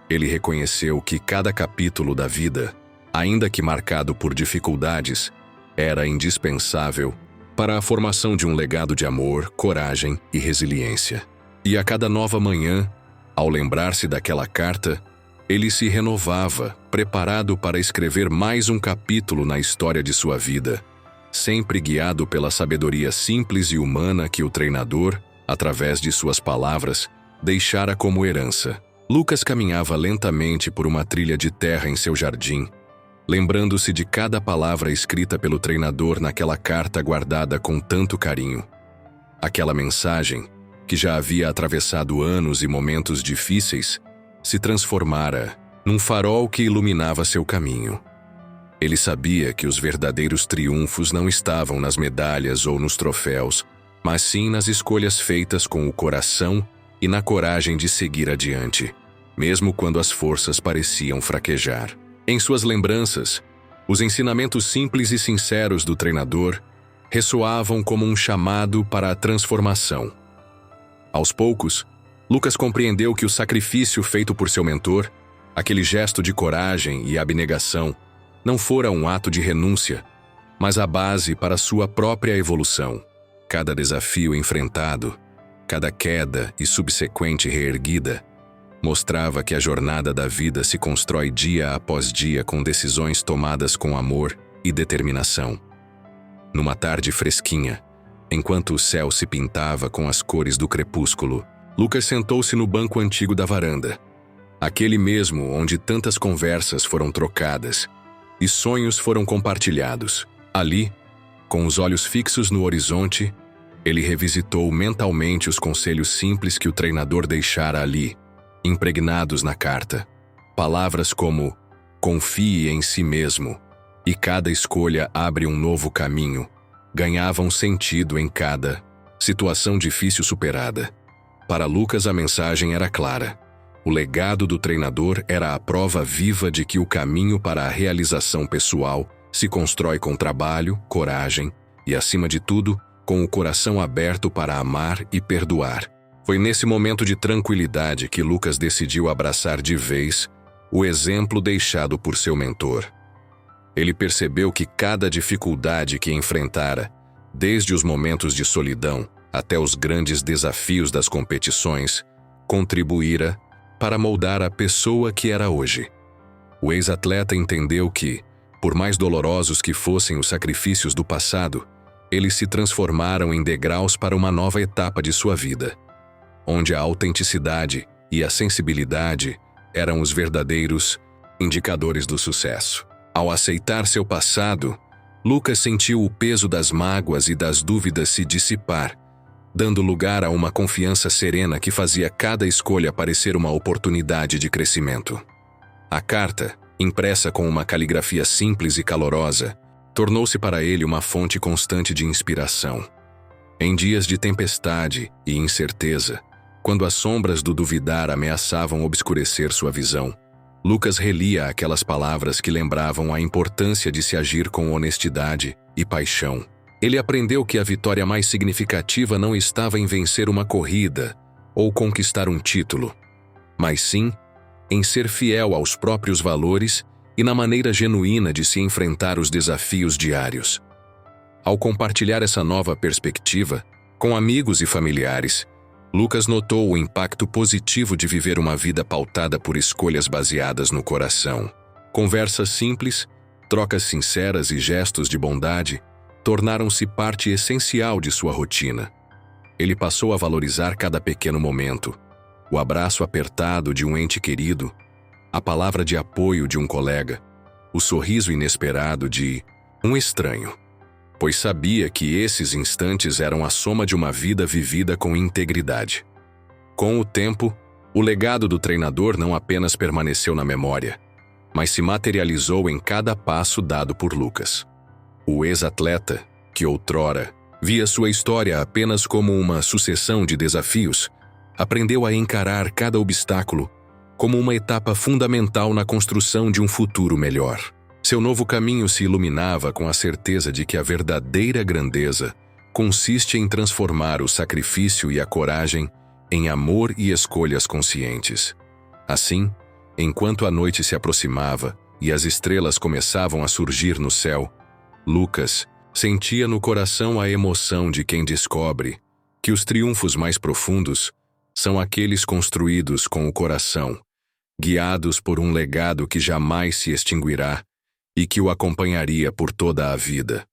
Ele reconheceu que cada capítulo da vida, ainda que marcado por dificuldades, era indispensável para a formação de um legado de amor, coragem e resiliência. E a cada nova manhã, ao lembrar-se daquela carta, ele se renovava, preparado para escrever mais um capítulo na história de sua vida, sempre guiado pela sabedoria simples e humana que o treinador, através de suas palavras, deixara como herança. Lucas caminhava lentamente por uma trilha de terra em seu jardim, lembrando-se de cada palavra escrita pelo treinador naquela carta guardada com tanto carinho. Aquela mensagem, que já havia atravessado anos e momentos difíceis, se transformara num farol que iluminava seu caminho. Ele sabia que os verdadeiros triunfos não estavam nas medalhas ou nos troféus, mas sim nas escolhas feitas com o coração e na coragem de seguir adiante, mesmo quando as forças pareciam fraquejar. Em suas lembranças, os ensinamentos simples e sinceros do treinador ressoavam como um chamado para a transformação. Aos poucos, Lucas compreendeu que o sacrifício feito por seu mentor, aquele gesto de coragem e abnegação, não fora um ato de renúncia, mas a base para sua própria evolução. Cada desafio enfrentado, cada queda e subsequente reerguida, mostrava que a jornada da vida se constrói dia após dia com decisões tomadas com amor e determinação. Numa tarde fresquinha, enquanto o céu se pintava com as cores do crepúsculo, Lucas sentou-se no banco antigo da varanda, aquele mesmo onde tantas conversas foram trocadas e sonhos foram compartilhados. Ali, com os olhos fixos no horizonte, ele revisitou mentalmente os conselhos simples que o treinador deixara ali, impregnados na carta. Palavras como "confie em si mesmo" e "cada escolha abre um novo caminho" ganhavam sentido em cada situação difícil superada. Para Lucas, a mensagem era clara. O legado do treinador era a prova viva de que o caminho para a realização pessoal se constrói com trabalho, coragem e, acima de tudo, com o coração aberto para amar e perdoar. Foi nesse momento de tranquilidade que Lucas decidiu abraçar de vez o exemplo deixado por seu mentor. Ele percebeu que cada dificuldade que enfrentara, desde os momentos de solidão até os grandes desafios das competições, contribuíra para moldar a pessoa que era hoje. O ex-atleta entendeu que, por mais dolorosos que fossem os sacrifícios do passado, eles se transformaram em degraus para uma nova etapa de sua vida, onde a autenticidade e a sensibilidade eram os verdadeiros indicadores do sucesso. Ao aceitar seu passado, Lucas sentiu o peso das mágoas e das dúvidas se dissipar, dando lugar a uma confiança serena que fazia cada escolha parecer uma oportunidade de crescimento. A carta, impressa com uma caligrafia simples e calorosa, tornou-se para ele uma fonte constante de inspiração. Em dias de tempestade e incerteza, quando as sombras do duvidar ameaçavam obscurecer sua visão, Lucas relia aquelas palavras que lembravam a importância de se agir com honestidade e paixão. Ele aprendeu que a vitória mais significativa não estava em vencer uma corrida ou conquistar um título, mas sim em ser fiel aos próprios valores e na maneira genuína de se enfrentar os desafios diários. Ao compartilhar essa nova perspectiva com amigos e familiares, Lucas notou o impacto positivo de viver uma vida pautada por escolhas baseadas no coração. Conversas simples, trocas sinceras e gestos de bondade tornaram-se parte essencial de sua rotina. Ele passou a valorizar cada pequeno momento, o abraço apertado de um ente querido, a palavra de apoio de um colega, o sorriso inesperado de um estranho, pois sabia que esses instantes eram a soma de uma vida vivida com integridade. Com o tempo, o legado do treinador não apenas permaneceu na memória, mas se materializou em cada passo dado por Lucas. O ex-atleta, que outrora via sua história apenas como uma sucessão de desafios, aprendeu a encarar cada obstáculo como uma etapa fundamental na construção de um futuro melhor. Seu novo caminho se iluminava com a certeza de que a verdadeira grandeza consiste em transformar o sacrifício e a coragem em amor e escolhas conscientes. Assim, enquanto a noite se aproximava e as estrelas começavam a surgir no céu, Lucas Sentia no coração a emoção de quem descobre que os triunfos mais profundos são aqueles construídos com o coração, guiados por um legado que jamais se extinguirá e que o acompanharia por toda a vida.